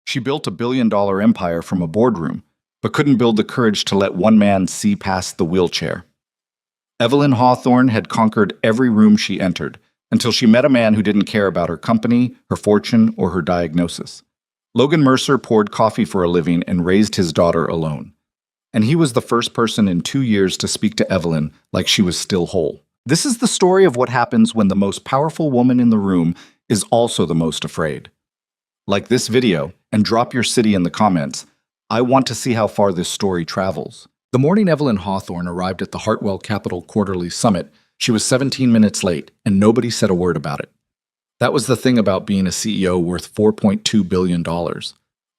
She built a billion-dollar empire from a boardroom, but couldn't build the courage to let one man see past the wheelchair. Evelyn Hawthorne had conquered every room she entered, until she met a man who didn't care about her company, her fortune, or her diagnosis. Logan Mercer poured coffee for a living and raised his daughter alone. And he was the first person in 2 years to speak to Evelyn like she was still whole. This is the story of what happens when the most powerful woman in the room is also the most afraid. Like this video, and drop your city in the comments. I want to see how far this story travels. The morning Evelyn Hawthorne arrived at the Hartwell Capital Quarterly Summit, she was 17 minutes late, and nobody said a word about it. That was the thing about being a CEO worth $4.2 billion.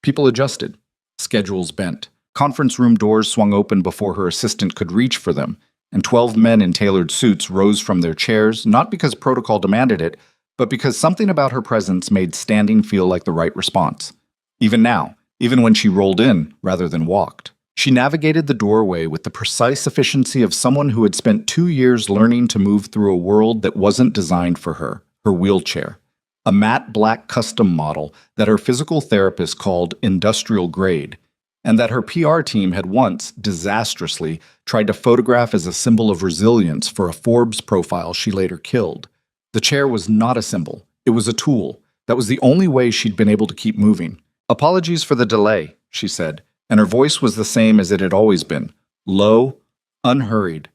People adjusted. Schedules bent. Conference room doors swung open before her assistant could reach for them, and 12 men in tailored suits rose from their chairs, not because protocol demanded it, but because something about her presence made standing feel like the right response. Even now, even when she rolled in rather than walked. She navigated the doorway with the precise efficiency of someone who had spent 2 years learning to move through a world that wasn't designed for her wheelchair. A matte black custom model that her physical therapist called industrial grade, and that her PR team had once, disastrously, tried to photograph as a symbol of resilience for a Forbes profile she later killed. The chair was not a symbol. It was a tool. That was the only way she'd been able to keep moving. "Apologies for the delay," she said, and her voice was the same as it had always been. Low, unhurried.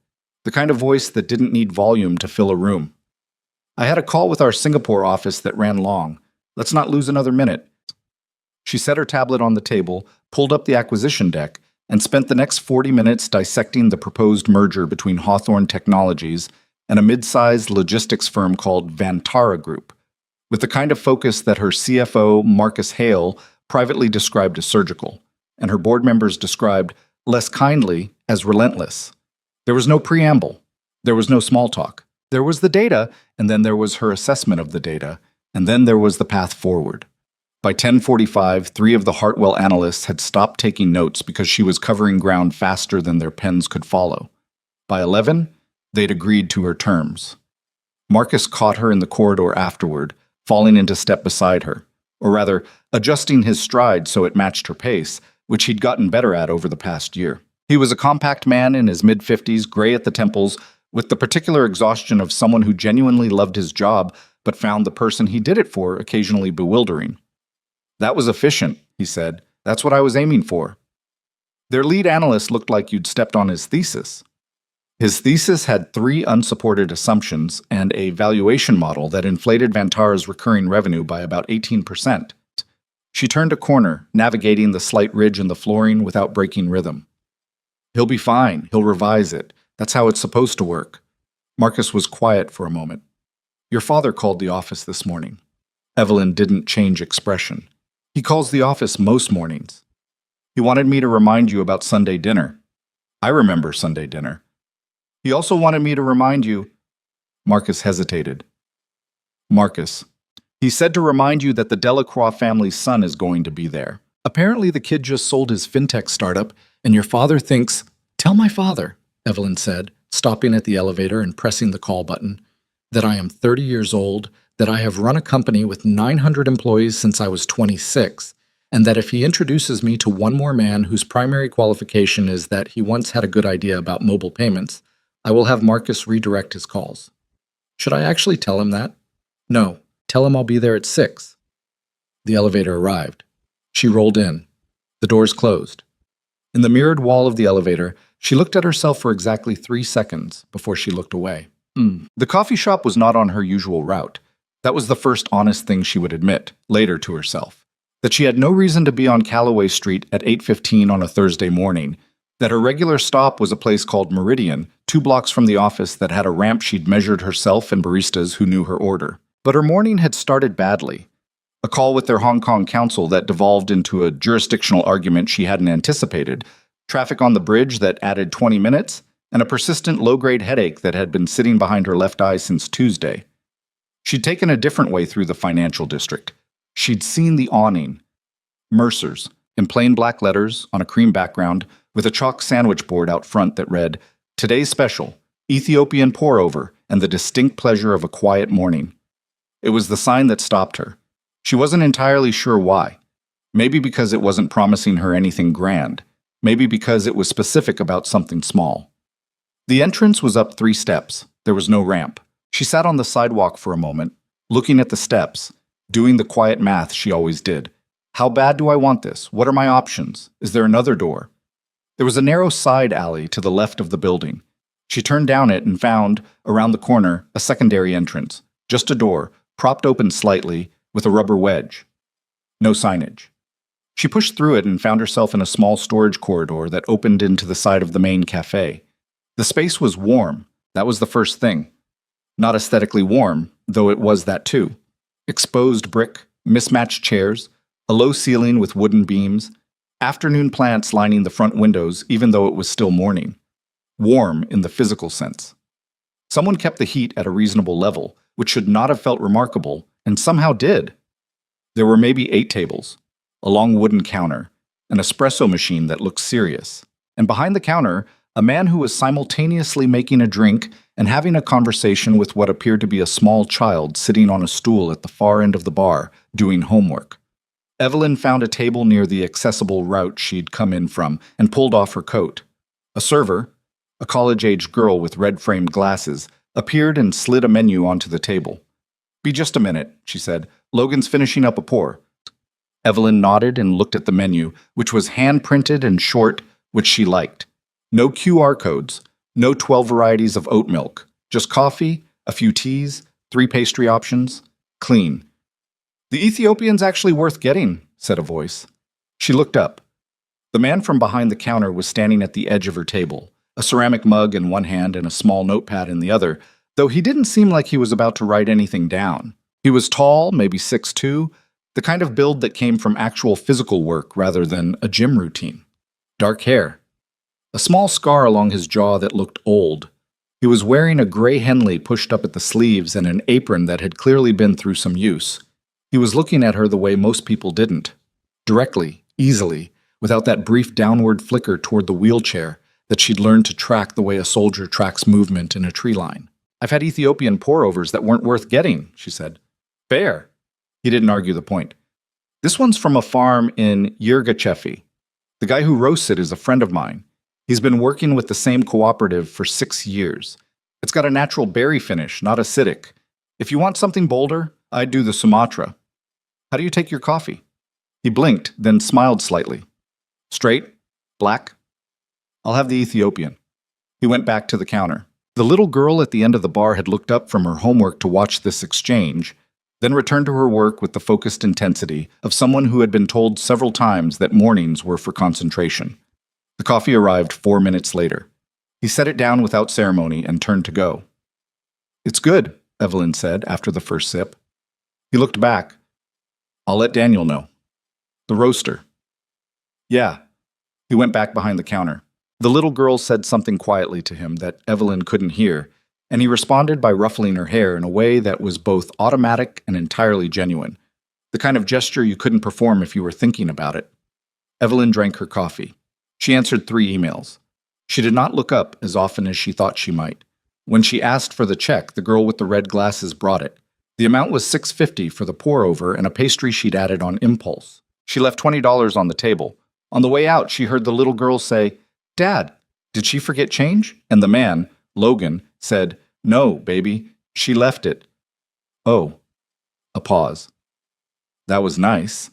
The kind of voice that didn't need volume to fill a room. "I had a call with our Singapore office that ran long. Let's not lose another minute." She set her tablet on the table, pulled up the acquisition deck, and spent the next 40 minutes dissecting the proposed merger between Hawthorne Technologies and a mid-sized logistics firm called Vantara Group, with the kind of focus that her CFO, Marcus Hale, privately described as surgical, and her board members described, less kindly, as relentless. There was no preamble. There was no small talk. There was the data, and then there was her assessment of the data, and then there was the path forward. By 10:45, 3 of the Hartwell analysts had stopped taking notes because she was covering ground faster than their pens could follow. By 11, they'd agreed to her terms. Marcus caught her in the corridor afterward, falling into step beside her, or rather, adjusting his stride so it matched her pace, which he'd gotten better at over the past year. He was a compact man in his mid-50s, gray at the temples, with the particular exhaustion of someone who genuinely loved his job but found the person he did it for occasionally bewildering. "That was efficient," he said. "That's what I was aiming for." Their lead analyst looked like you'd stepped on his thesis. His thesis had 3 unsupported assumptions and a valuation model that inflated Vantara's recurring revenue by about 18%. She turned a corner, navigating the slight ridge in the flooring without breaking rhythm. "He'll be fine. He'll revise it. That's how it's supposed to work." Marcus was quiet for a moment. "Your father called the office this morning." Evelyn didn't change expression. "He calls the office most mornings. He wanted me to remind you about Sunday dinner." "I remember Sunday dinner." "He also wanted me to remind you—" Marcus hesitated. "Marcus. He said to remind you that the Delacroix family's son is going to be there. Apparently the kid just sold his fintech startup, and your father thinks—" "Tell my father," Evelyn said, stopping at the elevator and pressing the call button, "that I am 30 years old, that I have run a company with 900 employees since I was 26, and that if he introduces me to one more man whose primary qualification is that he once had a good idea about mobile payments, I will have Marcus redirect his calls." "Should I actually tell him that?" "No. Tell him I'll be there at 6. The elevator arrived. She rolled in. The doors closed. In the mirrored wall of the elevator, she looked at herself for exactly 3 seconds before she looked away. The coffee shop was not on her usual route. That was the first honest thing she would admit, later to herself. That she had no reason to be on Callaway Street at 8:15 on a Thursday morning. That her regular stop was a place called Meridian, 2 blocks from the office that had a ramp she'd measured herself and baristas who knew her order. But her morning had started badly. A call with their Hong Kong counsel that devolved into a jurisdictional argument she hadn't anticipated, traffic on the bridge that added 20 minutes, and a persistent low-grade headache that had been sitting behind her left eye since Tuesday. She'd taken a different way through the financial district. She'd seen the awning. Mercer's, in plain black letters, on a cream background, with a chalk sandwich board out front that read, "Today's special, Ethiopian pour-over, and the distinct pleasure of a quiet morning." It was the sign that stopped her. She wasn't entirely sure why. Maybe because it wasn't promising her anything grand. Maybe because it was specific about something small. The entrance was up 3 steps. There was no ramp. She sat on the sidewalk for a moment, looking at the steps, doing the quiet math she always did. How bad do I want this? What are my options? Is there another door? There was a narrow side alley to the left of the building. She turned down it and found, around the corner, a secondary entrance. Just a door, propped open slightly, with a rubber wedge. No signage. She pushed through it and found herself in a small storage corridor that opened into the side of the main cafe. The space was warm. That was the first thing. Not aesthetically warm, though it was that too. Exposed brick, mismatched chairs, a low ceiling with wooden beams, afternoon plants lining the front windows even though it was still morning. Warm in the physical sense. Someone kept the heat at a reasonable level, which should not have felt remarkable, and somehow did. There were maybe 8 tables, a long wooden counter, an espresso machine that looked serious, and behind the counter, a man who was simultaneously making a drink and having a conversation with what appeared to be a small child sitting on a stool at the far end of the bar, doing homework. Evelyn found a table near the accessible route she'd come in from and pulled off her coat. A server, a college-aged girl with red-framed glasses, appeared and slid a menu onto the table. "Be just a minute," she said. "Logan's finishing up a pour." Evelyn nodded and looked at the menu, which was hand-printed and short, which she liked. No QR codes, no 12 varieties of oat milk, just coffee, a few teas, 3 pastry options. Clean. "The Ethiopian's actually worth getting," said a voice. She looked up. The man from behind the counter was standing at the edge of her table, a ceramic mug in one hand and a small notepad in the other, though he didn't seem like he was about to write anything down. He was tall, maybe 6'2", the kind of build that came from actual physical work rather than a gym routine. Dark hair. A small scar along his jaw that looked old. He was wearing a gray Henley pushed up at the sleeves and an apron that had clearly been through some use. He was looking at her the way most people didn't. Directly, easily, without that brief downward flicker toward the wheelchair that she'd learned to track the way a soldier tracks movement in a tree line. "I've had Ethiopian pour-overs that weren't worth getting," she said. "Fair." He didn't argue the point. "This one's from a farm in Yirgachefi. The guy who roasts it is a friend of mine. He's been working with the same cooperative for 6 years. It's got a natural berry finish, not acidic. If you want something bolder, I'd do the Sumatra. How do you take your coffee?" He blinked, then smiled slightly. "Straight? Black?" "I'll have the Ethiopian." He went back to the counter. The little girl at the end of the bar had looked up from her homework to watch this exchange, then returned to her work with the focused intensity of someone who had been told several times that mornings were for concentration. The coffee arrived 4 minutes later. He set it down without ceremony and turned to go. "It's good," Evelyn said after the first sip. He looked back. "I'll let Daniel know." "The roaster." "Yeah." He went back behind the counter. The little girl said something quietly to him that Evelyn couldn't hear, and he responded by ruffling her hair in a way that was both automatic and entirely genuine, the kind of gesture you couldn't perform if you were thinking about it. Evelyn drank her coffee. She answered 3 emails. She did not look up as often as she thought she might. When she asked for the check, the girl with the red glasses brought it. The amount was $6.50 for the pour-over and a pastry she'd added on impulse. She left $20 on the table. On the way out, she heard the little girl say, "Dad, did she forget change?" And the man, Logan, said, "No, baby, she left it." "Oh." A pause. That was nice.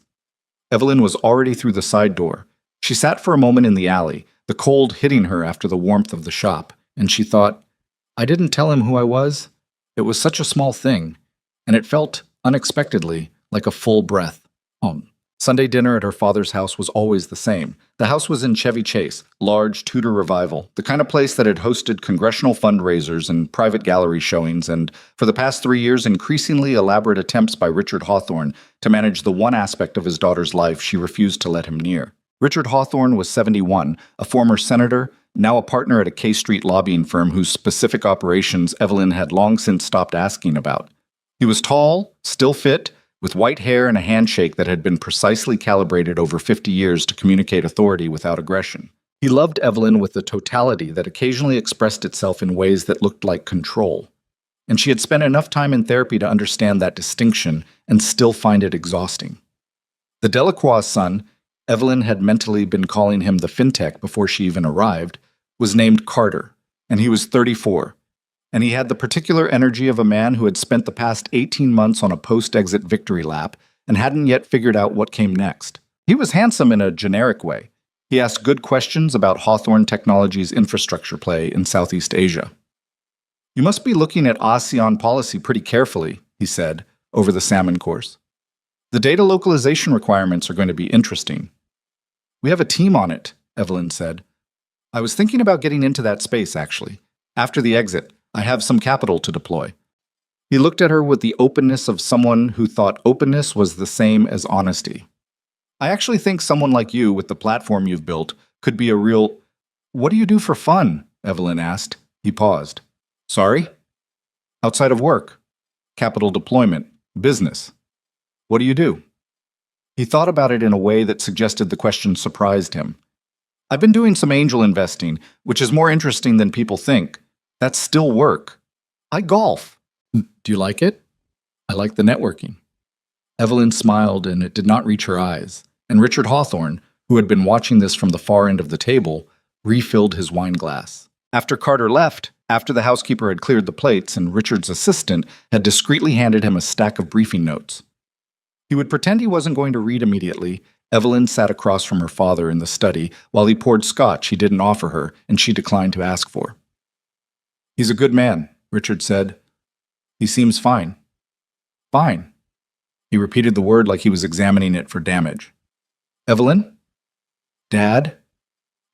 Evelyn was already through the side door. She sat for a moment in the alley, the cold hitting her after the warmth of the shop, and she thought, I didn't tell him who I was. It was such a small thing, and it felt, unexpectedly, like a full breath. Home. Sunday dinner at her father's house was always the same. The house was in Chevy Chase, large Tudor revival, the kind of place that had hosted congressional fundraisers and private gallery showings, and for the past 3 years, increasingly elaborate attempts by Richard Hawthorne to manage the one aspect of his daughter's life she refused to let him near. Richard Hawthorne was 71, a former senator, now a partner at a K Street lobbying firm whose specific operations Evelyn had long since stopped asking about. He was tall, still fit, with white hair and a handshake that had been precisely calibrated over 50 years to communicate authority without aggression. He loved Evelyn with a totality that occasionally expressed itself in ways that looked like control. And she had spent enough time in therapy to understand that distinction and still find it exhausting. The Delacroix son, Evelyn had mentally been calling him the fintech before she even arrived, was named Carter, and he was 34. And he had the particular energy of a man who had spent the past 18 months on a post-exit victory lap and hadn't yet figured out what came next. He was handsome in a generic way. He asked good questions about Hawthorne Technologies' infrastructure play in Southeast Asia. "You must be looking at ASEAN policy pretty carefully," he said, over the salmon course. "The data localization requirements are going to be interesting." "We have a team on it," Evelyn said. "I was thinking about getting into that space, actually. After the exit, I have some capital to deploy." He looked at her with the openness of someone who thought openness was the same as honesty. "I actually think someone like you, with the platform you've built, could be a real—" "What do you do for fun?" Evelyn asked. He paused. "Sorry?" "Outside of work. Capital deployment. Business. What do you do?" He thought about it in a way that suggested the question surprised him. "I've been doing some angel investing, which is more interesting than people think. That's still work. I golf." "Do you like it?" "I like the networking." Evelyn smiled, and it did not reach her eyes, and Richard Hawthorne, who had been watching this from the far end of the table, refilled his wine glass. After Carter left, after the housekeeper had cleared the plates and Richard's assistant had discreetly handed him a stack of briefing notes. He would pretend he wasn't going to read immediately. Evelyn sat across from her father in the study while he poured scotch he didn't offer her and she declined to ask for. "He's a good man," Richard said. "He seems fine." "Fine." He repeated the word like he was examining it for damage. "Evelyn?" "Dad?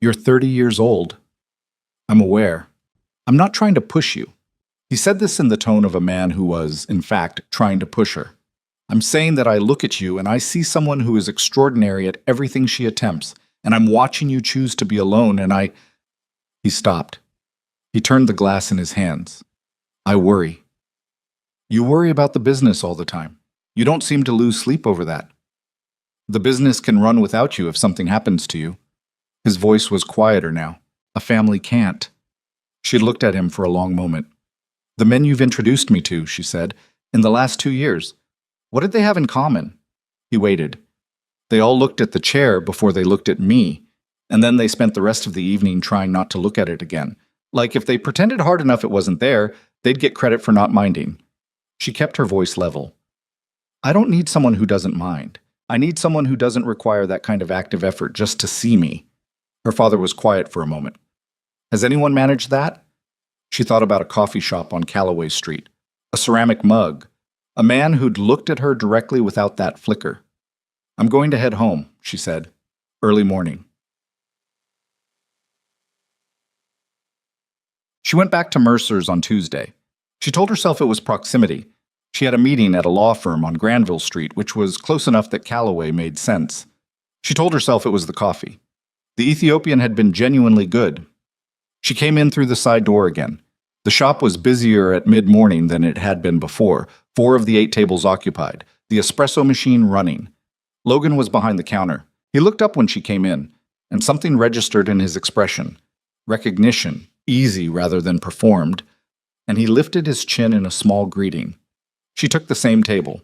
You're 30 years old." "I'm aware. I'm not trying to push you." He said this in the tone of a man who was, in fact, trying to push her. "I'm saying that I look at you and I see someone who is extraordinary at everything she attempts, and I'm watching you choose to be alone, and I—" He stopped. He turned the glass in his hands. "I worry." "You worry about the business all the time. You don't seem to lose sleep over that." "The business can run without you if something happens to you." His voice was quieter now. "A family can't." She looked at him for a long moment. "The men you've introduced me to," she said, "in the last 2 years, what did they have in common?" He waited. "They all looked at the chair before they looked at me, and then they spent the rest of the evening trying not to look at it again. Like if they pretended hard enough it wasn't there, they'd get credit for not minding." She kept her voice level. "I don't need someone who doesn't mind. I need someone who doesn't require that kind of active effort just to see me." Her father was quiet for a moment. "Has anyone managed that?" She thought about a coffee shop on Calloway Street, a ceramic mug, a man who'd looked at her directly without that flicker. "I'm going to head home," she said. "Early morning." She went back to Mercer's on Tuesday. She told herself it was proximity. She had a meeting at a law firm on Granville Street, which was close enough that Calloway made sense. She told herself it was the coffee. The Ethiopian had been genuinely good. She came in through the side door again. The shop was busier at mid-morning than it had been before, 4 of the 8 tables occupied, the espresso machine running. Logan was behind the counter. He looked up when she came in, and something registered in his expression. Recognition, easy rather than performed, and he lifted his chin in a small greeting. She took the same table.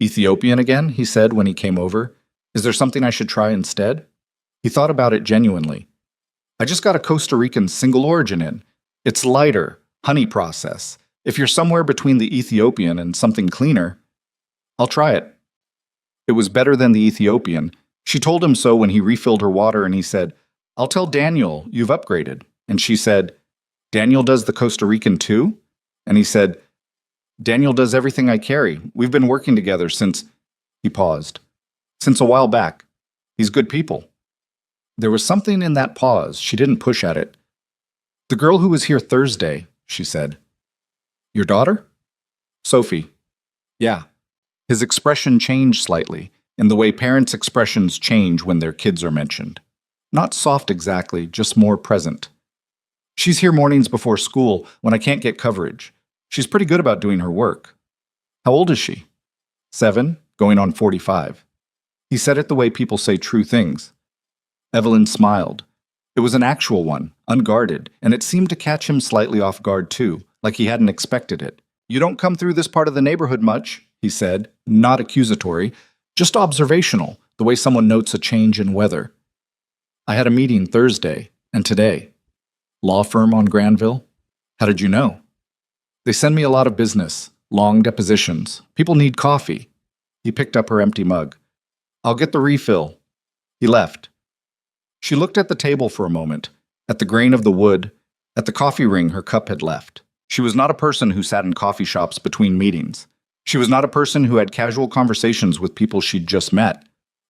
"Ethiopian again?" he said when he came over. "Is there something I should try instead?" He thought about it genuinely. "I just got a Costa Rican single origin in. It's lighter, honey process. If you're somewhere between the Ethiopian and something cleaner, I'll try it." It was better than the Ethiopian. She told him so when he refilled her water and he said, "I'll tell Daniel you've upgraded." And she said, "Daniel does the Costa Rican too?" And he said, "Daniel does everything I carry. We've been working together since—" He paused. "Since a while back. He's good people." There was something in that pause. She didn't push at it. "The girl who was here Thursday," she said. "Your daughter?" "Sophie." "Yeah." His expression changed slightly, in the way parents' expressions change when their kids are mentioned. Not soft exactly, just more present. "She's here mornings before school when I can't get coverage. She's pretty good about doing her work." "How old is she?" 7, going on 45. He said it the way people say true things. Evelyn smiled. It was an actual one, unguarded, and it seemed to catch him slightly off guard too, like he hadn't expected it. "You don't come through this part of the neighborhood much," he said, not accusatory, Just observational, the way someone notes a change in weather. I had a meeting Thursday and today. Law firm on Granville? How did you know? They send me a lot of business, long depositions. People need coffee. He picked up her empty mug. I'll get the refill. He left. She looked at the table for a moment, at the grain of the wood, at the coffee ring her cup had left. She was not a person who sat in coffee shops between meetings. She was not a person who had casual conversations with people she'd just met.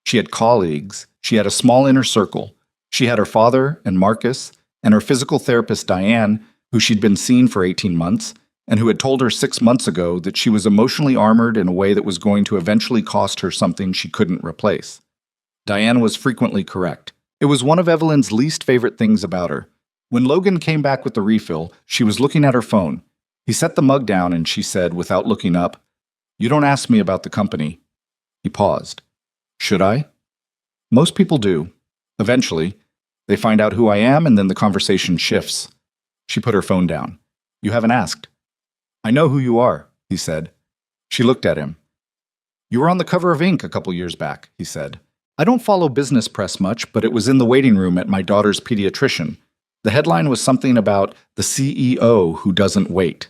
She had colleagues. She had a small inner circle. She had her father and Marcus and her physical therapist Diane, who she'd been seeing for 18 months, and who had told her 6 months ago that she was emotionally armored in a way that was going to eventually cost her something she couldn't replace. Diane was frequently correct. It was one of Evelyn's least favorite things about her. When Logan came back with the refill, she was looking at her phone. He set the mug down and she said, without looking up, "You don't ask me about the company." He paused. Should I? Most people do. Eventually, they find out who I am and then the conversation shifts. She put her phone down. You haven't asked. I know who you are, he said. She looked at him. You were on the cover of Inc. a couple years back, he said. I don't follow business press much, but it was in the waiting room at my daughter's pediatrician. The headline was something about the CEO who doesn't wait.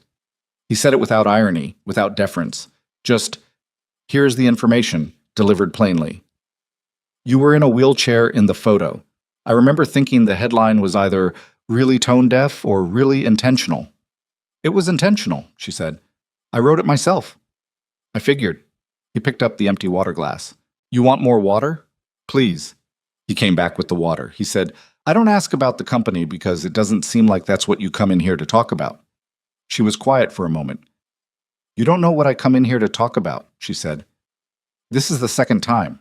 He said it without irony, without deference. Just, here's the information, delivered plainly. You were in a wheelchair in the photo. I remember thinking the headline was either really tone-deaf or really intentional. It was intentional, she said. I wrote it myself. I figured. He picked up the empty water glass. You want more water? Please. He came back with the water. He said, I don't ask about the company because it doesn't seem like that's what you come in here to talk about. She was quiet for a moment. You don't know what I come in here to talk about, she said. This is the second time.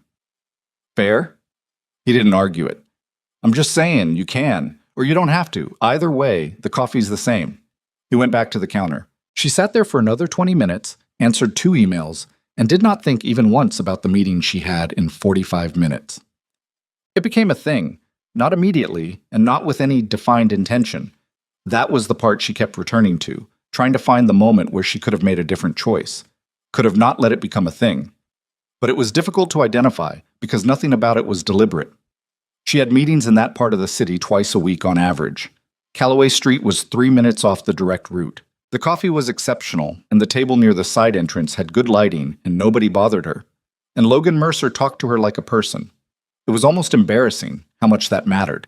Fair? He didn't argue it. I'm just saying you can, or you don't have to. Either way, the coffee's the same. He went back to the counter. She sat there for another 20 minutes, answered 2 emails, and did not think even once about the meeting she had in 45 minutes. It became a thing, not immediately, and not with any defined intention. That was the part she kept returning to, trying to find the moment where she could have made a different choice, could have not let it become a thing. But it was difficult to identify, because nothing about it was deliberate. She had meetings in that part of the city twice a week on average. Callaway Street was 3 minutes off the direct route. The coffee was exceptional, and the table near the side entrance had good lighting, and nobody bothered her. And Logan Mercer talked to her like a person. It was almost embarrassing how much that mattered.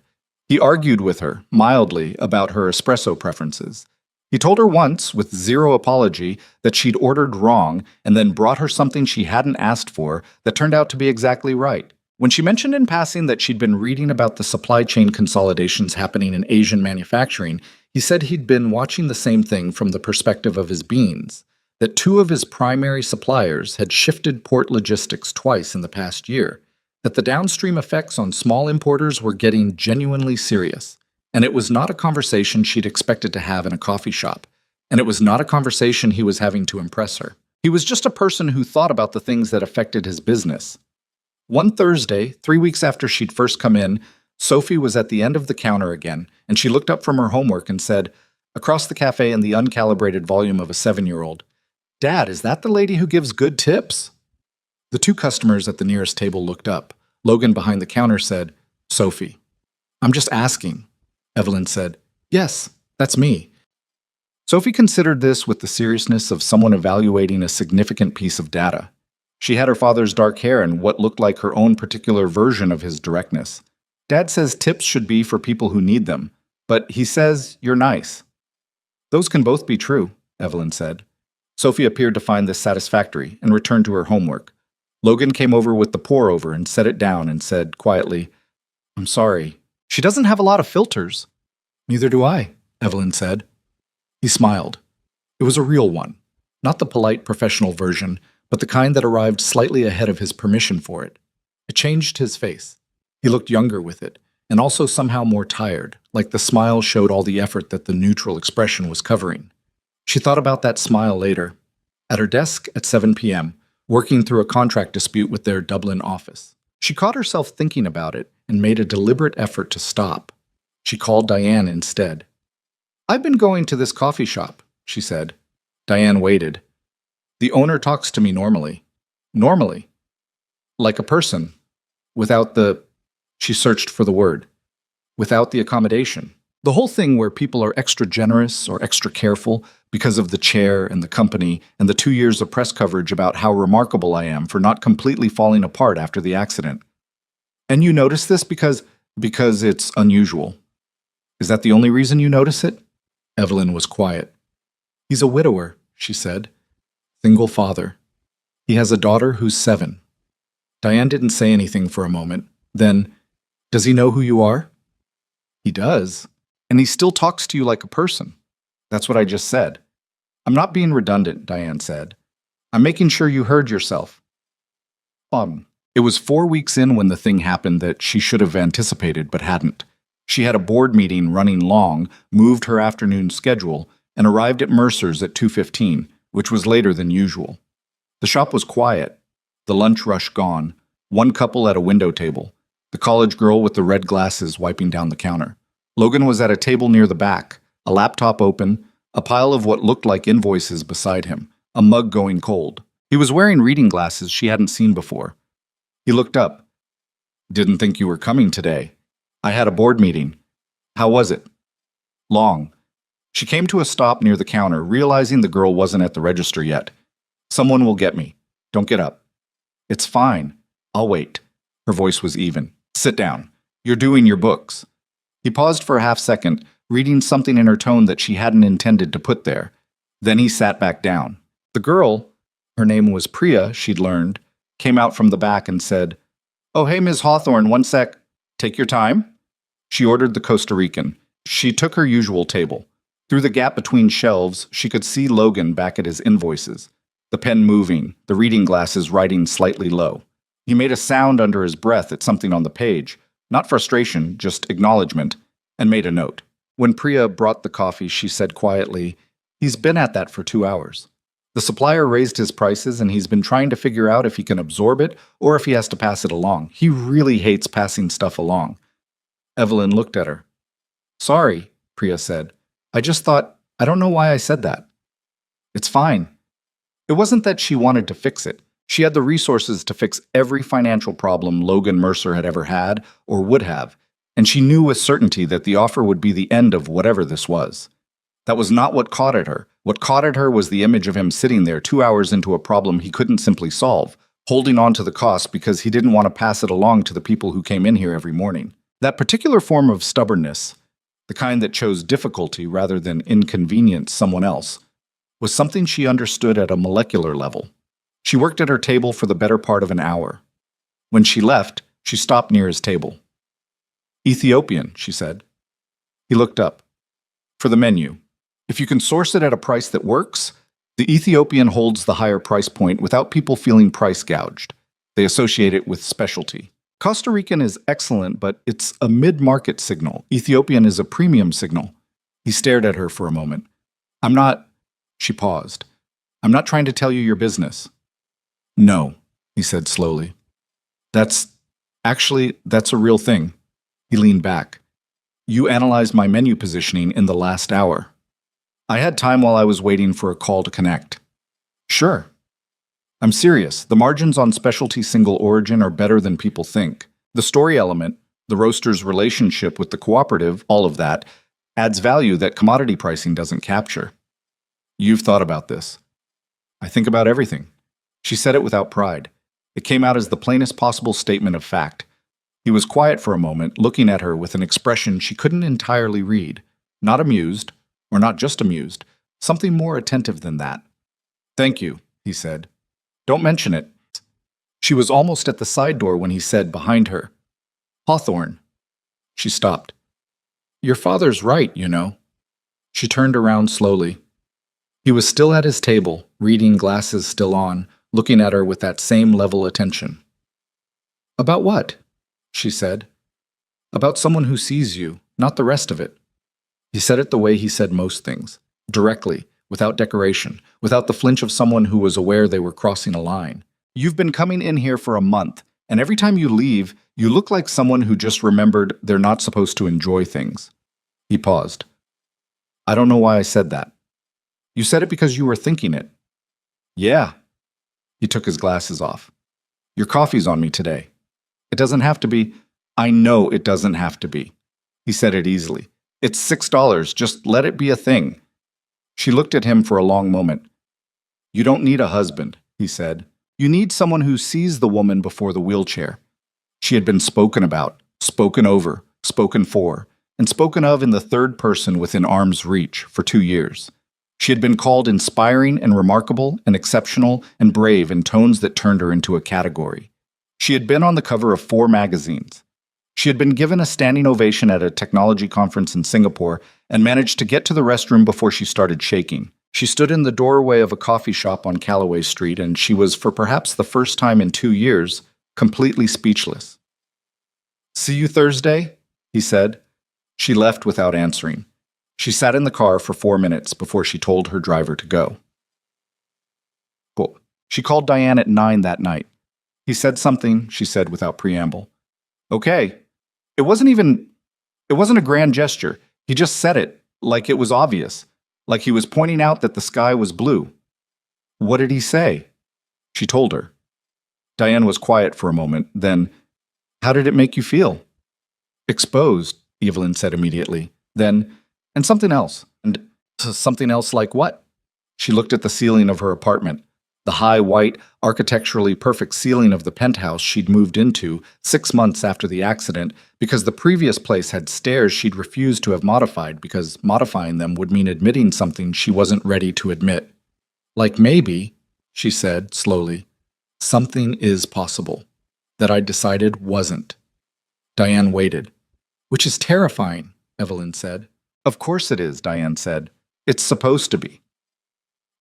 He argued with her, mildly, about her espresso preferences. He told her once, with zero apology, that she'd ordered wrong and then brought her something she hadn't asked for that turned out to be exactly right. When she mentioned in passing that she'd been reading about the supply chain consolidations happening in Asian manufacturing, he said he'd been watching the same thing from the perspective of his beans, that 2 of his primary suppliers had shifted port logistics twice in the past year, that the downstream effects on small importers were getting genuinely serious. And it was not a conversation she'd expected to have in a coffee shop, and it was not a conversation he was having to impress her. He was just a person who thought about the things that affected his business. One Thursday, 3 weeks after she'd first come in, Sophie was at the end of the counter again, and she looked up from her homework and said, across the cafe in the uncalibrated volume of a 7-year-old, Dad, is that the lady who gives good tips? The 2 customers at the nearest table looked up. Logan behind the counter said, Sophie. I'm just asking. Evelyn said, Yes, that's me. Sophie considered this with the seriousness of someone evaluating a significant piece of data. She had her father's dark hair and what looked like her own particular version of his directness. Dad says tips should be for people who need them, but he says you're nice. Those can both be true, Evelyn said. Sophie appeared to find this satisfactory and returned to her homework. Logan came over with the pour-over and set it down and said quietly, I'm sorry. She doesn't have a lot of filters. Neither do I, Evelyn said. He smiled. It was a real one, not the polite professional version, but the kind that arrived slightly ahead of his permission for it. It changed his face. He looked younger with it, and also somehow more tired, like the smile showed all the effort that the neutral expression was covering. She thought about that smile later, at her desk at 7 p.m., working through a contract dispute with their Dublin office. She caught herself thinking about it and made a deliberate effort to stop. She called Diane instead. I've been going to this coffee shop, she said. Diane waited. The owner talks to me normally. Normally? Like a person, without the, she searched for the word, without the accommodation. The whole thing where people are extra generous or extra careful because of the chair and the company and the 2 years of press coverage about how remarkable I am for not completely falling apart after the accident. And you notice this because it's unusual. Is that the only reason you notice it? Evelyn was quiet. He's a widower, she said. Single father. He has a daughter who's 7. Diane didn't say anything for a moment. Then, does he know who you are? He does. And he still talks to you like a person. That's what I just said. I'm not being redundant, Diane said. I'm making sure you heard yourself. It was 4 weeks in when the thing happened that she should have anticipated but hadn't. She had a board meeting running long, moved her afternoon schedule, and arrived at Mercer's at 2:15, which was later than usual. The shop was quiet, the lunch rush gone, one couple at a window table, the college girl with the red glasses wiping down the counter. Logan was at a table near the back, a laptop open, a pile of what looked like invoices beside him, a mug going cold. He was wearing reading glasses she hadn't seen before. He looked up. Didn't think you were coming today. I had a board meeting. How was it? Long. She came to a stop near the counter, realizing the girl wasn't at the register yet. Someone will get me. Don't get up. It's fine. I'll wait. Her voice was even. Sit down. You're doing your books. He paused for a half-second, reading something in her tone that she hadn't intended to put there. Then he sat back down. The girl, her name was Priya, she'd learned, came out from the back and said, "Oh, hey, Ms. Hawthorne, one sec. Take your time." She ordered the Costa Rican. She took her usual table. Through the gap between shelves, she could see Logan back at his invoices, the pen moving, the reading glasses writing slightly low. He made a sound under his breath at something on the page, not frustration, just acknowledgement, and made a note. When Priya brought the coffee, she said quietly, "He's been at that for 2 hours. The supplier raised his prices, and he's been trying to figure out if he can absorb it or if he has to pass it along. He really hates passing stuff along." Evelyn looked at her. "Sorry," Priya said. "I just thought, I don't know why I said that." "It's fine." It wasn't that she wanted to fix it. She had the resources to fix every financial problem Logan Mercer had ever had or would have, and she knew with certainty that the offer would be the end of whatever this was. That was not what caught at her. What caught at her was the image of him sitting there 2 hours into a problem he couldn't simply solve, holding on to the cost because he didn't want to pass it along to the people who came in here every morning. That particular form of stubbornness, the kind that chose difficulty rather than inconvenience someone else, was something she understood at a molecular level. She worked at her table for the better part of an hour. When she left, she stopped near his table. "Ethiopian," she said. He looked up. "For the menu. If you can source it at a price that works, the Ethiopian holds the higher price point without people feeling price gouged. They associate it with specialty. Costa Rican is excellent, but it's a mid-market signal. Ethiopian is a premium signal." He stared at her for a moment. "I'm not..." She paused. "I'm not trying to tell you your business." "No," he said slowly. That's a real thing." He leaned back. "You analyzed my menu positioning in the last hour. I had time while I was waiting for a call to connect." "Sure." "I'm serious. The margins on specialty single origin are better than people think. The story element, the roaster's relationship with the cooperative, all of that, adds value that commodity pricing doesn't capture." "You've thought about this." "I think about everything." She said it without pride. It came out as the plainest possible statement of fact. He was quiet for a moment, looking at her with an expression she couldn't entirely read. Not amused, or not just amused, something more attentive than that. "Thank you," he said. "Don't mention it." She was almost at the side door when he said behind her, "Hawthorne." She stopped. "Your father's right, you know." She turned around slowly. He was still at his table, reading, glasses still on, looking at her with that same level attention. "About what?" she said. "About someone who sees you, not the rest of it." He said it the way he said most things, directly, without decoration, without the flinch of someone who was aware they were crossing a line. "You've been coming in here for a month, and every time you leave, you look like someone who just remembered they're not supposed to enjoy things." He paused. "I don't know why I said that." "You said it because you were thinking it." "Yeah." He took his glasses off. Your coffee's on me today. It doesn't have to be. I know it doesn't have to be. He said it easily. It's $6. Just let it be a thing. She looked at him for a long moment. You don't need a husband, he said. You need someone who sees the woman before the wheelchair. She had been spoken about, spoken over, spoken for, and spoken of in the third person within arm's reach for 2 years. She had been called inspiring and remarkable and exceptional and brave in tones that turned her into a category. She had been on the cover of 4 magazines. She had been given a standing ovation at a technology conference in Singapore and managed to get to the restroom before she started shaking. She stood in the doorway of a coffee shop on Calloway Street, and she was, for perhaps the first time in 2 years, completely speechless. See you Thursday? He said. She left without answering. She sat in the car for 4 minutes before she told her driver to go. Cool. She called Diane at 9 that night. He said something, she said without preamble. Okay. It wasn't a grand gesture. He just said it, like it was obvious, like he was pointing out that the sky was blue. What did he say? She told her. Diane was quiet for a moment, then, how did it make you feel? Exposed, Evelyn said immediately. Then, and something else. And something else like what? She looked at the ceiling of her apartment, the high, white, architecturally perfect ceiling of the penthouse she'd moved into 6 months after the accident because the previous place had stairs she'd refused to have modified because modifying them would mean admitting something she wasn't ready to admit. Like maybe, she said slowly, something is possible that I decided wasn't. Diane waited. Which is terrifying, Evelyn said. Of course it is, Diane said. It's supposed to be.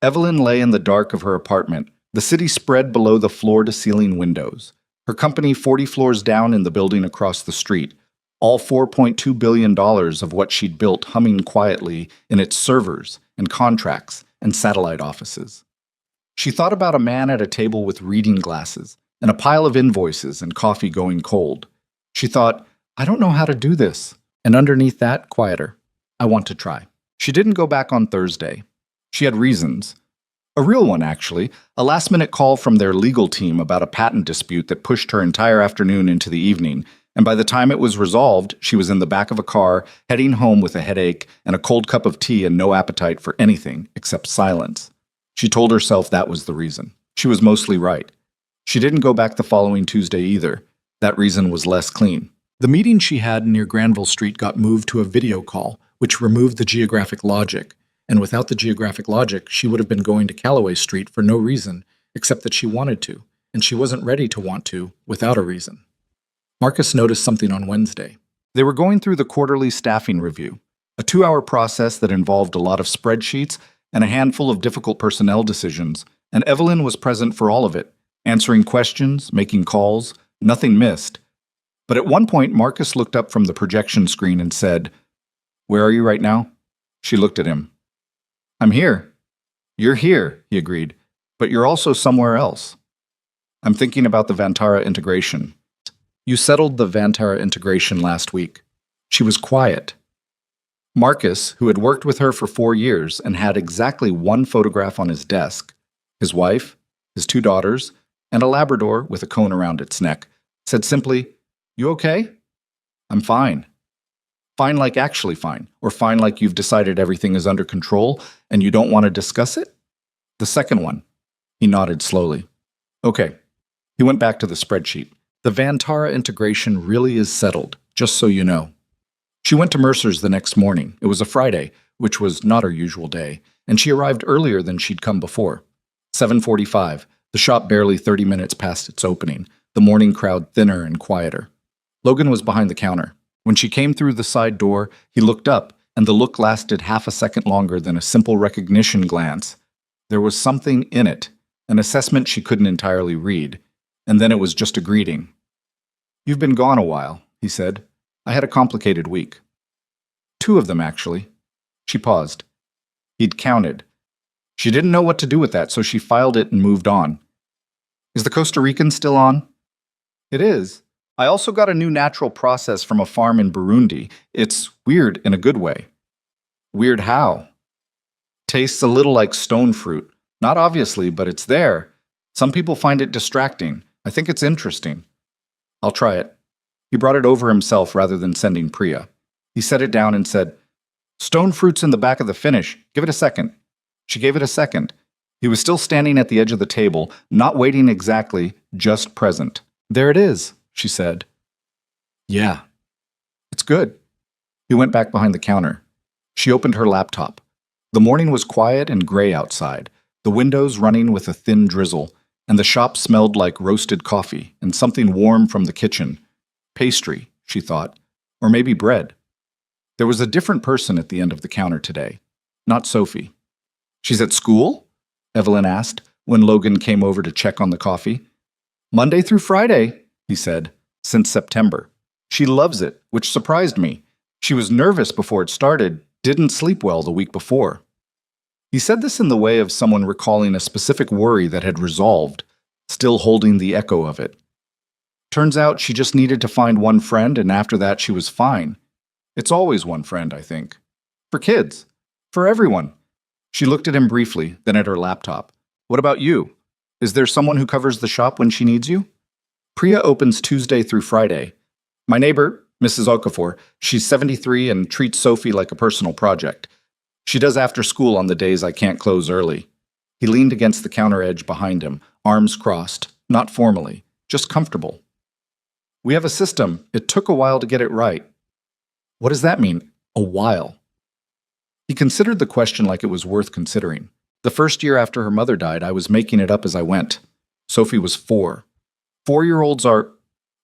Evelyn lay in the dark of her apartment, the city spread below the floor-to-ceiling windows. Her company 40 floors down in the building across the street, all $4.2 billion of what she'd built humming quietly in its servers and contracts and satellite offices. She thought about a man at a table with reading glasses and a pile of invoices and coffee going cold. She thought, I don't know how to do this. And underneath that, quieter. I want to try. She didn't go back on Thursday. She had reasons. A real one, actually, a last-minute call from their legal team about a patent dispute that pushed her entire afternoon into the evening, and by the time it was resolved, she was in the back of a car, heading home with a headache and a cold cup of tea and no appetite for anything except silence. She told herself that was the reason. She was mostly right. She didn't go back the following Tuesday either. That reason was less clean. The meeting she had near Granville Street got moved to a video call, which removed the geographic logic. And without the geographic logic, she would have been going to Calloway Street for no reason, except that she wanted to, and she wasn't ready to want to without a reason. Marcus noticed something on Wednesday. They were going through the quarterly staffing review, a 2-hour process that involved a lot of spreadsheets and a handful of difficult personnel decisions, and Evelyn was present for all of it, answering questions, making calls, nothing missed. But at one point, Marcus looked up from the projection screen and said, Where are you right now? She looked at him. I'm here. You're here, he agreed, but you're also somewhere else. I'm thinking about the Vantara integration. You settled the Vantara integration last week. She was quiet. Marcus, who had worked with her for 4 years and had exactly one photograph on his desk, his wife, his 2 daughters, and a Labrador with a cone around its neck, said simply, You okay? I'm fine. Fine like actually fine, or fine like you've decided everything is under control and you don't want to discuss it? The second one. He nodded slowly. Okay. He went back to the spreadsheet. The Vantara integration really is settled, just so you know. She went to Mercer's the next morning. It was a Friday, which was not her usual day, and she arrived earlier than she'd come before. 7:45, the shop barely 30 minutes past its opening, the morning crowd thinner and quieter. Logan was behind the counter. When she came through the side door, he looked up, and the look lasted half a second longer than a simple recognition glance. There was something in it, an assessment she couldn't entirely read, and then it was just a greeting. You've been gone a while, he said. I had a complicated week. 2 of them, actually. She paused. He'd counted. She didn't know what to do with that, so she filed it and moved on. Is the Costa Rican still on? It is. I also got a new natural process from a farm in Burundi. It's weird in a good way. Weird how? Tastes a little like stone fruit. Not obviously, but it's there. Some people find it distracting. I think it's interesting. I'll try it. He brought it over himself rather than sending Priya. He set it down and said, "Stone fruit's in the back of the finish. Give it a second." She gave it a second. He was still standing at the edge of the table, not waiting exactly, just present. "There it is," she said. "Yeah, it's good." He went back behind the counter. She opened her laptop. The morning was quiet and gray outside, the windows running with a thin drizzle, and the shop smelled like roasted coffee and something warm from the kitchen. Pastry, she thought, or maybe bread. There was a different person at the end of the counter today, not Sophie. "She's at school?" Evelyn asked when Logan came over to check on the coffee. "Monday through Friday," he said, "since September. She loves it, which surprised me. She was nervous before it started, didn't sleep well the week before." He said this in the way of someone recalling a specific worry that had resolved, still holding the echo of it. Turns out she just needed to find one friend, and after that she was fine. It's always one friend, I think. For kids. For everyone. She looked at him briefly, then at her laptop. "What about you? Is there someone who covers the shop when she needs you?" "Priya opens Tuesday through Friday. My neighbor, Mrs. Okafor, she's 73 and treats Sophie like a personal project. She does after school on the days I can't close early." He leaned against the counter edge behind him, arms crossed, not formally, just comfortable. "We have a system. It took a while to get it right." "What does that mean, a while?" He considered the question like it was worth considering. The first year after her mother died, I was making it up as I went. Sophie was 4. 4-year-olds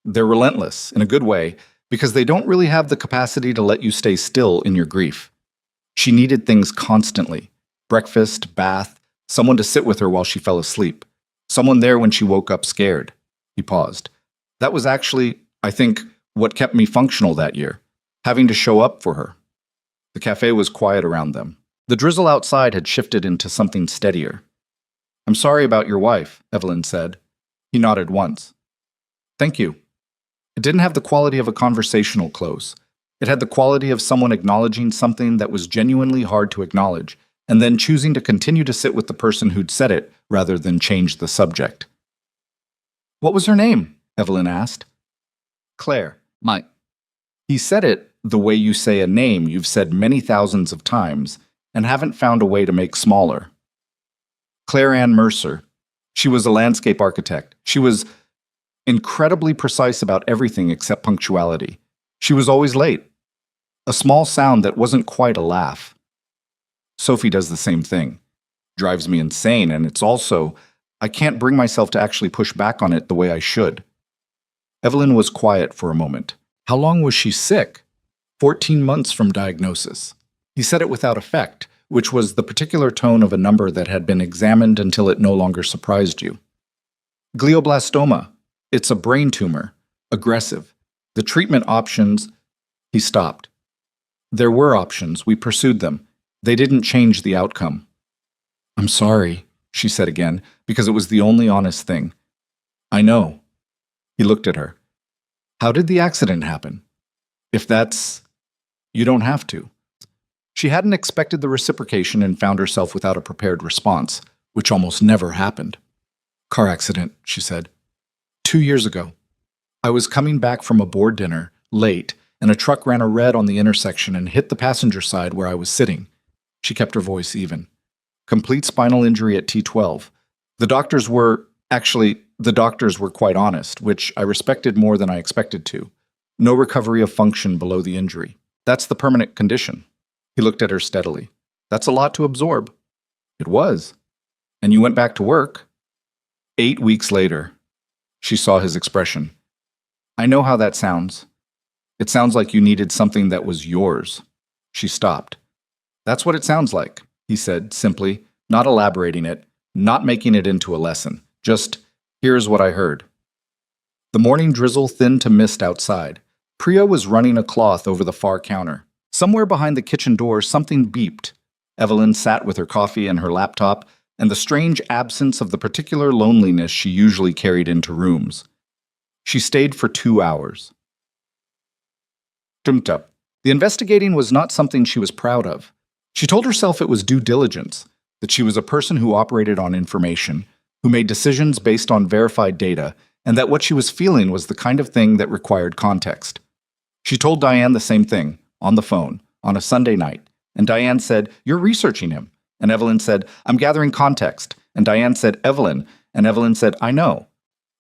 they're relentless, in a good way, because they don't really have the capacity to let you stay still in your grief. She needed things constantly. Breakfast, bath, someone to sit with her while she fell asleep. Someone there when she woke up scared. He paused. That was actually, I think, what kept me functional that year. Having to show up for her. The cafe was quiet around them. The drizzle outside had shifted into something steadier. "I'm sorry about your wife," Evelyn said. He nodded once. "Thank you." It didn't have the quality of a conversational close. It had the quality of someone acknowledging something that was genuinely hard to acknowledge, and then choosing to continue to sit with the person who'd said it rather than change the subject. "What was her name?" Evelyn asked. "Claire. He said it the way you say a name you've said many thousands of times and haven't found a way to make smaller. Claire Ann Mercer. She was a landscape architect. She was incredibly precise about everything except punctuality. She was always late. A small sound that wasn't quite a laugh. Sophie does the same thing. Drives me insane, and it's also, I can't bring myself to actually push back on it the way I should." Evelyn was quiet for a moment. How long was she sick? 14 months from diagnosis. He said it without effect, which was the particular tone of a number that had been examined until it no longer surprised you. "Glioblastoma. It's a brain tumor. Aggressive. The treatment options..." He stopped. "There were options. We pursued them. They didn't change the outcome." "I'm sorry," she said again, because it was the only honest thing. "I know." He looked at her. "How did the accident happen? If that's... You don't have to." She hadn't expected the reciprocation and found herself without a prepared response, which almost never happened. "Car accident," she said. 2 years ago. I was coming back from a board dinner, late, and a truck ran a red on the intersection and hit the passenger side where I was sitting." She kept her voice even. "Complete spinal injury at T12. The doctors were quite honest, which I respected more than I expected to. No recovery of function below the injury. That's the permanent condition." He looked at her steadily. "That's a lot to absorb." "It was." "And you went back to work?" 8 weeks later. She saw his expression. "I know how that sounds. It sounds like you needed something that was yours." She stopped. "That's what it sounds like," he said simply, not elaborating it, not making it into a lesson. Just, "Here's what I heard." The morning drizzle thinned to mist outside. Priya was running a cloth over the far counter. Somewhere behind the kitchen door, something beeped. Evelyn sat with her coffee and her laptop, and the strange absence of the particular loneliness she usually carried into rooms. She stayed for 2 hours. The investigating was not something she was proud of. She told herself it was due diligence, that she was a person who operated on information, who made decisions based on verified data, and that what she was feeling was the kind of thing that required context. She told Diane the same thing, on the phone, on a Sunday night, and Diane said, "You're researching him." And Evelyn said, "I'm gathering context." And Diane said, "Evelyn." And Evelyn said, "I know."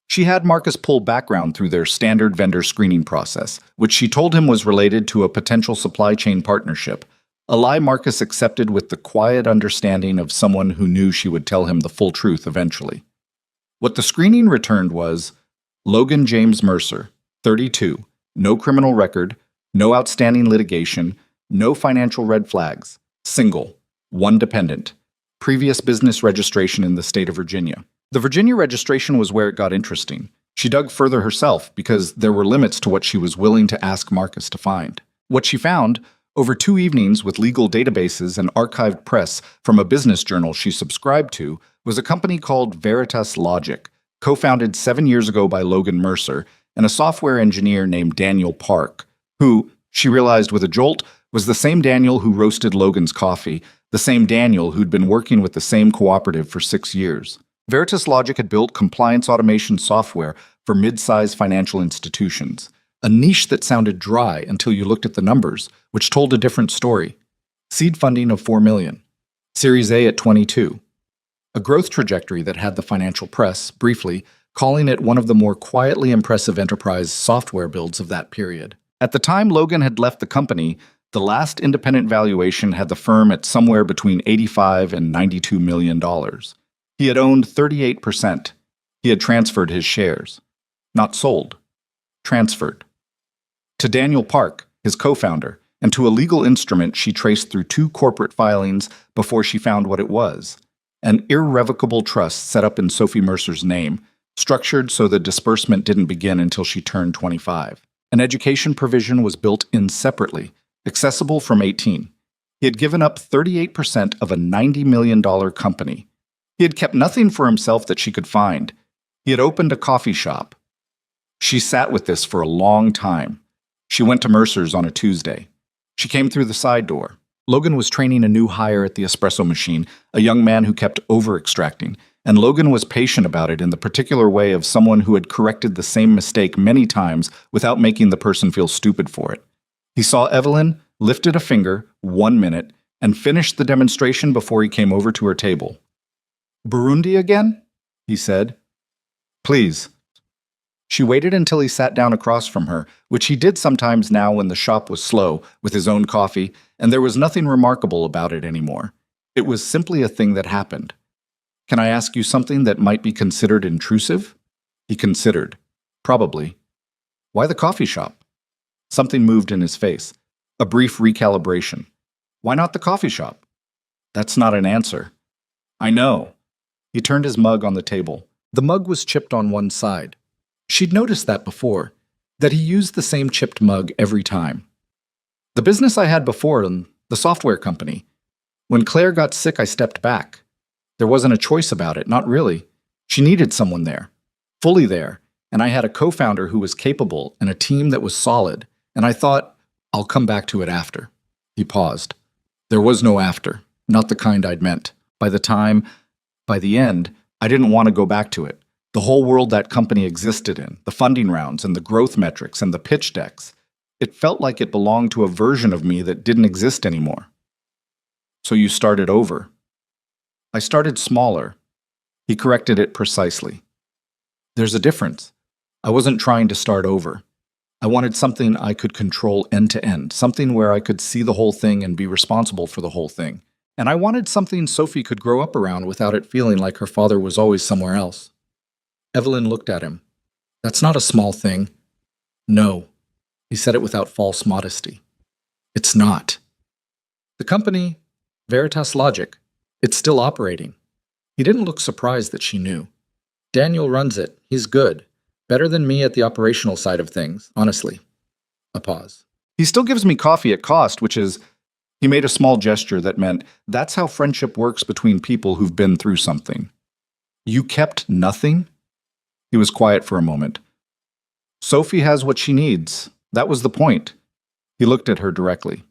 She had Marcus pull background through their standard vendor screening process, which she told him was related to a potential supply chain partnership, a lie Marcus accepted with the quiet understanding of someone who knew she would tell him the full truth eventually. What the screening returned was Logan James Mercer, 32, no criminal record, no outstanding litigation, no financial red flags, single, one dependent, previous business registration in the state of Virginia. The Virginia registration was where it got interesting. She dug further herself because there were limits to what she was willing to ask Marcus to find. What she found, over 2 evenings with legal databases and archived press from a business journal she subscribed to, was a company called Veritas Logic, co-founded 7 years ago by Logan Mercer and a software engineer named Daniel Park, who, she realized with a jolt, was the same Daniel who roasted Logan's coffee, the same Daniel who'd been working with the same cooperative for 6 years. Veritas Logic had built compliance automation software for mid-sized financial institutions, a niche that sounded dry until you looked at the numbers, which told a different story. Seed funding of $4 million, Series A at 22, a growth trajectory that had the financial press, briefly, calling it one of the more quietly impressive enterprise software builds of that period. At the time Logan had left the company, the last independent valuation had the firm at somewhere between $85 and $92 million. He had owned 38%. He had transferred his shares. Not sold. Transferred. To Daniel Park, his co-founder, and to a legal instrument she traced through 2 corporate filings before she found what it was. An irrevocable trust set up in Sophie Mercer's name, structured so the disbursement didn't begin until she turned 25. An education provision was built in separately, accessible from 18. He had given up 38% of a $90 million company. He had kept nothing for himself that she could find. He had opened a coffee shop. She sat with this for a long time. She went to Mercer's on a Tuesday. She came through the side door. Logan was training a new hire at the espresso machine, a young man who kept over-extracting, and Logan was patient about it in the particular way of someone who had corrected the same mistake many times without making the person feel stupid for it. He saw Evelyn, lifted a finger, 1 minute, and finished the demonstration before he came over to her table. "Burundi again?" he said. "Please." She waited until he sat down across from her, which he did sometimes now when the shop was slow, with his own coffee, and there was nothing remarkable about it anymore. It was simply a thing that happened. "Can I ask you something that might be considered intrusive?" He considered. "Probably." "Why the coffee shop?" Something moved in his face. A brief recalibration. "Why not the coffee shop?" "That's not an answer." "I know." He turned his mug on the table. The mug was chipped on one side. She'd noticed that before, that he used the same chipped mug every time. "The business I had before, the software company. When Claire got sick, I stepped back. There wasn't a choice about it, not really. She needed someone there, fully there, and I had a co-founder who was capable and a team that was solid, and I thought, I'll come back to it after." He paused. There was no after, not the kind I'd meant. By the end, I didn't want to go back to it. The whole world that company existed in, the funding rounds and the growth metrics and the pitch decks, it felt like it belonged to a version of me that didn't exist anymore. "So you started over." "I started smaller." He corrected it precisely. "There's a difference. I wasn't trying to start over. I wanted something I could control end to end, something where I could see the whole thing and be responsible for the whole thing. And I wanted something Sophie could grow up around without it feeling like her father was always somewhere else." Evelyn looked at him. "That's not a small thing." "No." He said it without false modesty. "It's not." "The company, Veritas Logic, it's still operating." He didn't look surprised that she knew. "Daniel runs it. He's good. Better than me at the operational side of things, honestly." A pause. "He still gives me coffee at cost, which is..." He made a small gesture that meant, that's how friendship works between people who've been through something. "You kept nothing?" He was quiet for a moment. "Sophie has what she needs. That was the point." He looked at her directly.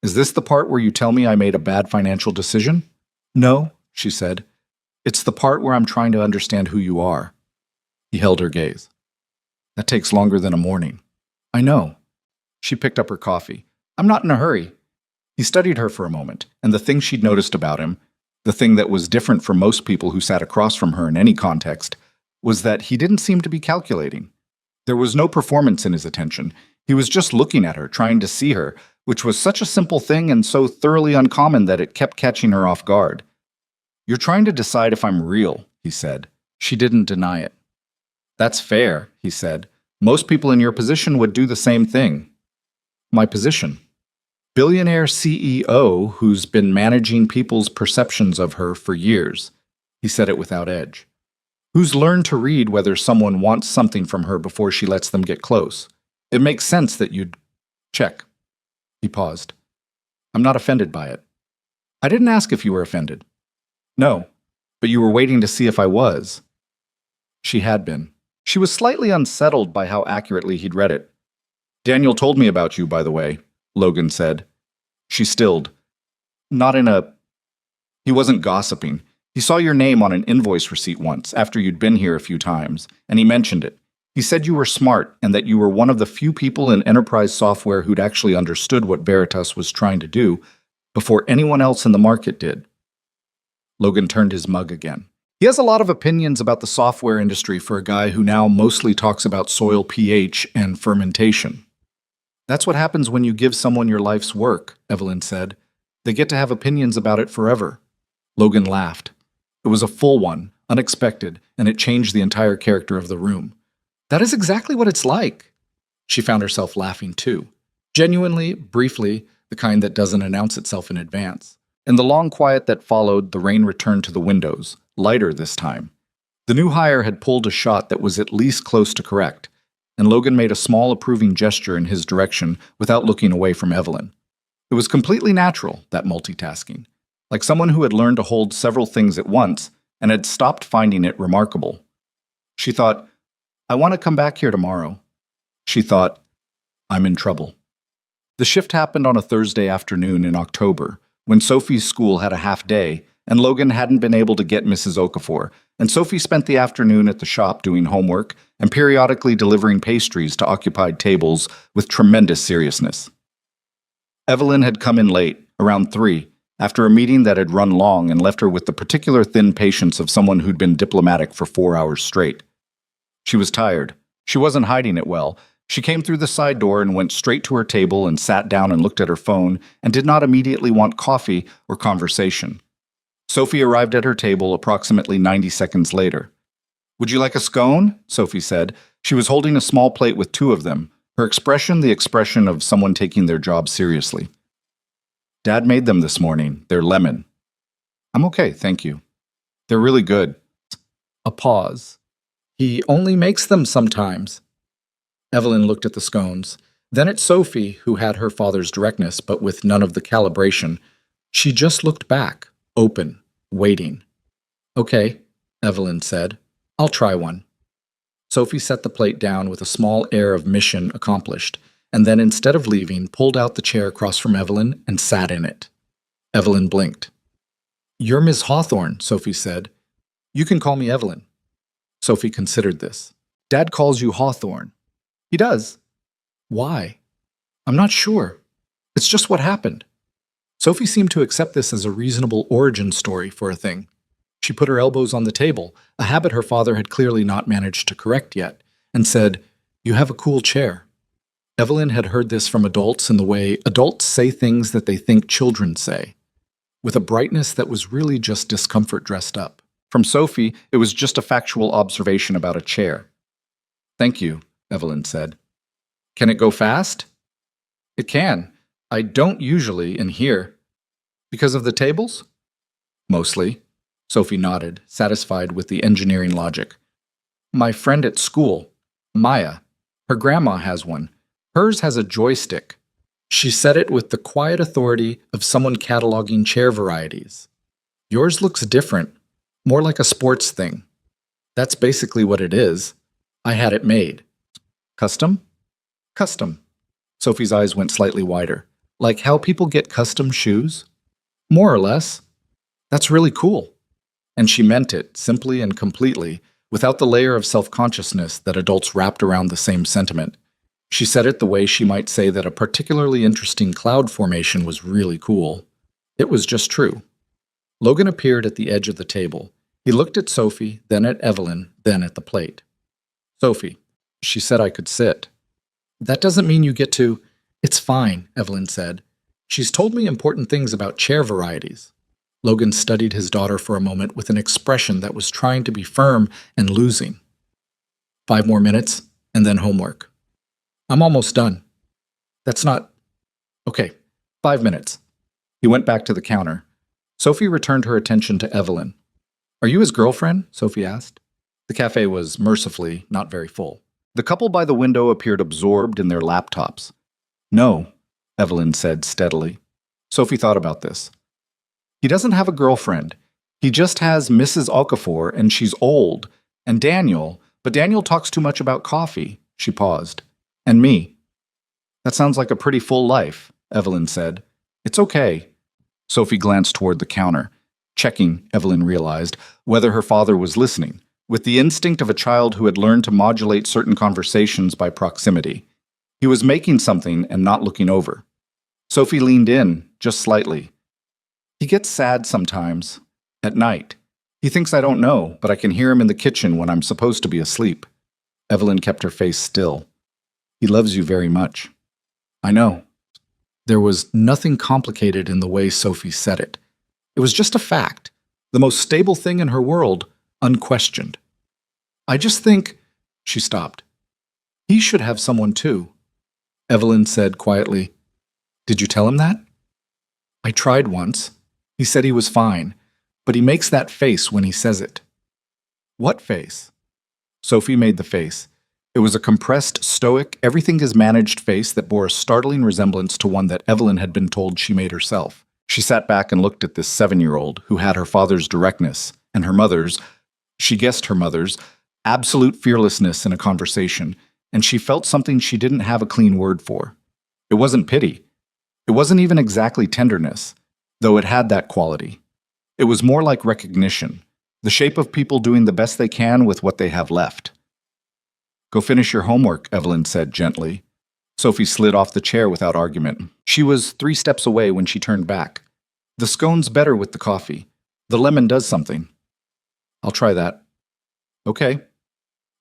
"Is this the part where you tell me I made a bad financial decision?" "No," she said. "It's the part where I'm trying to understand who you are." He held her gaze. That takes longer than a morning. I know. She picked up her coffee. I'm not in a hurry. He studied her for a moment, and the thing she'd noticed about him, the thing that was different from most people who sat across from her in any context, was that he didn't seem to be calculating. There was no performance in his attention. He was just looking at her, trying to see her, which was such a simple thing and so thoroughly uncommon that it kept catching her off guard. You're trying to decide if I'm real, he said. She didn't deny it. That's fair, he said. Most people in your position would do the same thing. My position? Billionaire CEO who's been managing people's perceptions of her for years. He said it without edge. Who's learned to read whether someone wants something from her before she lets them get close. It makes sense that you'd... Check. He paused. I'm not offended by it. I didn't ask if you were offended. No, but you were waiting to see if I was. She had been. She was slightly unsettled by how accurately he'd read it. Daniel told me about you, by the way, Logan said. She stilled. Not in a... He wasn't gossiping. He saw your name on an invoice receipt once, after you'd been here a few times, and he mentioned it. He said you were smart and that you were one of the few people in enterprise software who'd actually understood what Veritas was trying to do before anyone else in the market did. Logan turned his mug again. He has a lot of opinions about the software industry for a guy who now mostly talks about soil pH and fermentation. That's what happens when you give someone your life's work, Evelyn said. They get to have opinions about it forever. Logan laughed. It was a full one, unexpected, and it changed the entire character of the room. That is exactly what it's like. She found herself laughing too. Genuinely, briefly, the kind that doesn't announce itself in advance. In the long quiet that followed, the rain returned to the windows, lighter this time. The new hire had pulled a shot that was at least close to correct, and Logan made a small approving gesture in his direction without looking away from Evelyn. It was completely natural, that multitasking, like someone who had learned to hold several things at once and had stopped finding it remarkable. She thought, I want to come back here tomorrow. She thought, I'm in trouble. The shift happened on a Thursday afternoon in October, when Sophie's school had a half day, and Logan hadn't been able to get Mrs. Okafor, and Sophie spent the afternoon at the shop doing homework and periodically delivering pastries to occupied tables with tremendous seriousness. Evelyn had come in late, around 3, after a meeting that had run long and left her with the particular thin patience of someone who'd been diplomatic for 4 hours straight. She was tired. She wasn't hiding it well. She came through the side door and went straight to her table and sat down and looked at her phone and did not immediately want coffee or conversation. Sophie arrived at her table approximately 90 seconds later. Would you like a scone? Sophie said. She was holding a small plate with 2 of them, her expression the expression of someone taking their job seriously. Dad made them this morning. They're lemon. I'm okay, thank you. They're really good. A pause. He only makes them sometimes. Evelyn looked at the scones, then at Sophie, who had her father's directness but with none of the calibration. She just looked back, open, waiting. Okay, Evelyn said. I'll try one. Sophie set the plate down with a small air of mission accomplished, and then instead of leaving, pulled out the chair across from Evelyn and sat in it. Evelyn blinked. You're Miss Hawthorne, Sophie said. You can call me Evelyn. Sophie considered this. Dad calls you Hawthorne. He does. Why? I'm not sure. It's just what happened. Sophie seemed to accept this as a reasonable origin story for a thing. She put her elbows on the table, a habit her father had clearly not managed to correct yet, and said, You have a cool chair. Evelyn had heard this from adults in the way adults say things that they think children say, with a brightness that was really just discomfort dressed up. From Sophie, it was just a factual observation about a chair. Thank you, Evelyn said. Can it go fast? It can. I don't usually in here. Because of the tables? Mostly. Sophie nodded, satisfied with the engineering logic. My friend at school, Maya, her grandma has one. Hers has a joystick. She said it with the quiet authority of someone cataloging chair varieties. Yours looks different, more like a sports thing. That's basically what it is. I had it made. Custom? Custom. Sophie's eyes went slightly wider. Like how people get custom shoes? More or less. That's really cool. And she meant it, simply and completely, without the layer of self-consciousness that adults wrapped around the same sentiment. She said it the way she might say that a particularly interesting cloud formation was really cool. It was just true. Logan appeared at the edge of the table. He looked at Sophie, then at Evelyn, then at the plate. Sophie, she said I could sit. That doesn't mean you get to. It's fine, Evelyn said. She's told me important things about chair varieties. Logan studied his daughter for a moment with an expression that was trying to be firm and losing. 5 more minutes, and then homework. I'm almost done. That's not. Okay, 5 minutes. He went back to the counter. Sophie returned her attention to Evelyn. Are you his girlfriend? Sophie asked. The cafe was, mercifully, not very full. The couple by the window appeared absorbed in their laptops. No, Evelyn said steadily. Sophie thought about this. He doesn't have a girlfriend. He just has Mrs. Okafor, and she's old. And Daniel, but Daniel talks too much about coffee. She paused. And me. That sounds like a pretty full life, Evelyn said. It's okay. Sophie glanced toward the counter, checking, Evelyn realized, whether her father was listening, with the instinct of a child who had learned to modulate certain conversations by proximity. He was making something and not looking over. Sophie leaned in, just slightly. He gets sad sometimes, at night. He thinks I don't know, but I can hear him in the kitchen when I'm supposed to be asleep. Evelyn kept her face still. He loves you very much. I know. There was nothing complicated in the way Sophie said it. It was just a fact, the most stable thing in her world, unquestioned. I just think, she stopped. He should have someone too. Evelyn said quietly, Did you tell him that? I tried once. He said he was fine, but he makes that face when he says it. What face? Sophie made the face. It was a compressed, stoic, everything-is-managed face that bore a startling resemblance to one that Evelyn had been told she made herself. She sat back and looked at this 7-year-old who had her father's directness and her mother's, she guessed her mother's, absolute fearlessness in a conversation, and she felt something she didn't have a clean word for. It wasn't pity. It wasn't even exactly tenderness, though it had that quality. It was more like recognition, the shape of people doing the best they can with what they have left. Go finish your homework, Evelyn said gently. Sophie slid off the chair without argument. She was 3 steps away when she turned back. The scone's better with the coffee. The lemon does something. I'll try that. Okay.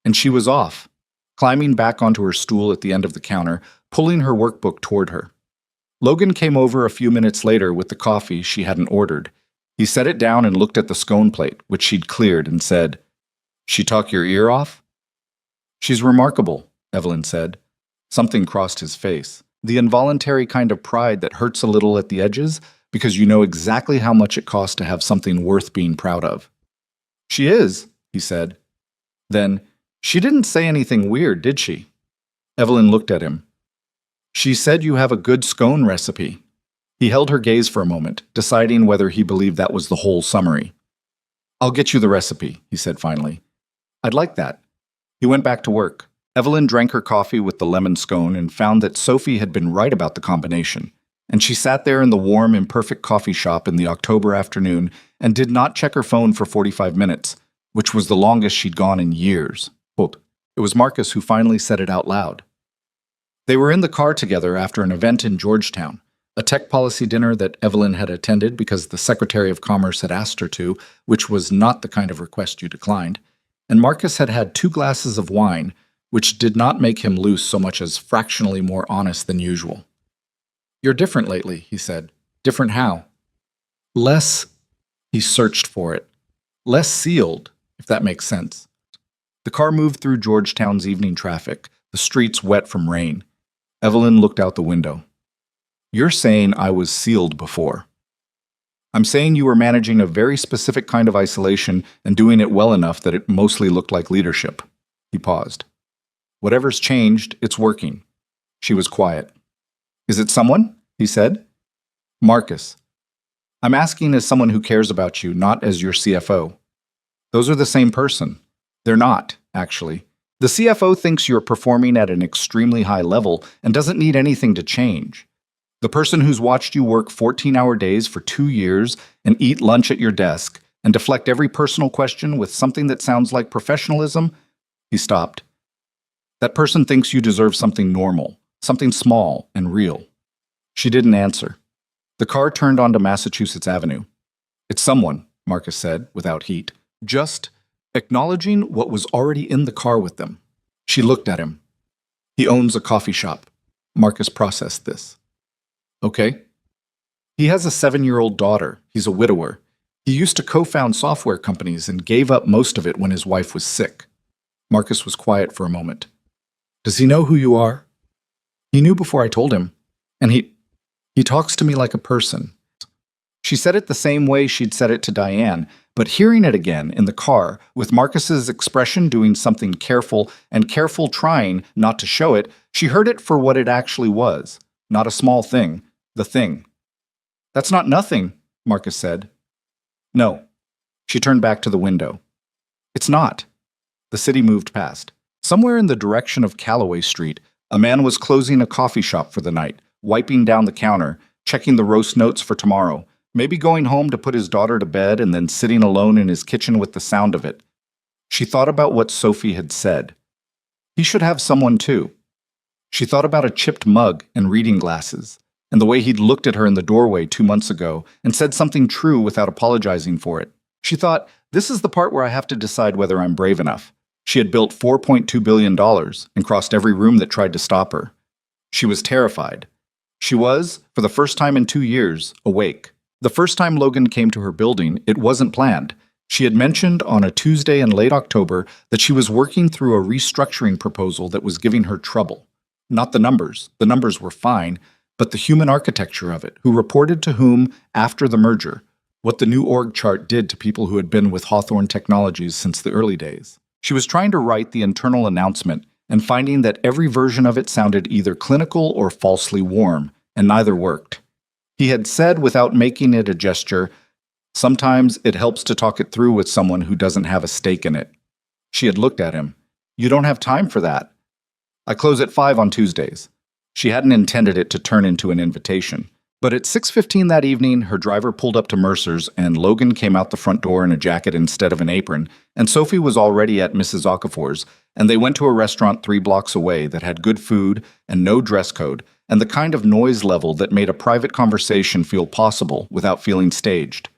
And she was off, climbing back onto her stool at the end of the counter, pulling her workbook toward her. Logan came over a few minutes later with the coffee she hadn't ordered. He set it down and looked at the scone plate, which she'd cleared, and said, She talk your ear off? She's remarkable, Evelyn said. Something crossed his face, the involuntary kind of pride that hurts a little at the edges because you know exactly how much it costs to have something worth being proud of. She is, he said. Then, she didn't say anything weird, did she? Evelyn looked at him. She said you have a good scone recipe. He held her gaze for a moment, deciding whether he believed that was the whole summary. I'll get you the recipe, he said finally. I'd like that. He went back to work. Evelyn drank her coffee with the lemon scone and found that Sophie had been right about the combination, and she sat there in the warm, imperfect coffee shop in the October afternoon and did not check her phone for 45 minutes, which was the longest she'd gone in years. Quote, it was Marcus who finally said it out loud. They were in the car together after an event in Georgetown, a tech policy dinner that Evelyn had attended because the Secretary of Commerce had asked her to, which was not the kind of request you declined, and Marcus had had 2 glasses of wine, which did not make him loose so much as fractionally more honest than usual. You're different lately, he said. Different how? Less, he searched for it. Less sealed, if that makes sense. The car moved through Georgetown's evening traffic, the streets wet from rain. Evelyn looked out the window. You're saying I was sealed before. I'm saying you were managing a very specific kind of isolation and doing it well enough that it mostly looked like leadership. He paused. Whatever's changed, it's working. She was quiet. Is it someone? He said. Marcus. I'm asking as someone who cares about you, not as your CFO. Those are the same person. They're not, actually. The CFO thinks you're performing at an extremely high level and doesn't need anything to change. The person who's watched you work 14-hour days for 2 years and eat lunch at your desk, and deflect every personal question with something that sounds like professionalism, he stopped. That person thinks you deserve something normal, something small and real. She didn't answer. The car turned onto Massachusetts Avenue. It's someone, Marcus said, without heat, just acknowledging what was already in the car with them. She looked at him. He owns a coffee shop. Marcus processed this. Okay. He has a 7-year-old daughter. He's a widower. He used to co-found software companies and gave up most of it when his wife was sick. Marcus was quiet for a moment. Does he know who you are? He knew before I told him. And he talks to me like a person. She said it the same way she'd said it to Diane, but hearing it again in the car, with Marcus's expression doing something careful and careful trying not to show it, she heard it for what it actually was. Not a small thing. The thing. That's not nothing, Marcus said. No. She turned back to the window. It's not. The city moved past. Somewhere in the direction of Calloway Street, a man was closing a coffee shop for the night, wiping down the counter, checking the roast notes for tomorrow, maybe going home to put his daughter to bed and then sitting alone in his kitchen with the sound of it. She thought about what Sophie had said. He should have someone too. She thought about a chipped mug and reading glasses, and the way he'd looked at her in the doorway 2 months ago and said something true without apologizing for it. She thought, this is the part where I have to decide whether I'm brave enough. She had built $4.2 billion and crossed every room that tried to stop her. She was terrified. She was, for the first time in 2 years, awake. The first time Logan came to her building, it wasn't planned. She had mentioned on a Tuesday in late October that she was working through a restructuring proposal that was giving her trouble. Not the numbers were fine, but the human architecture of it, who reported to whom after the merger, what the new org chart did to people who had been with Hawthorne Technologies since the early days. She was trying to write the internal announcement and finding that every version of it sounded either clinical or falsely warm, and neither worked. He had said without making it a gesture, sometimes it helps to talk it through with someone who doesn't have a stake in it. She had looked at him. You don't have time for that. I close at 5 on Tuesdays. She hadn't intended it to turn into an invitation. But at 6:15 that evening, her driver pulled up to Mercer's and Logan came out the front door in a jacket instead of an apron, and Sophie was already at Mrs. Okafor's, and they went to a restaurant 3 blocks away that had good food and no dress code, and the kind of noise level that made a private conversation feel possible without feeling staged.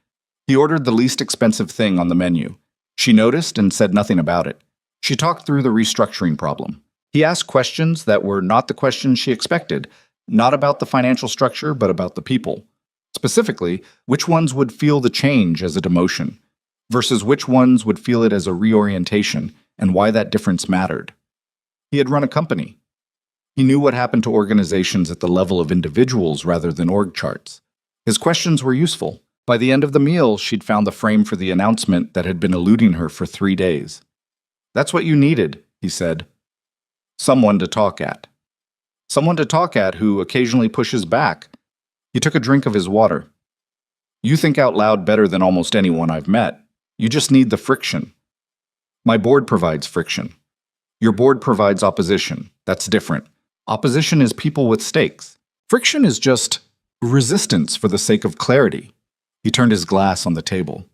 He ordered the least expensive thing on the menu. She noticed and said nothing about it. She talked through the restructuring problem. He asked questions that were not the questions she expected, not about the financial structure, but about the people. Specifically, which ones would feel the change as a demotion, versus which ones would feel it as a reorientation, and why that difference mattered. He had run a company. He knew what happened to organizations at the level of individuals rather than org charts. His questions were useful. By the end of the meal, she'd found the frame for the announcement that had been eluding her for 3 days. That's what you needed, he said. Someone to talk at. Someone to talk at who occasionally pushes back. He took a drink of his water. You think out loud better than almost anyone I've met. You just need the friction. My board provides friction. Your board provides opposition. That's different. Opposition is people with stakes. Friction is just resistance for the sake of clarity. He turned his glass on the table.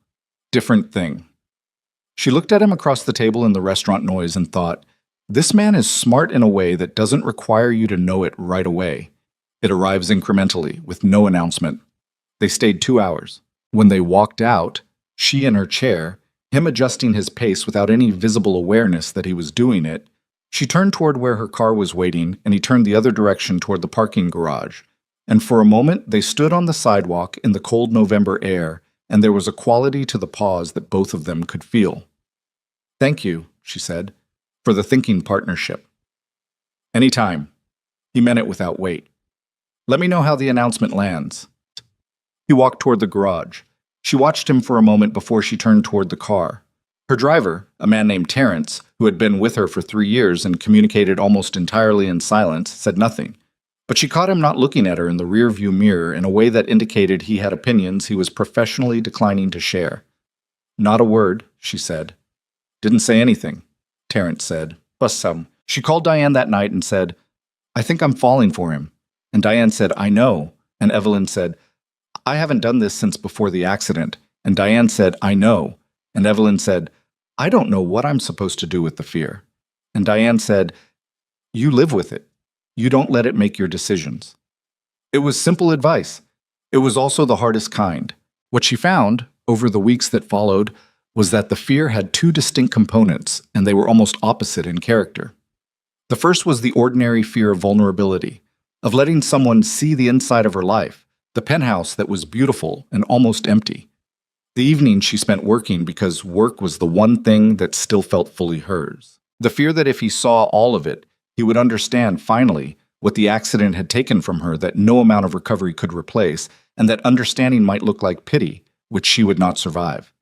Different thing. She looked at him across the table in the restaurant noise and thought, this man is smart in a way that doesn't require you to know it right away. It arrives incrementally, with no announcement. They stayed 2 hours. When they walked out, she in her chair, him adjusting his pace without any visible awareness that he was doing it, she turned toward where her car was waiting, and he turned the other direction toward the parking garage. And for a moment, they stood on the sidewalk in the cold November air, and there was a quality to the pause that both of them could feel. Thank you, she said, for the thinking partnership. Anytime. He meant it without weight. Let me know how the announcement lands. He walked toward the garage. She watched him for a moment before she turned toward the car. Her driver, a man named Terrence, who had been with her for 3 years and communicated almost entirely in silence, said nothing. But she caught him not looking at her in the rearview mirror in a way that indicated he had opinions he was professionally declining to share. Not a word, she said. Didn't say anything, Terrence said. Bust some. She called Diane that night and said, I think I'm falling for him. And Diane said, I know. And Evelyn said, I haven't done this since before the accident. And Diane said, I know. And Evelyn said, I don't know what I'm supposed to do with the fear. And Diane said, you live with it. You don't let it make your decisions. It was simple advice. It was also the hardest kind. What she found, over the weeks that followed, was that the fear had two distinct components, and they were almost opposite in character. The first was the ordinary fear of vulnerability, of letting someone see the inside of her life, the penthouse that was beautiful and almost empty. The evening she spent working because work was the one thing that still felt fully hers. The fear that if he saw all of it, he would understand, finally, what the accident had taken from her that no amount of recovery could replace, and that understanding might look like pity, which she would not survive.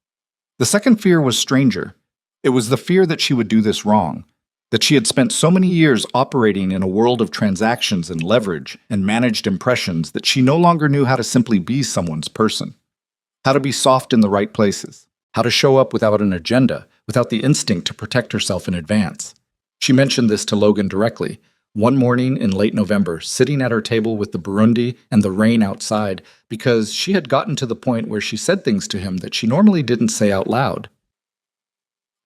The second fear was stranger. It was the fear that she would do this wrong, that she had spent so many years operating in a world of transactions and leverage and managed impressions that she no longer knew how to simply be someone's person, how to be soft in the right places, how to show up without an agenda, without the instinct to protect herself in advance. She mentioned this to Logan directly, one morning in late November, sitting at her table with the Burundi and the rain outside, because she had gotten to the point where she said things to him that she normally didn't say out loud.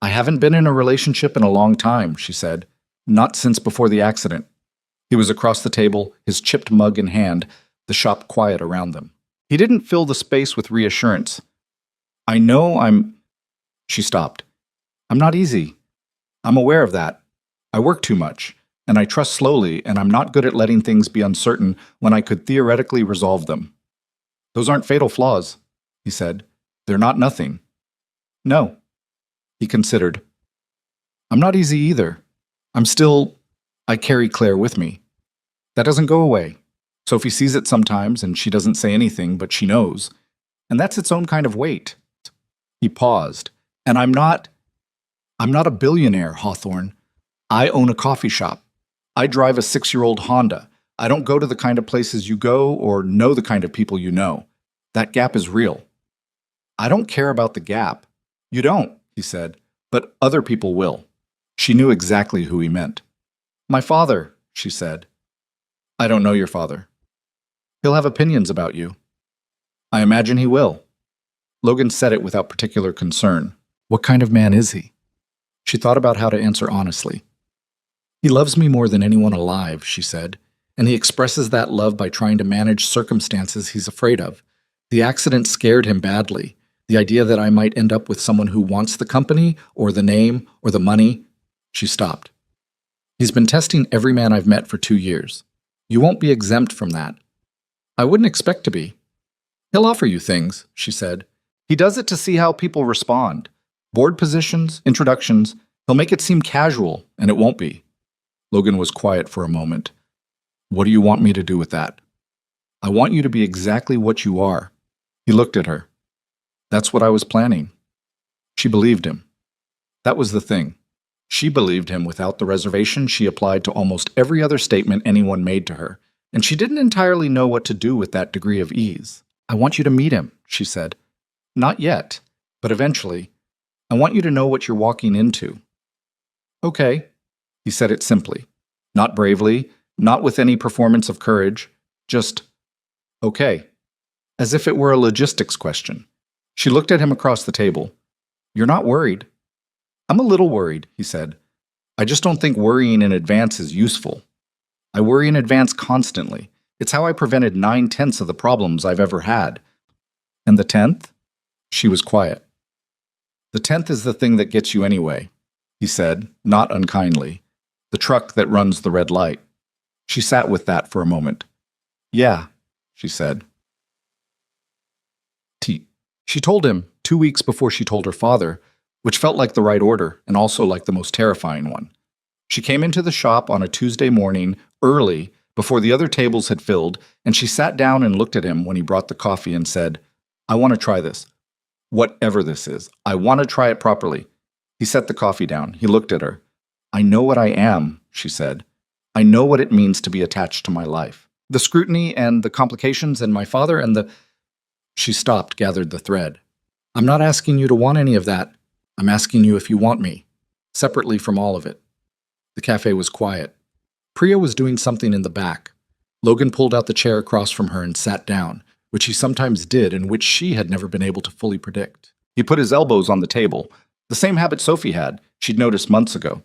I haven't been in a relationship in a long time, she said, not since before the accident. He was across the table, his chipped mug in hand, the shop quiet around them. He didn't fill the space with reassurance. I know She stopped. I'm not easy. I'm aware of that. I work too much, and I trust slowly, and I'm not good at letting things be uncertain when I could theoretically resolve them. Those aren't fatal flaws, he said. They're not nothing. No. He considered. I'm not easy either. I carry Claire with me. That doesn't go away. Sophie sees it sometimes, and she doesn't say anything, but she knows. And that's its own kind of weight. He paused. And I'm not a billionaire, Hawthorne. I own a coffee shop. I drive a 6-year-old Honda. I don't go to the kind of places you go or know the kind of people you know. That gap is real. I don't care about the gap. You don't, he said, but other people will. She knew exactly who he meant. My father, she said. I don't know your father. He'll have opinions about you. I imagine he will. Logan said it without particular concern. What kind of man is he? She thought about how to answer honestly. He loves me more than anyone alive, she said, and he expresses that love by trying to manage circumstances he's afraid of. The accident scared him badly. The idea that I might end up with someone who wants the company, or the name, or the money. She stopped. He's been testing every man I've met for 2 years. You won't be exempt from that. I wouldn't expect to be. He'll offer you things, she said. He does it to see how people respond. Board positions, introductions. He'll make it seem casual, and it won't be. Logan was quiet for a moment. What do you want me to do with that? I want you to be exactly what you are. He looked at her. That's what I was planning. She believed him. That was the thing. She believed him without the reservation she applied to almost every other statement anyone made to her, and she didn't entirely know what to do with that degree of ease. I want you to meet him, she said. Not yet, but eventually. I want you to know what you're walking into. Okay, he said it simply, not bravely, not with any performance of courage, just, okay, as if it were a logistics question. She looked at him across the table. You're not worried. I'm a little worried, he said. I just don't think worrying in advance is useful. I worry in advance constantly. It's how I prevented 9/10 of the problems I've ever had. And the 10th? She was quiet. The 10th is the thing that gets you anyway, he said, not unkindly. The truck that runs the red light. She sat with that for a moment. Yeah, she said. She told him 2 weeks before she told her father, which felt like the right order and also like the most terrifying one. She came into the shop on a Tuesday morning, early, before the other tables had filled, and she sat down and looked at him when he brought the coffee and said, I want to try this. Whatever this is, I want to try it properly. He set the coffee down. He looked at her. I know what I am, she said. I know what it means to be attached to my life. The scrutiny and the complications and my father and the... She stopped, gathered the thread. I'm not asking you to want any of that. I'm asking you if you want me, separately from all of it. The cafe was quiet. Priya was doing something in the back. Logan pulled out the chair across from her and sat down, which he sometimes did and which she had never been able to fully predict. He put his elbows on the table, the same habit Sophie had, she'd noticed months ago,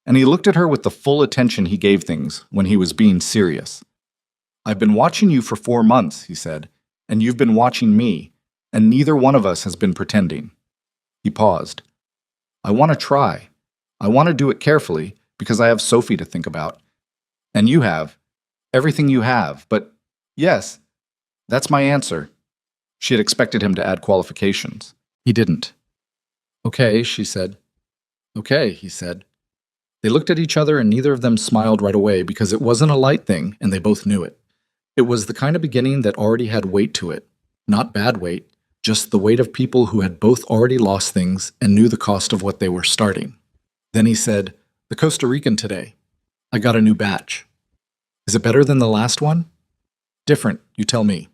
and he looked at her with the full attention he gave things when he was being serious. "I've been watching you for 4 months," he said, "and you've been watching me, and neither one of us has been pretending." He paused. "I want to try. I want to do it carefully because I have Sophie to think about. And you have. Everything you have. But yes, that's my answer." She had expected him to add qualifications. He didn't. "Okay," she said. "Okay," he said. They looked at each other and neither of them smiled right away because it wasn't a light thing and they both knew it. It was the kind of beginning that already had weight to it. Not bad weight, just the weight of people who had both already lost things and knew the cost of what they were starting. Then he said, "The Costa Rican today. I got a new batch. Is it better than the last one?" "Different, you tell me."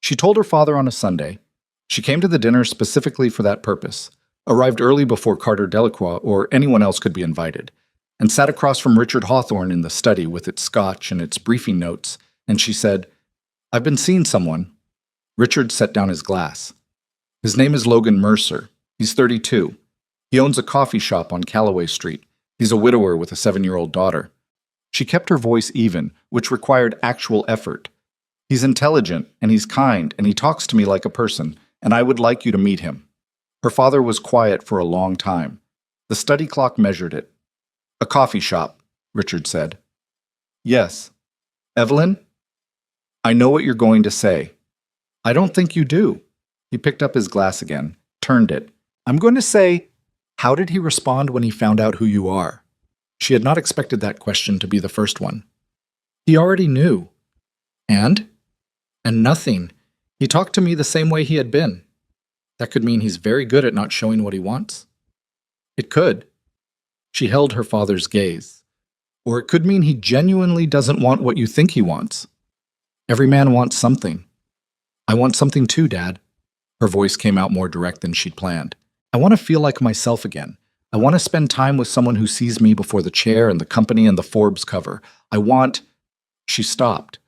She told her father on a Sunday. She came to the dinner specifically for that purpose, arrived early before Carter Delacroix or anyone else could be invited, and sat across from Richard Hawthorne in the study with its scotch and its briefing notes, and she said, "I've been seeing someone." Richard set down his glass. "His name is Logan Mercer. He's 32. He owns a coffee shop on Callaway Street. He's a widower with a 7-year-old daughter." She kept her voice even, which required actual effort. "He's intelligent, and he's kind, and he talks to me like a person, and I would like you to meet him." Her father was quiet for a long time. The study clock measured it. "A coffee shop," Richard said. "Yes. Evelyn? I know what you're going to say." "I don't think you do." He picked up his glass again, turned it. "I'm going to say, how did he respond when he found out who you are?" She had not expected that question to be the first one. "He already knew." "And?" "And nothing. He talked to me the same way he had been." That could mean he's very good at not showing what he wants. It could. She held her father's gaze. Or it could mean he genuinely doesn't want what you think he wants. Every man wants something. "I want something too, Dad." Her voice came out more direct than she'd planned. "I want to feel like myself again. I want to spend time with someone who sees me before the chair and the company and the Forbes cover. I want—" She stopped.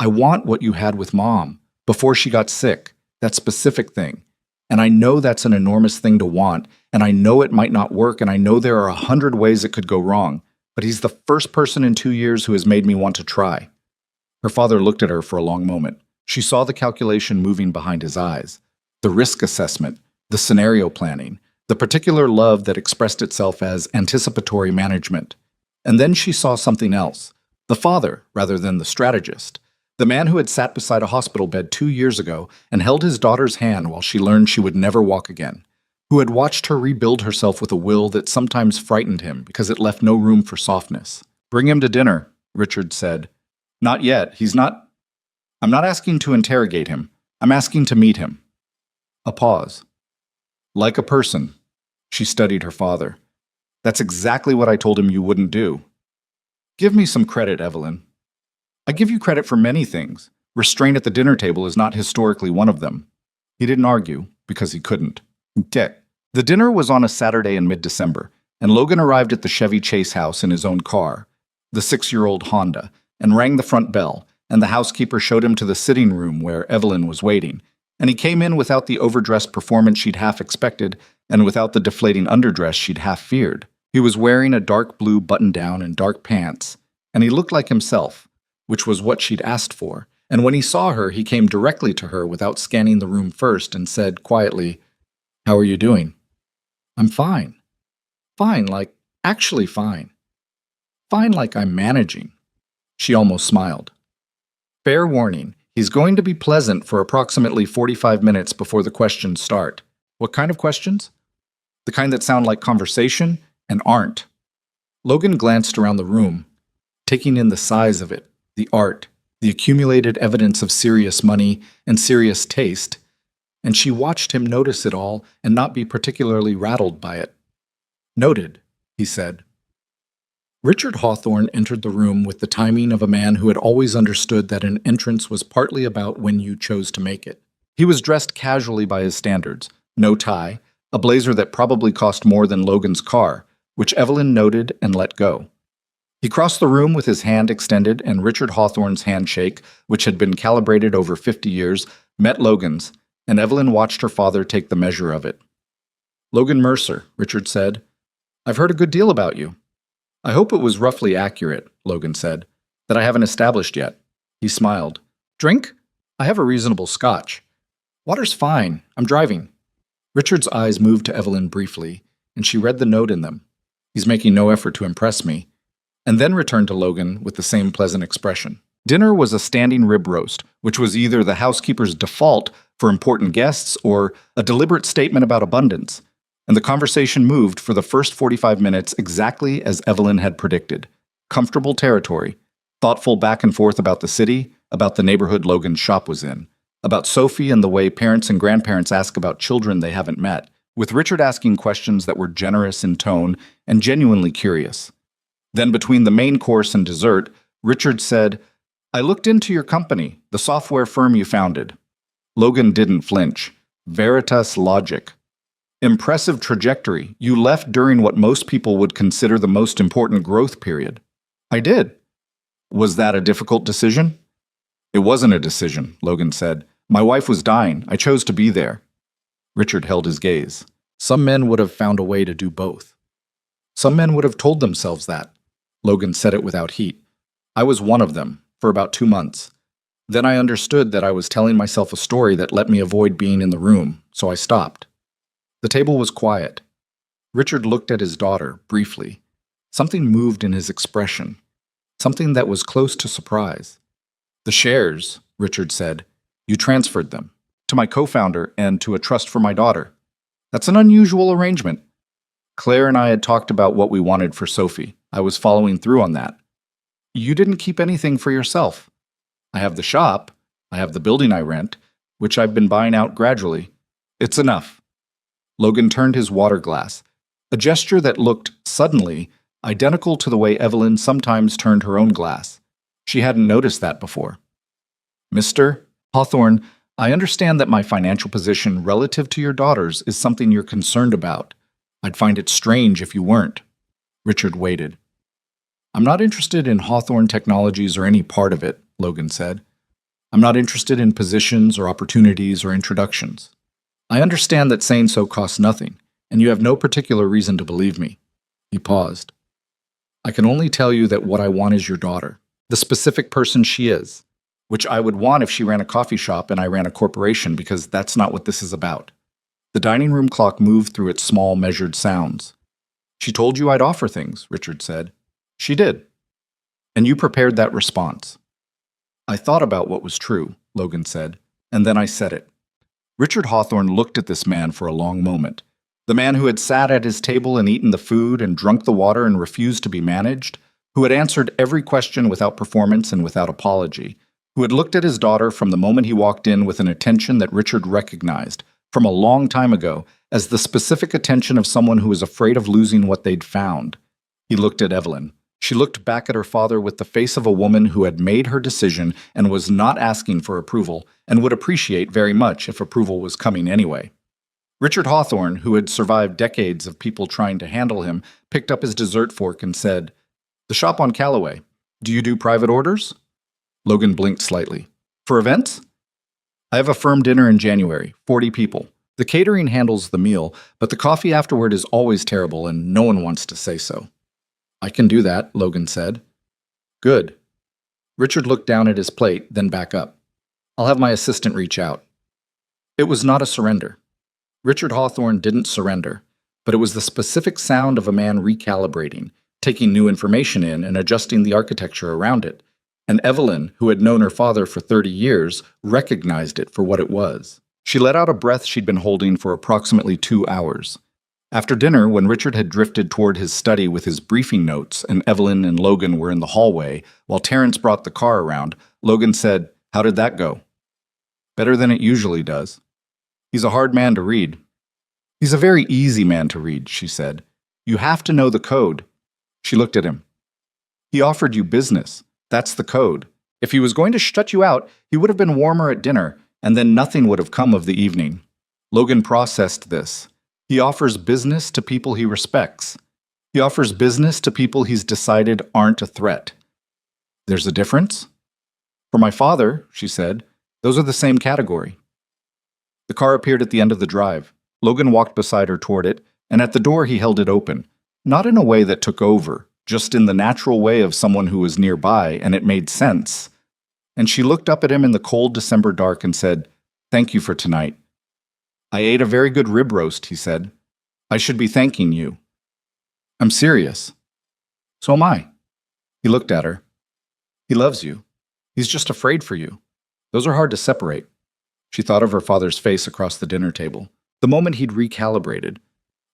"I want what you had with Mom, before she got sick, that specific thing. And I know that's an enormous thing to want, and I know it might not work, and I know there are 100 ways it could go wrong, but he's the first person in 2 years who has made me want to try." Her father looked at her for a long moment. She saw the calculation moving behind his eyes, the risk assessment, the scenario planning, the particular love that expressed itself as anticipatory management. And then she saw something else, the father rather than the strategist. The man who had sat beside a hospital bed 2 years ago and held his daughter's hand while she learned she would never walk again, who had watched her rebuild herself with a will that sometimes frightened him because it left no room for softness. "Bring him to dinner," Richard said. "Not yet. He's not—" "I'm not asking to interrogate him. I'm asking to meet him." A pause. "Like a person." She studied her father. "That's exactly what I told him you wouldn't do." "Give me some credit, Evelyn." "I give you credit for many things. Restraint at the dinner table is not historically one of them." He didn't argue, because he couldn't. The dinner was on a Saturday in mid-December, and Logan arrived at the Chevy Chase house in his own car, the 6-year-old Honda, and rang the front bell, and the housekeeper showed him to the sitting room where Evelyn was waiting, and he came in without the overdressed performance she'd half expected, and without the deflating underdress she'd half feared. He was wearing a dark blue button-down and dark pants, and he looked like himself, which was what she'd asked for, and when he saw her, he came directly to her without scanning the room first and said quietly, "How are you doing?" "I'm fine." "Fine, like actually fine." "Fine like I'm managing." She almost smiled. "Fair warning, he's going to be pleasant for approximately 45 minutes before the questions start." "What kind of questions?" "The kind that sound like conversation and aren't." Logan glanced around the room, taking in the size of it, the art, the accumulated evidence of serious money and serious taste, and she watched him notice it all and not be particularly rattled by it. "Noted," he said. Richard Hawthorne entered the room with the timing of a man who had always understood that an entrance was partly about when you chose to make it. He was dressed casually by his standards, no tie, a blazer that probably cost more than Logan's car, which Evelyn noted and let go. He crossed the room with his hand extended, and Richard Hawthorne's handshake, which had been calibrated over 50 years, met Logan's, and Evelyn watched her father take the measure of it. "Logan Mercer," Richard said. "I've heard a good deal about you." "I hope it was roughly accurate," Logan said. "That I haven't established yet." He smiled. "Drink? I have a reasonable scotch." "Water's fine. I'm driving." Richard's eyes moved to Evelyn briefly, and she read the note in them. "He's making no effort to impress me," and then returned to Logan with the same pleasant expression. Dinner was a standing rib roast, which was either the housekeeper's default for important guests or a deliberate statement about abundance, and the conversation moved for the first 45 minutes exactly as Evelyn had predicted. Comfortable territory, thoughtful back and forth about the city, about the neighborhood Logan's shop was in, about Sophie and the way parents and grandparents ask about children they haven't met, with Richard asking questions that were generous in tone and genuinely curious. Then between the main course and dessert, Richard said, "I looked into your company, the software firm you founded." Logan didn't flinch. Veritas Logic. "Impressive trajectory. You left during what most people would consider the most important growth period." "I did." "Was that a difficult decision?" "It wasn't a decision," Logan said. "My wife was dying. I chose to be there." Richard held his gaze. Some men would have found a way to do both. Some men would have told themselves that. Logan said it without heat. "I was one of them, for about 2 months. Then I understood that I was telling myself a story that let me avoid being in the room, so I stopped." The table was quiet. Richard looked at his daughter, briefly. Something moved in his expression. Something that was close to surprise. "The shares," Richard said, "you transferred them. To my co-founder and to a trust for my daughter. That's an unusual arrangement." "Claire and I had talked about what we wanted for Sophie. I was following through on that." "You didn't keep anything for yourself." "I have the shop. I have the building I rent, which I've been buying out gradually. It's enough." Logan turned his water glass, a gesture that looked, suddenly, identical to the way Evelyn sometimes turned her own glass. She hadn't noticed that before. "Mr. Hawthorne, I understand that my financial position relative to your daughter's is something you're concerned about. I'd find it strange if you weren't." Richard waited. "I'm not interested in Hawthorne Technologies or any part of it," Logan said. "I'm not interested in positions or opportunities or introductions. I understand that saying so costs nothing, and you have no particular reason to believe me." He paused. "I can only tell you that what I want is your daughter, the specific person she is, which I would want if she ran a coffee shop and I ran a corporation, because that's not what this is about." The dining room clock moved through its small, measured sounds. "She told you I'd offer things," Richard said. "She did. And you prepared that response." "I thought about what was true," Logan said, "and then I said it." Richard Hawthorne looked at this man for a long moment. The man who had sat at his table and eaten the food and drunk the water and refused to be managed, who had answered every question without performance and without apology, who had looked at his daughter from the moment he walked in with an attention that Richard recognized, from a long time ago, as the specific attention of someone who was afraid of losing what they'd found. He looked at Evelyn. She looked back at her father with the face of a woman who had made her decision and was not asking for approval, and would appreciate very much if approval was coming anyway. Richard Hawthorne, who had survived decades of people trying to handle him, picked up his dessert fork and said, "The shop on Callaway. Do you do private orders?" Logan blinked slightly. "For events?" "I have a firm dinner in January, 40 people. The catering handles the meal, but the coffee afterward is always terrible and no one wants to say so." "I can do that," Logan said. "Good." Richard looked down at his plate, then back up. "I'll have my assistant reach out." It was not a surrender. Richard Hawthorne didn't surrender, but it was the specific sound of a man recalibrating, taking new information in and adjusting the architecture around it. And Evelyn, who had known her father for 30 years, recognized it for what it was. She let out a breath she'd been holding for approximately 2 hours. After dinner, when Richard had drifted toward his study with his briefing notes and Evelyn and Logan were in the hallway, while Terrence brought the car around, Logan said, "How did that go?" "Better than it usually does." "He's a hard man to read." "He's a very easy man to read," she said. "You have to know the code." She looked at him. "He offered you business. That's the code. If he was going to shut you out, he would have been warmer at dinner, and then nothing would have come of the evening." Logan processed this. He offers business to people he respects. He offers business to people he's decided aren't a threat. There's a difference? For my father, she said, those are the same category. The car appeared at the end of the drive. Logan walked beside her toward it, and at the door he held it open. Not in a way that took over, just in the natural way of someone who was nearby, and it made sense. And she looked up at him in the cold December dark and said, "Thank you for tonight." "I ate a very good rib roast," he said. "I should be thanking you." "I'm serious." "So am I." He looked at her. "He loves you. He's just afraid for you. Those are hard to separate." She thought of her father's face across the dinner table, the moment he'd recalibrated.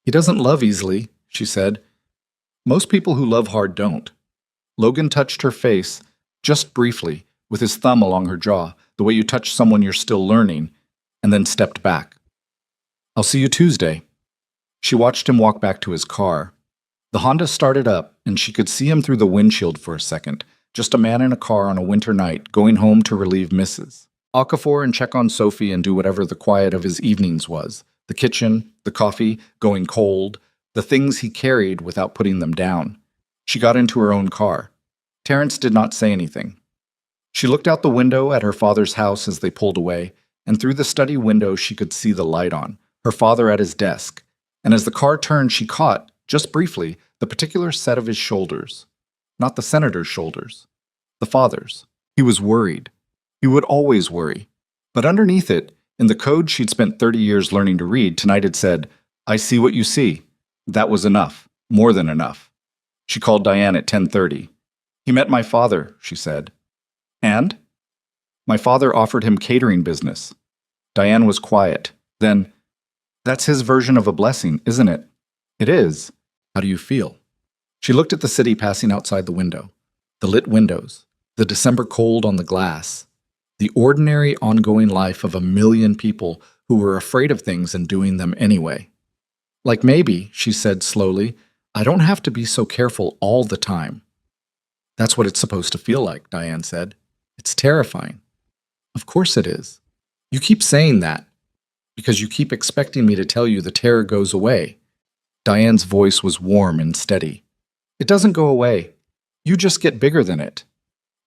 "He doesn't love easily," she said. "Most people who love hard don't." Logan touched her face, just briefly, with his thumb along her jaw, the way you touch someone you're still learning, and then stepped back. "I'll see you Tuesday." She watched him walk back to his car. The Honda started up, and she could see him through the windshield for a second, just a man in a car on a winter night, going home to relieve Mrs. Okafor and check on Sophie and do whatever the quiet of his evenings was. The kitchen, the coffee, going cold, the things he carried without putting them down. She got into her own car. Terrence did not say anything. She looked out the window at her father's house as they pulled away, and through the study window she could see the light on, her father at his desk. And as the car turned, she caught, just briefly, the particular set of his shoulders. Not the senator's shoulders. The father's. He was worried. He would always worry. But underneath it, in the code she'd spent 30 years learning to read, tonight it said, "I see what you see." That was enough. More than enough. She called Diane at 10:30. "He met my father," she said. "And?" "My father offered him catering business." Diane was quiet. Then, "That's his version of a blessing, isn't it?" "It is. How do you feel?" She looked at the city passing outside the window. The lit windows. The December cold on the glass. The ordinary, ongoing life of a million people who were afraid of things and doing them anyway. "Like maybe," she said slowly, "I don't have to be so careful all the time." "That's what it's supposed to feel like," Diane said. "It's terrifying." "Of course it is. You keep saying that because you keep expecting me to tell you the terror goes away." Diane's voice was warm and steady. "It doesn't go away. You just get bigger than it."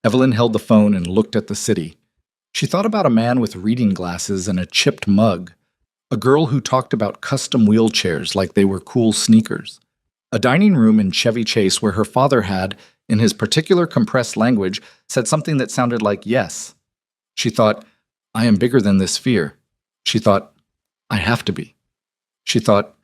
Evelyn held the phone and looked at the city. She thought about a man with reading glasses and a chipped mug, a girl who talked about custom wheelchairs like they were cool sneakers, a dining room in Chevy Chase where her father had, in his particular compressed language, said something that sounded like yes. She thought, "I am bigger than this fear." She thought, "I have to be." She thought,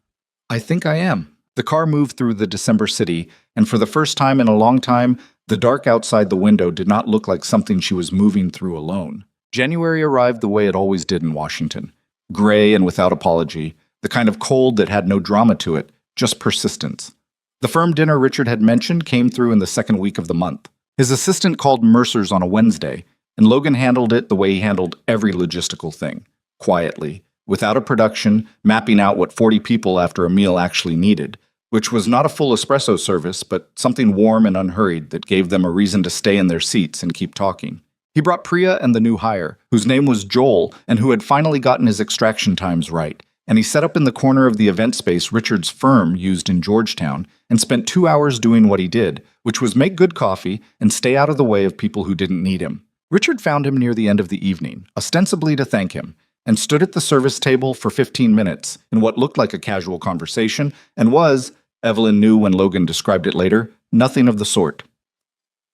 "I think I am." The car moved through the December city, and for the first time in a long time, the dark outside the window did not look like something she was moving through alone. January arrived the way it always did in Washington. Gray and without apology, the kind of cold that had no drama to it, just persistence. The firm dinner Richard had mentioned came through in the second week of the month. His assistant called Mercer's on a Wednesday, and Logan handled it the way he handled every logistical thing, quietly, without a production, mapping out what 40 people after a meal actually needed, which was not a full espresso service, but something warm and unhurried that gave them a reason to stay in their seats and keep talking. He brought Priya and the new hire, whose name was Joel and who had finally gotten his extraction times right, and he set up in the corner of the event space Richard's firm used in Georgetown and spent 2 hours doing what he did, which was make good coffee and stay out of the way of people who didn't need him. Richard found him near the end of the evening, ostensibly to thank him, and stood at the service table for 15 minutes in what looked like a casual conversation and was, Evelyn knew when Logan described it later, nothing of the sort.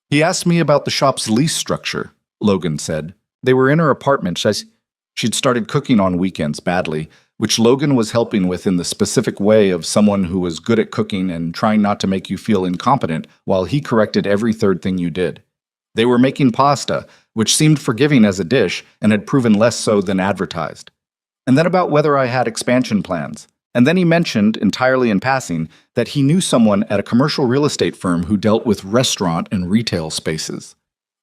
"He asked me about the shop's lease structure," Logan said. They were in her apartment. She'd started cooking on weekends badly, which Logan was helping with in the specific way of someone who was good at cooking and trying not to make you feel incompetent while he corrected every third thing you did. They were making pasta, which seemed forgiving as a dish and had proven less so than advertised. And then about whether I had expansion plans. And then he mentioned, entirely in passing, that he knew someone at a commercial real estate firm who dealt with restaurant and retail spaces.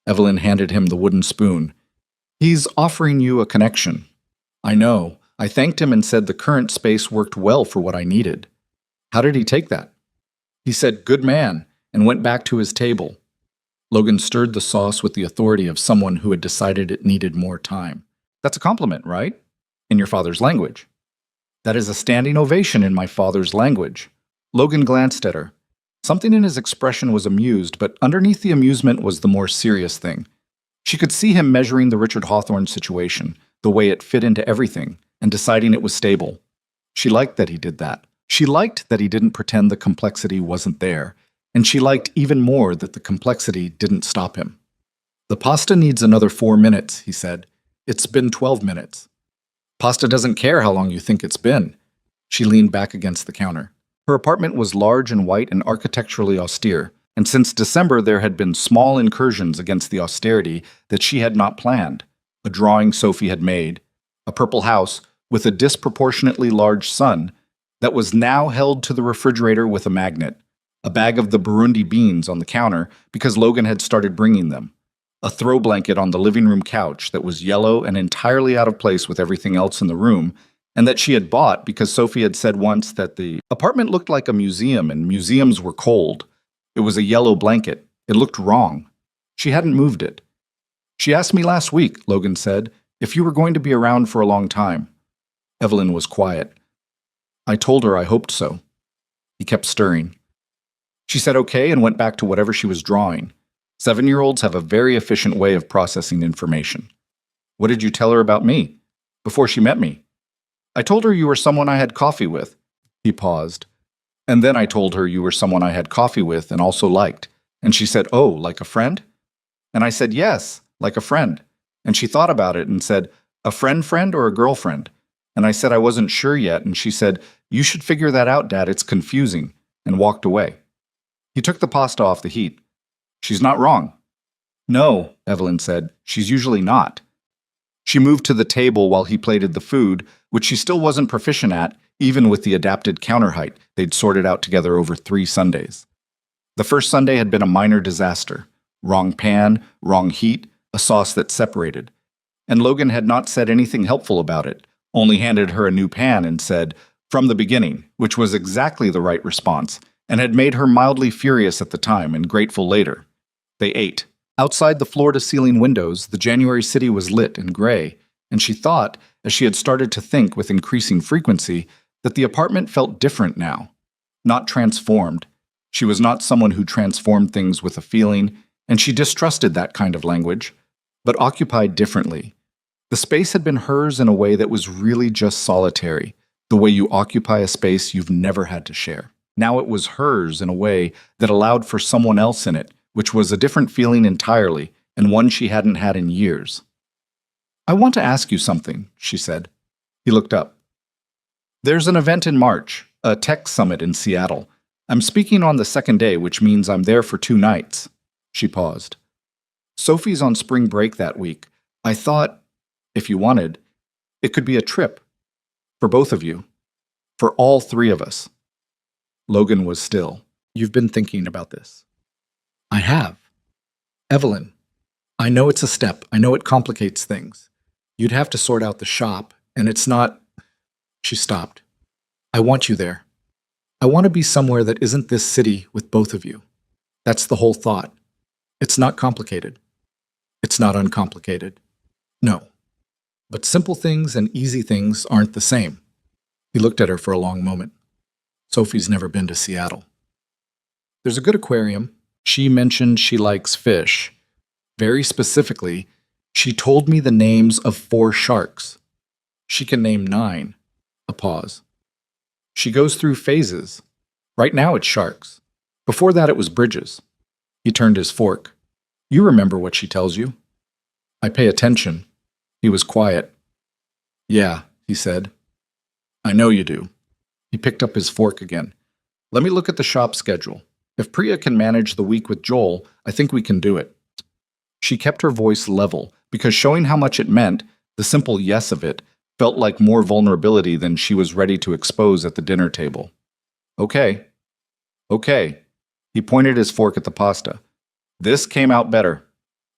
Evelyn handed him the wooden spoon. "He's offering you a connection." "I know. I thanked him and said the current space worked well for what I needed." "How did he take that?" "He said, 'Good man,' and went back to his table." Logan stirred the sauce with the authority of someone who had decided it needed more time. "That's a compliment, right? In your father's language." "That is a standing ovation in my father's language." Logan glanced at her. Something in his expression was amused, but underneath the amusement was the more serious thing. She could see him measuring the Richard Hawthorne situation, the way it fit into everything, and deciding it was stable. She liked that he did that. She liked that he didn't pretend the complexity wasn't there, and she liked even more that the complexity didn't stop him. "The pasta needs another 4 minutes," he said. "It's been 12 minutes. "Pasta doesn't care how long you think it's been." She leaned back against the counter. Her apartment was large and white and architecturally austere, and since December there had been small incursions against the austerity that she had not planned. A drawing Sophie had made, a purple house with a disproportionately large sun that was now held to the refrigerator with a magnet, a bag of the Burundi beans on the counter because Logan had started bringing them, a throw blanket on the living room couch that was yellow and entirely out of place with everything else in the room, and that she had bought because Sophie had said once that the apartment looked like a museum and museums were cold. It was a yellow blanket. It looked wrong. She hadn't moved it. "She asked me last week," Logan said, "if you were going to be around for a long time." Evelyn was quiet. "I told her I hoped so." He kept stirring. She said okay and went back to whatever she was drawing. 7-year-olds have a very efficient way of processing information. "What did you tell her about me? Before she met me?" "I told her you were someone I had coffee with." He paused. "And then I told her you were someone I had coffee with and also liked. And she said, 'Oh, like a friend?' And I said, 'Yes, like a friend.' And she thought about it and said, 'A friend or a girlfriend?' And I said I wasn't sure yet, and she said, 'You should figure that out, Dad, it's confusing,' and walked away." He took the pasta off the heat. "She's not wrong." "No," Evelyn said, "she's usually not." She moved to the table while he plated the food, which she still wasn't proficient at, even with the adapted counter height they'd sorted out together over 3 Sundays. The first Sunday had been a minor disaster. Wrong pan, wrong heat, a sauce that separated. And Logan had not said anything helpful about it, only handed her a new pan and said, "From the beginning," which was exactly the right response, and had made her mildly furious at the time and grateful later. They ate. Outside the floor-to-ceiling windows, the January city was lit and gray, and she thought, as she had started to think with increasing frequency, that the apartment felt different now. Not transformed. She was not someone who transformed things with a feeling, and she distrusted that kind of language, but occupied differently. The space had been hers in a way that was really just solitary, the way you occupy a space you've never had to share. Now it was hers in a way that allowed for someone else in it, which was a different feeling entirely, and one she hadn't had in years. "I want to ask you something," she said. He looked up. "There's an event in March, a tech summit in Seattle. I'm speaking on the second day, which means I'm there for 2 nights. She paused. "Sophie's on spring break that week. I thought, if you wanted, it could be a trip. For both of you. For all 3 of us." Logan was still. "You've been thinking about this." "I have. Evelyn, I know it's a step. I know it complicates things. You'd have to sort out the shop, and it's not—" She stopped. "I want you there. I want to be somewhere that isn't this city with both of you. That's the whole thought. It's not complicated. It's not uncomplicated. No. But simple things and easy things aren't the same." He looked at her for a long moment. "Sophie's never been to Seattle. There's a good aquarium. She mentioned she likes fish. Very specifically, she told me the names of 4 sharks. She can name 9. A pause. She goes through phases. Right now it's sharks. Before that it was bridges." He turned his fork. "You remember what she tells you." "I pay attention." He was quiet. "Yeah," he said. "I know you do." He picked up his fork again. "Let me look at the shop schedule. If Priya can manage the week with Joel, I think we can do it." She kept her voice level, because showing how much it meant, the simple yes of it, felt like more vulnerability than she was ready to expose at the dinner table. "Okay. Okay." He pointed his fork at the pasta. "This came out better.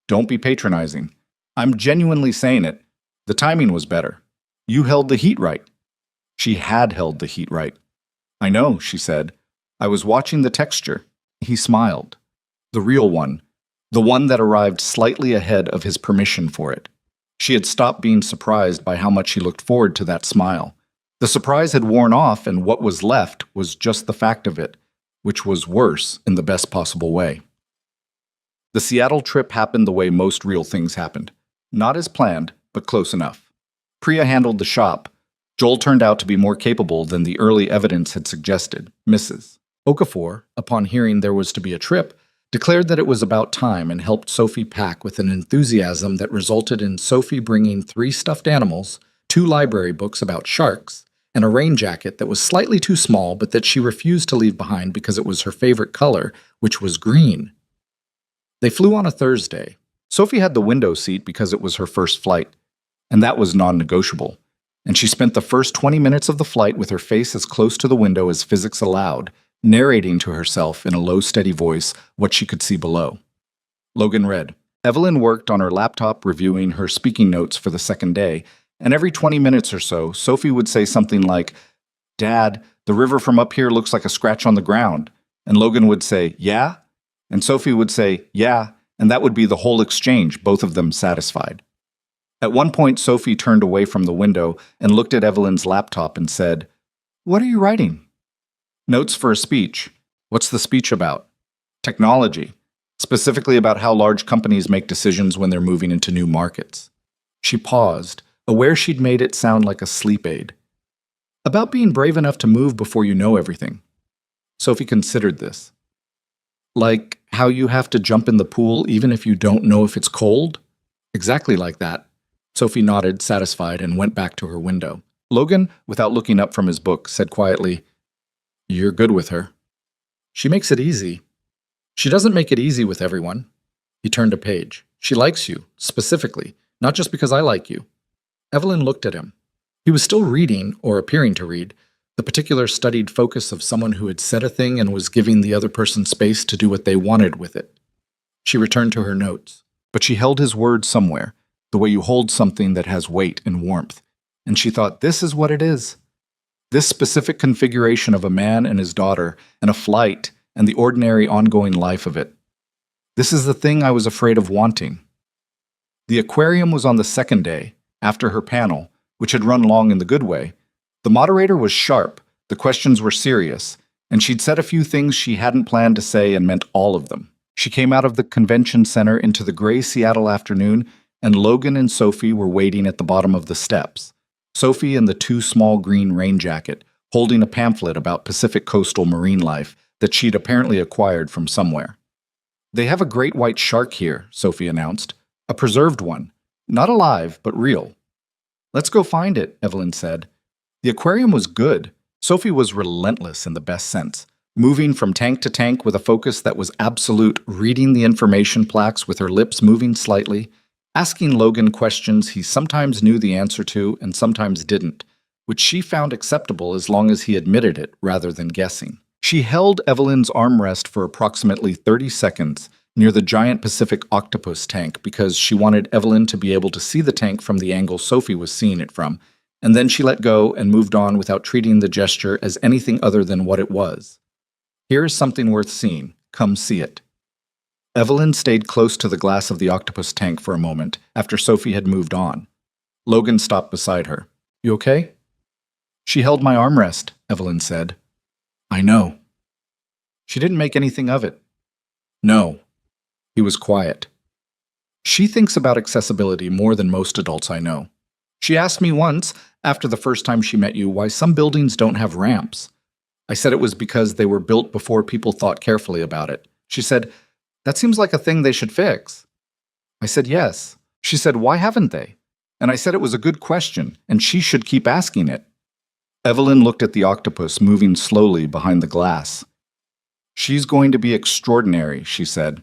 Don't be patronizing. I'm genuinely saying it. The timing was better. You held the heat right." She had held the heat right. "I know," she said. "I was watching the texture." He smiled. The real one. The one that arrived slightly ahead of his permission for it. She had stopped being surprised by how much she looked forward to that smile. The surprise had worn off, and what was left was just the fact of it. which was worse in the best possible way. The Seattle trip happened the way most real things happened. Not as planned, but close enough. Priya handled the shop. Joel turned out to be more capable than the early evidence had suggested. Mrs. Okafor, upon hearing there was to be a trip, declared that it was about time and helped Sophie pack with an enthusiasm that resulted in Sophie bringing 3 stuffed animals, 2 library books about sharks, and a rain jacket that was slightly too small but that she refused to leave behind because it was her favorite color, which was green. They flew on a Thursday. Sophie had the window seat because it was her first flight, and that was non-negotiable. And she spent the first 20 minutes of the flight with her face as close to the window as physics allowed, narrating to herself in a low, steady voice what she could see below. Logan read. Evelyn worked on her laptop reviewing her speaking notes for the second day, and every 20 minutes or so, Sophie would say something like, "Dad, the river from up here looks like a scratch on the ground." And Logan would say, "Yeah?" And Sophie would say, "Yeah," and that would be the whole exchange, both of them satisfied. At one point, Sophie turned away from the window and looked at Evelyn's laptop and said, "What are you writing?" "Notes for a speech." "What's the speech about?" "Technology. Specifically about how large companies make decisions when they're moving into new markets." She paused, aware she'd made it sound like a sleep aid. "About being brave enough to move before you know everything." Sophie considered this. "Like how you have to jump in the pool even if you don't know if it's cold?" "Exactly like that." Sophie nodded, satisfied, and went back to her window. Logan, without looking up from his book, said quietly, "You're good with her." "She makes it easy." "She doesn't make it easy with everyone." He turned a page. "She likes you, specifically, not just because I like you." Evelyn looked at him. He was still reading, or appearing to read, the particular studied focus of someone who had said a thing and was giving the other person space to do what they wanted with it. She returned to her notes. But she held his words somewhere, the way you hold something that has weight and warmth. And she thought, this is what it is. This specific configuration of a man and his daughter, and a flight, and the ordinary ongoing life of it. This is the thing I was afraid of wanting. The aquarium was on the second day, after her panel, which had run long in the good way. The moderator was sharp, the questions were serious, and she'd said a few things she hadn't planned to say and meant all of them. She came out of the convention center into the gray Seattle afternoon, and Logan and Sophie were waiting at the bottom of the steps. Sophie in the too small green rain jacket, holding a pamphlet about Pacific coastal marine life that she'd apparently acquired from somewhere. "They have a great white shark here," Sophie announced. "A preserved one. Not alive, but real." "Let's go find it," Evelyn said. The aquarium was good. Sophie was relentless in the best sense, moving from tank to tank with a focus that was absolute, reading the information plaques with her lips moving slightly, asking Logan questions he sometimes knew the answer to and sometimes didn't, which she found acceptable as long as he admitted it rather than guessing. She held Evelyn's armrest for approximately 30 seconds near the giant Pacific octopus tank because she wanted Evelyn to be able to see the tank from the angle Sophie was seeing it from, and then she let go and moved on without treating the gesture as anything other than what it was. "Here is something worth seeing. Come see it." Evelyn stayed close to the glass of the octopus tank for a moment after Sophie had moved on. Logan stopped beside her. "You okay?" "She held my armrest," Evelyn said. "I know." "She didn't make anything of it." "No." He was quiet. "She thinks about accessibility more than most adults I know. She asked me once, after the first time she met you, why some buildings don't have ramps. I said it was because they were built before people thought carefully about it. She said, that seems like a thing they should fix. I said, yes. She said, why haven't they? And I said it was a good question, and she should keep asking it. Evelyn looked at the octopus moving slowly behind the glass. She's going to be extraordinary, she said.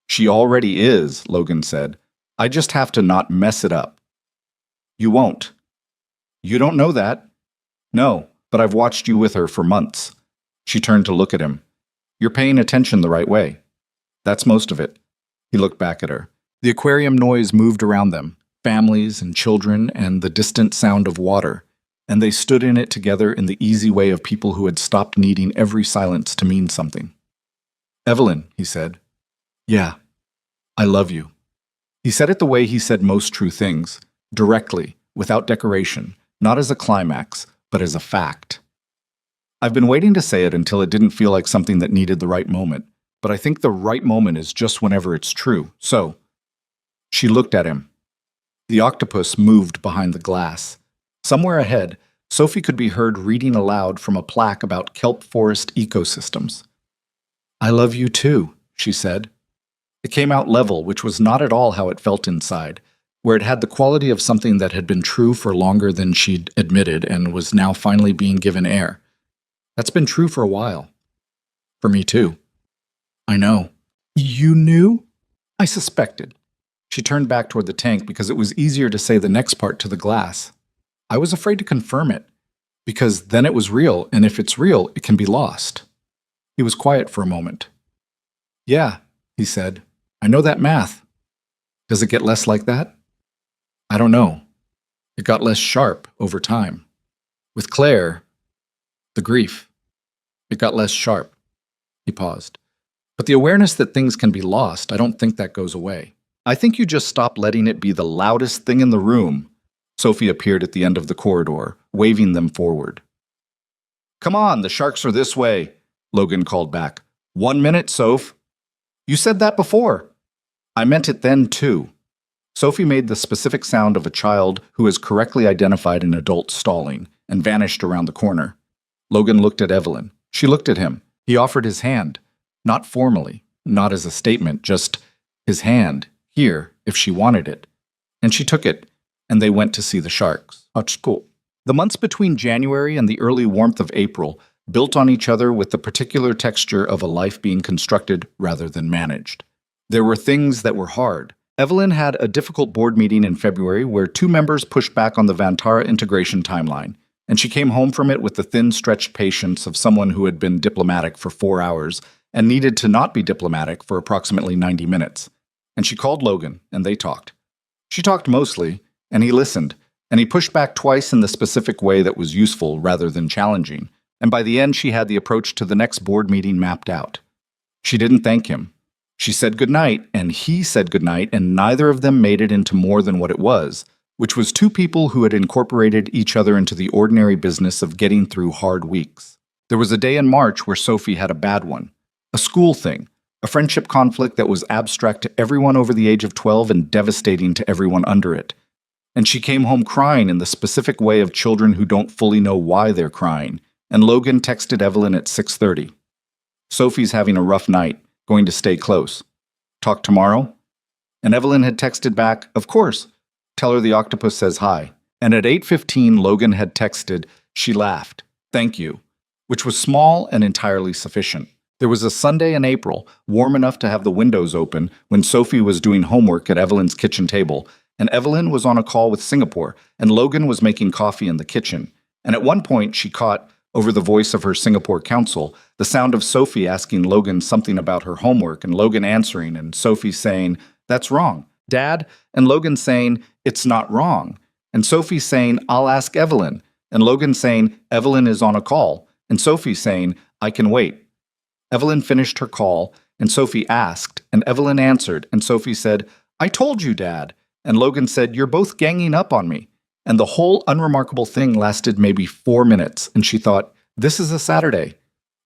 She already is, Logan said. I just have to not mess it up. You won't. You don't know that. No, but I've watched you with her for months. She turned to look at him. You're paying attention the right way. That's most of it. He looked back at her. The aquarium noise moved around them, families and children and the distant sound of water, and they stood in it together in the easy way of people who had stopped needing every silence to mean something. Evelyn, he said. Yeah, I love you. He said it the way he said most true things, directly, without decoration, not as a climax, but as a fact. I've been waiting to say it until it didn't feel like something that needed the right moment, but I think the right moment is just whenever it's true. So, she looked at him. The octopus moved behind the glass. Somewhere ahead, Sophie could be heard reading aloud from a plaque about kelp forest ecosystems. I love you too, she said. It came out level, which was not at all how it felt inside, where it had the quality of something that had been true for longer than she'd admitted and was now finally being given air. That's been true for a while. For me too. I know. You knew? I suspected. She turned back toward the tank because it was easier to say the next part to the glass. I was afraid to confirm it, because then it was real, and if it's real, it can be lost. He was quiet for a moment. Yeah, he said. I know that math. Does it get less like that? I don't know. It got less sharp over time. With Claire, the grief, it got less sharp. He paused. But the awareness that things can be lost, I don't think that goes away. I think you just stop letting it be the loudest thing in the room. Sophie appeared at the end of the corridor, waving them forward. Come on, the sharks are this way, Logan called back. 1 minute, Soph. You said that before. I meant it then, too. Sophie made the specific sound of a child who has correctly identified an adult stalling and vanished around the corner. Logan looked at Evelyn. She looked at him. He offered his hand. Not formally, not as a statement, just his hand, here, if she wanted it. And she took it, and they went to see the sharks. The months between January and the early warmth of April built on each other with the particular texture of a life being constructed rather than managed. There were things that were hard. Evelyn had a difficult board meeting in February where 2 members pushed back on the Vantara integration timeline, and she came home from it with the thin, stretched patience of someone who had been diplomatic for 4 hours and needed to not be diplomatic for approximately 90 minutes. And she called Logan, and they talked. She talked mostly, and he listened, and he pushed back twice in the specific way that was useful rather than challenging, and by the end she had the approach to the next board meeting mapped out. She didn't thank him. She said goodnight, and he said goodnight, and neither of them made it into more than what it was, which was 2 people who had incorporated each other into the ordinary business of getting through hard weeks. There was a day in March where Sophie had a bad one. A school thing. A friendship conflict that was abstract to everyone over the age of 12 and devastating to everyone under it. And she came home crying in the specific way of children who don't fully know why they're crying, and Logan texted Evelyn at 6:30. Sophie's having a rough night, going to stay close. Talk tomorrow? And Evelyn had texted back, of course. Tell her the octopus says hi. And at 8:15, Logan had texted, she laughed, thank you, which was small and entirely sufficient. There was a Sunday in April, warm enough to have the windows open, when Sophie was doing homework at Evelyn's kitchen table, and Evelyn was on a call with Singapore, and Logan was making coffee in the kitchen. And at one point, she caught, over the voice of her Singapore counsel, the sound of Sophie asking Logan something about her homework, and Logan answering, and Sophie saying, that's wrong, Dad, and Logan saying, it's not wrong, and Sophie saying, I'll ask Evelyn, and Logan saying, Evelyn is on a call, and Sophie saying, I can wait. Evelyn finished her call, and Sophie asked, and Evelyn answered, and Sophie said, I told you, Dad. And Logan said, you're both ganging up on me. And the whole unremarkable thing lasted maybe 4 minutes, and she thought, this is a Saturday.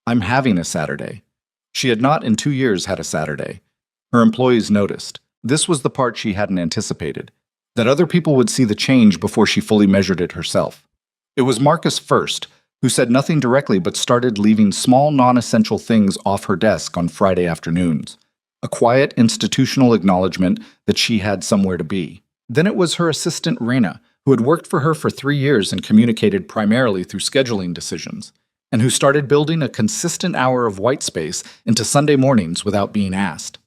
I'm having a Saturday. She had not in 2 years had a Saturday. Her employees noticed. This was the part she hadn't anticipated, that other people would see the change before she fully measured it herself. It was Marcus first, who said nothing directly but started leaving small non-essential things off her desk on Friday afternoons. A quiet institutional acknowledgement that she had somewhere to be. Then it was her assistant Raina, who had worked for her for 3 years and communicated primarily through scheduling decisions, and who started building a consistent hour of white space into Sunday mornings without being asked.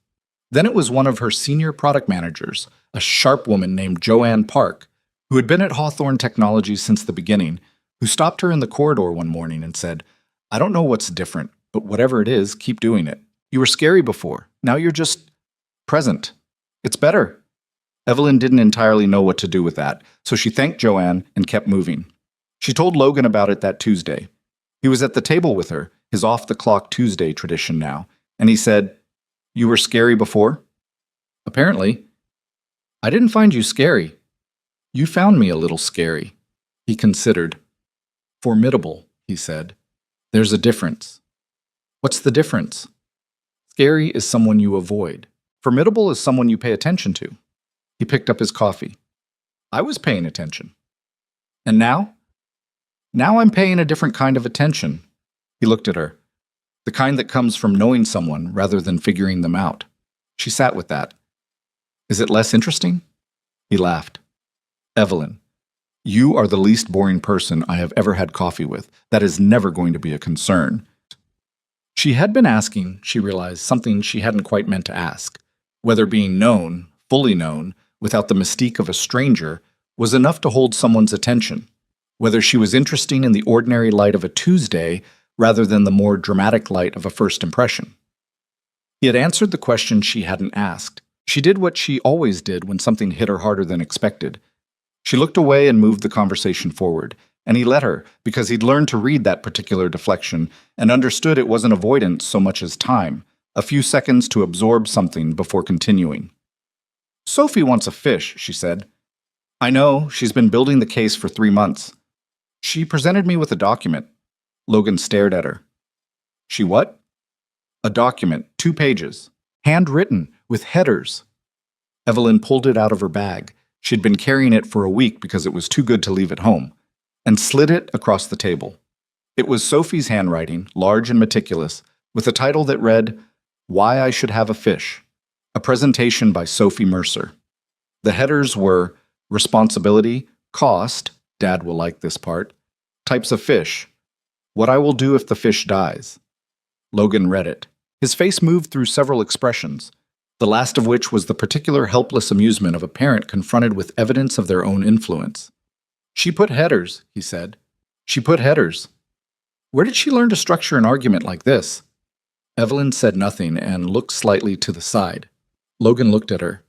Then it was one of her senior product managers, a sharp woman named Joanne Park, who had been at Hawthorne Technologies since the beginning, who stopped her in the corridor one morning and said, I don't know what's different, but whatever it is, keep doing it. You were scary before. Now you're just present. It's better. Evelyn didn't entirely know what to do with that, so she thanked Joanne and kept moving. She told Logan about it that Tuesday. He was at the table with her, his off-the-clock Tuesday tradition now, and he said, You were scary before? Apparently. I didn't find you scary. You found me a little scary. He considered. Formidable, he said. There's a difference. What's the difference? Scary is someone you avoid. Formidable is someone you pay attention to. He picked up his coffee. I was paying attention. And now? Now I'm paying a different kind of attention. He looked at her. The kind that comes from knowing someone rather than figuring them out. She sat with that. Is it less interesting? He laughed. Evelyn, you are the least boring person I have ever had coffee with. That is never going to be a concern. She had been asking, she realized, something she hadn't quite meant to ask. Whether being known, fully known, without the mystique of a stranger, was enough to hold someone's attention. Whether she was interesting in the ordinary light of a Tuesday rather than the more dramatic light of a first impression. He had answered the question she hadn't asked. She did what she always did when something hit her harder than expected. She looked away and moved the conversation forward, and he let her because he'd learned to read that particular deflection and understood it wasn't avoidance so much as time, a few seconds to absorb something before continuing. Sophie wants a fish, she said. I know, she's been building the case for 3 months. She presented me with a document. Logan stared at her. She what? A document, 2 pages, handwritten, with headers. Evelyn pulled it out of her bag. She'd been carrying it for a week because it was too good to leave at home, and slid it across the table. It was Sophie's handwriting, large and meticulous, with a title that read, Why I Should Have a Fish, a presentation by Sophie Mercer. The headers were responsibility, cost, Dad will like this part, types of fish, what I will do if the fish dies. Logan read it. His face moved through several expressions, the last of which was the particular helpless amusement of a parent confronted with evidence of their own influence. She put headers, he said. She put headers. Where did she learn to structure an argument like this? Evelyn said nothing and looked slightly to the side. Logan looked at her.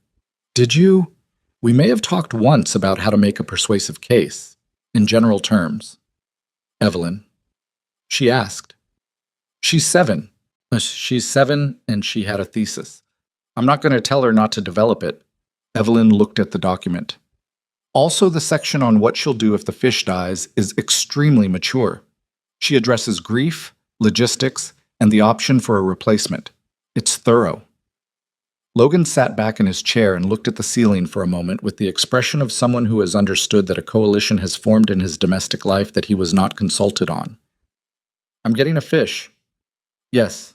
Did you? We may have talked once about how to make a persuasive case, in general terms. Evelyn. She asked. She's 7. She's 7 and she had a thesis. I'm not going to tell her not to develop it. Evelyn looked at the document. Also, the section on what she'll do if the fish dies is extremely mature. She addresses grief, logistics, and the option for a replacement. It's thorough. Logan sat back in his chair and looked at the ceiling for a moment with the expression of someone who has understood that a coalition has formed in his domestic life that he was not consulted on. I'm getting a fish. Yes.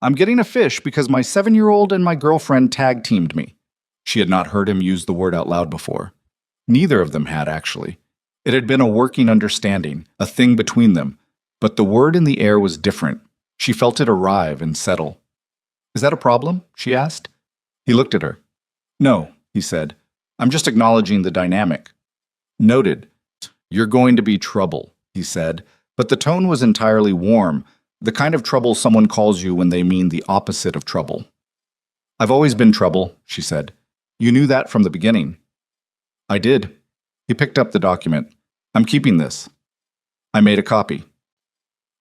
I'm getting a fish because my 7-year-old and my girlfriend tag-teamed me. She had not heard him use the word out loud before. Neither of them had, actually. It had been a working understanding, a thing between them, but the word in the air was different. She felt it arrive and settle. Is that a problem? She asked. He looked at her. No, he said. I'm just acknowledging the dynamic. Noted. You're going to be trouble, he said, but the tone was entirely warm, the kind of trouble someone calls you when they mean the opposite of trouble. I've always been trouble, she said. You knew that from the beginning. I did. He picked up the document. I'm keeping this. I made a copy.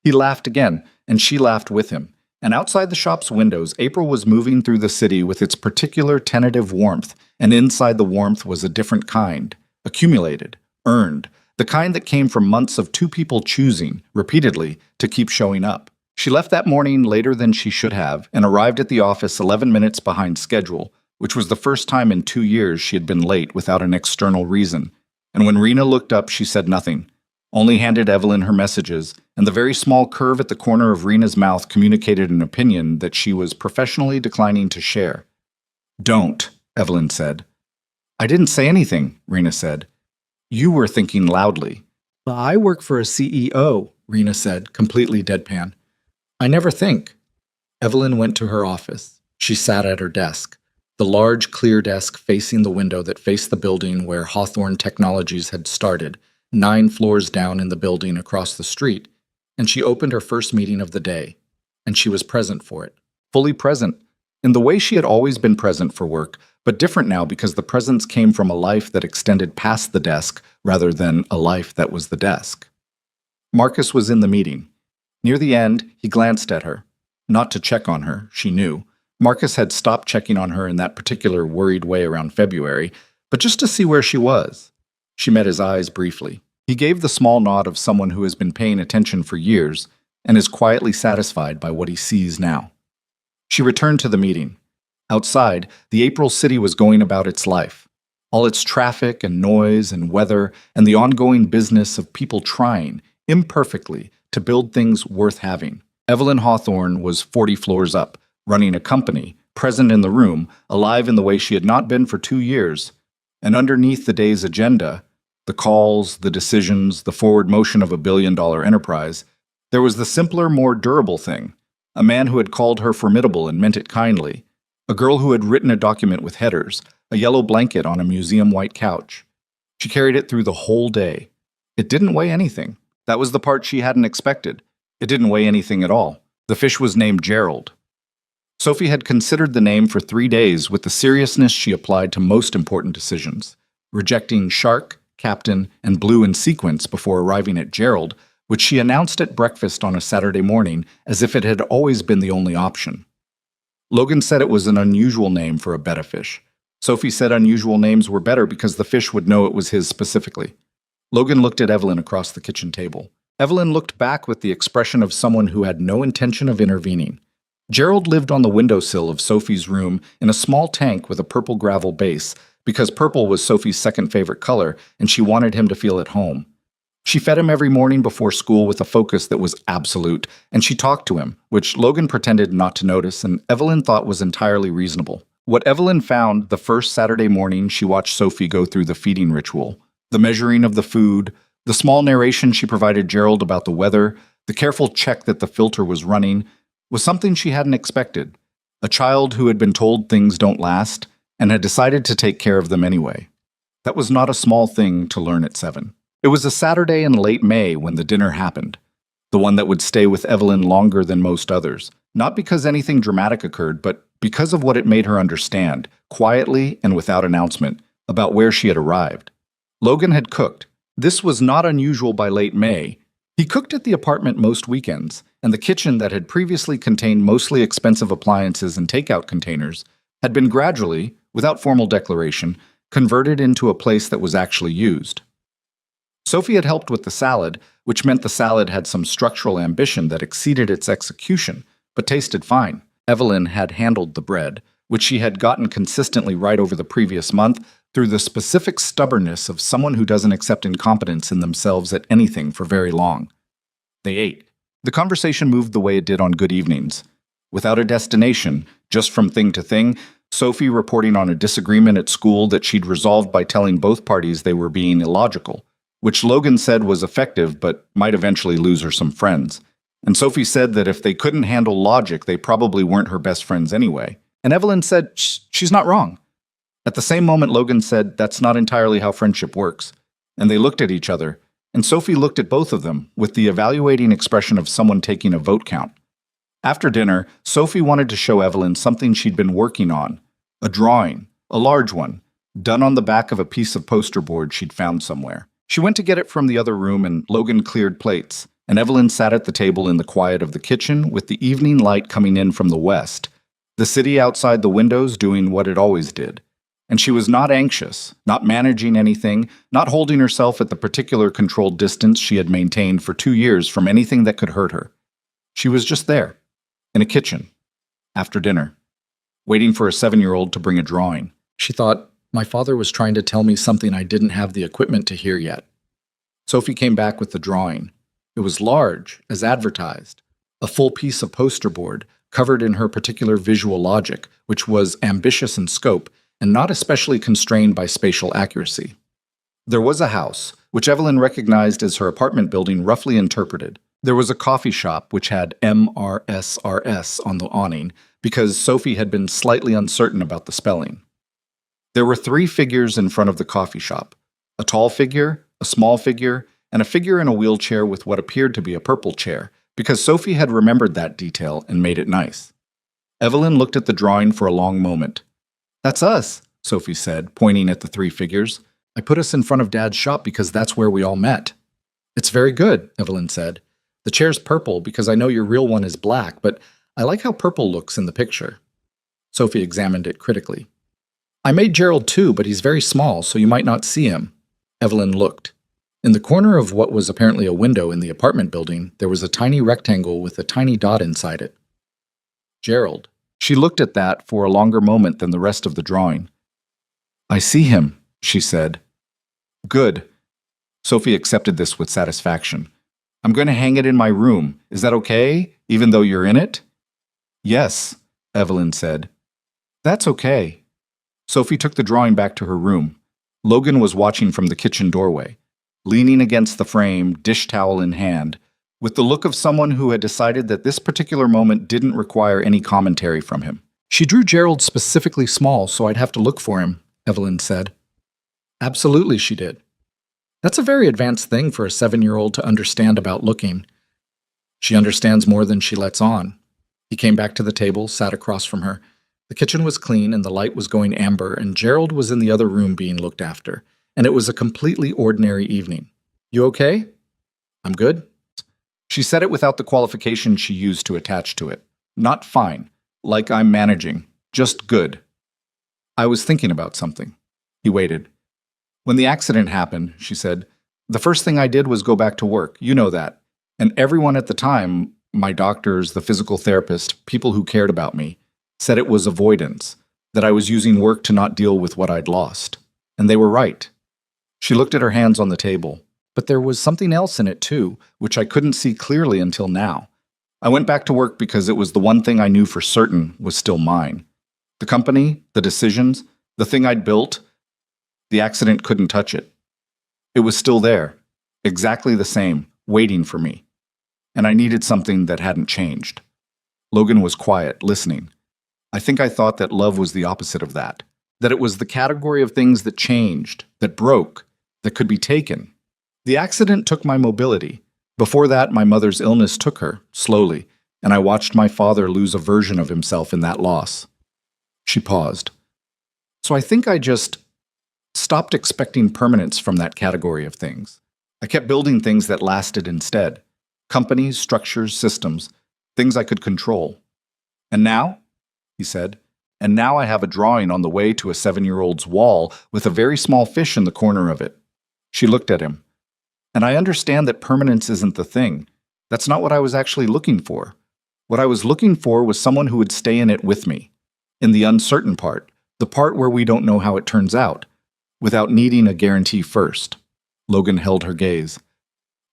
He laughed again, and she laughed with him. And outside the shop's windows, April was moving through the city with its particular tentative warmth, and inside the warmth was a different kind, accumulated, earned, the kind that came from months of 2 people choosing, repeatedly, to keep showing up. She left that morning later than she should have, and arrived at the office 11 minutes behind schedule, which was the first time in 2 years she had been late without an external reason. And when Rena looked up, she said nothing, only handed Evelyn her messages, and the very small curve at the corner of Rena's mouth communicated an opinion that she was professionally declining to share. Don't, Evelyn said. I didn't say anything, Rena said. You were thinking loudly. I work for a CEO, Rena said, completely deadpan. I never think. Evelyn went to her office. She sat at her desk, the large, clear desk facing the window that faced the building where Hawthorne Technologies had started, 9 floors down in the building across the street, and she opened her first meeting of the day, and she was present for it, fully present, in the way she had always been present for work, but different now because the presence came from a life that extended past the desk rather than a life that was the desk. Marcus was in the meeting. Near the end, he glanced at her. Not to check on her, she knew. Marcus had stopped checking on her in that particular worried way around February, but just to see where she was. She met his eyes briefly. He gave the small nod of someone who has been paying attention for years, and is quietly satisfied by what he sees now. She returned to the meeting. Outside, the April city was going about its life. All its traffic and noise and weather and the ongoing business of people trying, imperfectly, to build things worth having. Evelyn Hawthorne was 40 floors up, running a company, present in the room, alive in the way she had not been for 2 years. And underneath the day's agenda, the calls, the decisions, the forward motion of a billion-dollar enterprise, there was the simpler, more durable thing. A man who had called her formidable and meant it kindly. A girl who had written a document with headers, a yellow blanket on a museum white couch. She carried it through the whole day. It didn't weigh anything. That was the part she hadn't expected. It didn't weigh anything at all. The fish was named Gerald. Sophie had considered the name for 3 days with the seriousness she applied to most important decisions, rejecting Shark, Captain, and Blue in sequence before arriving at Gerald, which she announced at breakfast on a Saturday morning as if it had always been the only option. Logan said it was an unusual name for a betta fish. Sophie said unusual names were better because the fish would know it was his specifically. Logan looked at Evelyn across the kitchen table. Evelyn looked back with the expression of someone who had no intention of intervening. Gerald lived on the windowsill of Sophie's room in a small tank with a purple gravel base because purple was Sophie's second favorite color and she wanted him to feel at home. She fed him every morning before school with a focus that was absolute, and she talked to him, which Logan pretended not to notice and Evelyn thought was entirely reasonable. What Evelyn found the first Saturday morning she watched Sophie go through the feeding ritual, the measuring of the food, the small narration she provided Gerald about the weather, the careful check that the filter was running, was something she hadn't expected. A child who had been told things don't last and had decided to take care of them anyway. That was not a small thing to learn at 7. It was a Saturday in late May when the dinner happened, the one that would stay with Evelyn longer than most others, not because anything dramatic occurred, but because of what it made her understand, quietly and without announcement, about where she had arrived. Logan had cooked. This was not unusual by late May. He cooked at the apartment most weekends, and the kitchen that had previously contained mostly expensive appliances and takeout containers had been gradually, without formal declaration, converted into a place that was actually used. Sophie had helped with the salad, which meant the salad had some structural ambition that exceeded its execution, but tasted fine. Evelyn had handled the bread, which she had gotten consistently right over the previous month through the specific stubbornness of someone who doesn't accept incompetence in themselves at anything for very long. They ate. The conversation moved the way it did on good evenings. Without a destination, just from thing to thing, Sophie reporting on a disagreement at school that she'd resolved by telling both parties they were being illogical, which Logan said was effective but might eventually lose her some friends. And Sophie said that if they couldn't handle logic, they probably weren't her best friends anyway. And Evelyn said, she's not wrong. At the same moment, Logan said, that's not entirely how friendship works. And they looked at each other, and Sophie looked at both of them with the evaluating expression of someone taking a vote count. After dinner, Sophie wanted to show Evelyn something she'd been working on, a drawing, a large one, done on the back of a piece of poster board she'd found somewhere. She went to get it from the other room, and Logan cleared plates, and Evelyn sat at the table in the quiet of the kitchen with the evening light coming in from the west, the city outside the windows doing what it always did. And she was not anxious, not managing anything, not holding herself at the particular controlled distance she had maintained for 2 years from anything that could hurt her. She was just there, in a kitchen, after dinner, waiting for a 7-year-old to bring a drawing. She thought, my father was trying to tell me something I didn't have the equipment to hear yet. Sophie came back with the drawing. It was large, as advertised, a full piece of poster board covered in her particular visual logic, which was ambitious in scope and not especially constrained by spatial accuracy. There was a house, which Evelyn recognized as her apartment building roughly interpreted. There was a coffee shop which had MRSRS on the awning because Sophie had been slightly uncertain about the spelling. There were 3 figures in front of the coffee shop, a tall figure, a small figure, and a figure in a wheelchair with what appeared to be a purple chair, because Sophie had remembered that detail and made it nice. Evelyn looked at the drawing for a long moment. That's us, Sophie said, pointing at the 3 figures. I put us in front of Dad's shop because that's where we all met. It's very good, Evelyn said. The chair's purple because I know your real one is black, but I like how purple looks in the picture. Sophie examined it critically. I made Gerald too, but he's very small, so you might not see him. Evelyn looked. In the corner of what was apparently a window in the apartment building, there was a tiny rectangle with a tiny dot inside it. Gerald. She looked at that for a longer moment than the rest of the drawing. I see him, she said. Good. Sophie accepted this with satisfaction. I'm going to hang it in my room. Is that okay, even though you're in it? Yes, Evelyn said. That's okay. Sophie took the drawing back to her room. Logan was watching from the kitchen doorway, leaning against the frame, dish towel in hand, with the look of someone who had decided that this particular moment didn't require any commentary from him. She drew Gerald specifically small so I'd have to look for him, Evelyn said. Absolutely, she did. That's a very advanced thing for a 7-year-old to understand about looking. She understands more than she lets on. He came back to the table, sat across from her. The kitchen was clean and the light was going amber, and Gerald was in the other room being looked after, and it was a completely ordinary evening. You okay? I'm good. She said it without the qualification she used to attach to it. Not fine, like I'm managing, just good. I was thinking about something. He waited. When the accident happened, she said, the first thing I did was go back to work. You know that. And everyone at the time, my doctors, the physical therapist, people who cared about me, said it was avoidance, that I was using work to not deal with what I'd lost. And they were right. She looked at her hands on the table. But there was something else in it too, which I couldn't see clearly until now. I went back to work because it was the one thing I knew for certain was still mine. The company, the decisions, the thing I'd built, the accident couldn't touch it. It was still there, exactly the same, waiting for me. And I needed something that hadn't changed. Logan was quiet, listening. I think I thought that love was the opposite of that it was the category of things that changed, that broke, that could be taken. The accident took my mobility. Before that, my mother's illness took her, slowly, and I watched my father lose a version of himself in that loss. She paused. So I think I just stopped expecting permanence from that category of things. I kept building things that lasted instead. Companies, structures, systems, things I could control. And now, he said, and now I have a drawing on the way to a 7-year-old's wall with a very small fish in the corner of it. She looked at him. And I understand that permanence isn't the thing. That's not what I was actually looking for. What I was looking for was someone who would stay in it with me. In the uncertain part, the part where we don't know how it turns out, without needing a guarantee first. Logan held her gaze.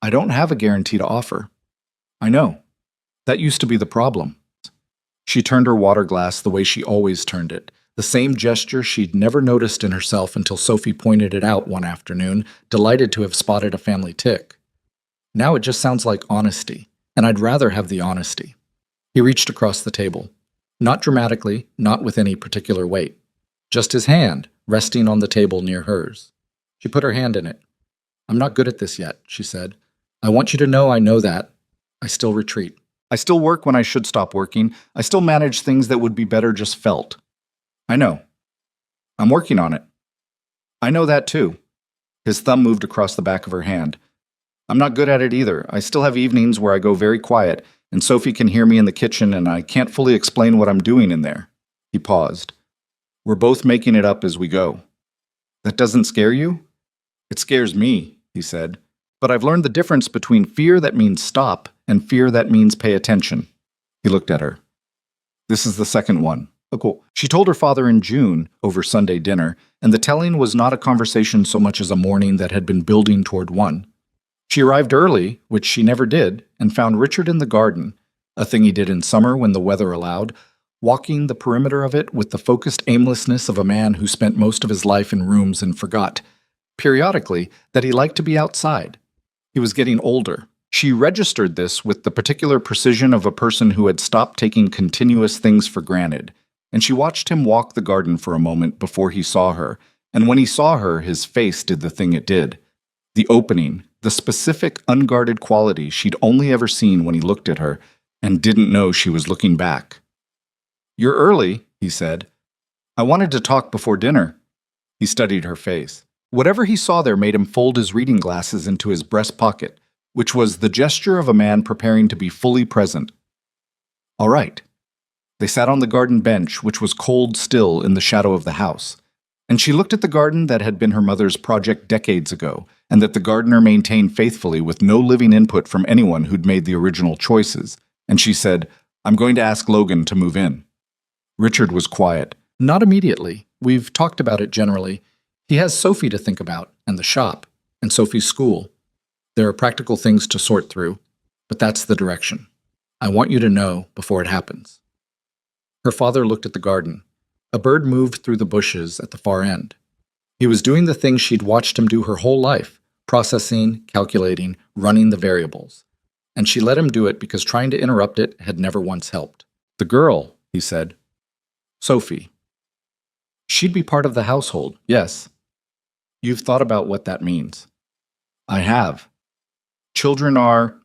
I don't have a guarantee to offer. I know. That used to be the problem. She turned her water glass the way she always turned it, the same gesture she'd never noticed in herself until Sophie pointed it out one afternoon, delighted to have spotted a family tic. Now it just sounds like honesty, and I'd rather have the honesty. He reached across the table. Not dramatically, not with any particular weight. Just his hand, resting on the table near hers. She put her hand in it. I'm not good at this yet, she said. I want you to know I know that. I still retreat. I still work when I should stop working. I still manage things that would be better just felt. I know. I'm working on it. I know that too. His thumb moved across the back of her hand. I'm not good at it either. I still have evenings where I go very quiet, and Sophie can hear me in the kitchen, and I can't fully explain what I'm doing in there. He paused. We're both making it up as we go. That doesn't scare you? It scares me, he said. But I've learned the difference between fear that means stop and fear that means pay attention. He looked at her. This is the second one. Oh, cool. She told her father in June over Sunday dinner, and the telling was not a conversation so much as a morning that had been building toward one. She arrived early, which she never did, and found Richard in the garden, a thing he did in summer when the weather allowed, walking the perimeter of it with the focused aimlessness of a man who spent most of his life in rooms and forgot, periodically, that he liked to be outside. He was getting older. She registered this with the particular precision of a person who had stopped taking continuous things for granted, and she watched him walk the garden for a moment before he saw her, and when he saw her, his face did the thing it did. The opening, the specific, unguarded quality she'd only ever seen when he looked at her, and didn't know she was looking back. You're early, he said. I wanted to talk before dinner. He studied her face. Whatever he saw there made him fold his reading glasses into his breast pocket, which was the gesture of a man preparing to be fully present. All right. They sat on the garden bench, which was cold still in the shadow of the house. And she looked at the garden that had been her mother's project decades ago, and that the gardener maintained faithfully with no living input from anyone who'd made the original choices. And she said, "I'm going to ask Logan to move in." Richard was quiet. "Not immediately. We've talked about it generally. He has Sophie to think about, and the shop, and Sophie's school. There are practical things to sort through, but that's the direction. I want you to know before it happens." Her father looked at the garden. A bird moved through the bushes at the far end. He was doing the things she'd watched him do her whole life, processing, calculating, running the variables. And she let him do it because trying to interrupt it had never once helped. "The girl," he said. "Sophie. She'd be part of the household, yes. You've thought about what that means." "I have. Children are...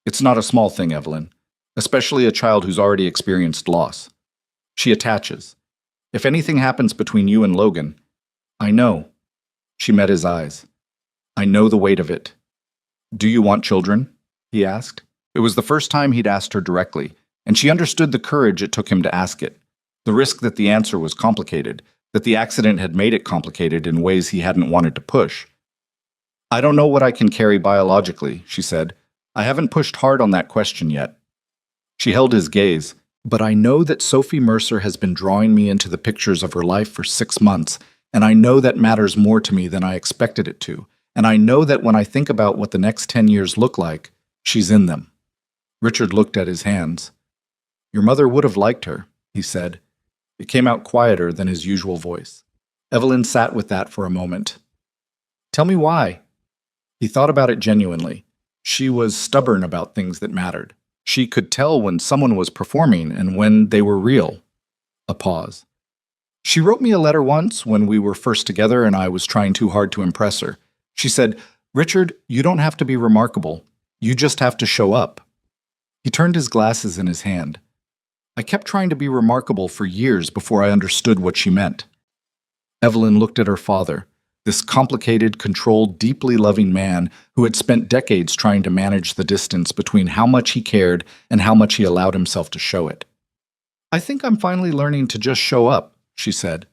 It's not a small thing, Evelyn, especially a child who's already experienced loss. She attaches. If anything happens between you and Logan, I know." She met his eyes. "I know the weight of it." "Do you want children?" he asked. It was the first time he'd asked her directly, and she understood the courage it took him to ask it. The risk that the answer was complicated, that the accident had made it complicated in ways he hadn't wanted to push. "I don't know what I can carry biologically," she said. "I haven't pushed hard on that question yet." She held his gaze. "But I know that Sophie Mercer has been drawing me into the pictures of her life for 6 months, and I know that matters more to me than I expected it to, and I know that when I think about what the next 10 years look like, she's in them." Richard looked at his hands. "Your mother would have liked her," he said. It came out quieter than his usual voice. Evelyn sat with that for a moment. "Tell me why." He thought about it genuinely. She was stubborn about things that mattered. She could tell when someone was performing and when they were real. A pause. "She wrote me a letter once when we were first together and I was trying too hard to impress her. She said, 'Richard, you don't have to be remarkable. You just have to show up.'" He turned his glasses in his hand. "I kept trying to be remarkable for years before I understood what she meant." Evelyn looked at her father, this complicated, controlled, deeply loving man who had spent decades trying to manage the distance between how much he cared and how much he allowed himself to show it. "I think I'm finally learning to just show up," she said.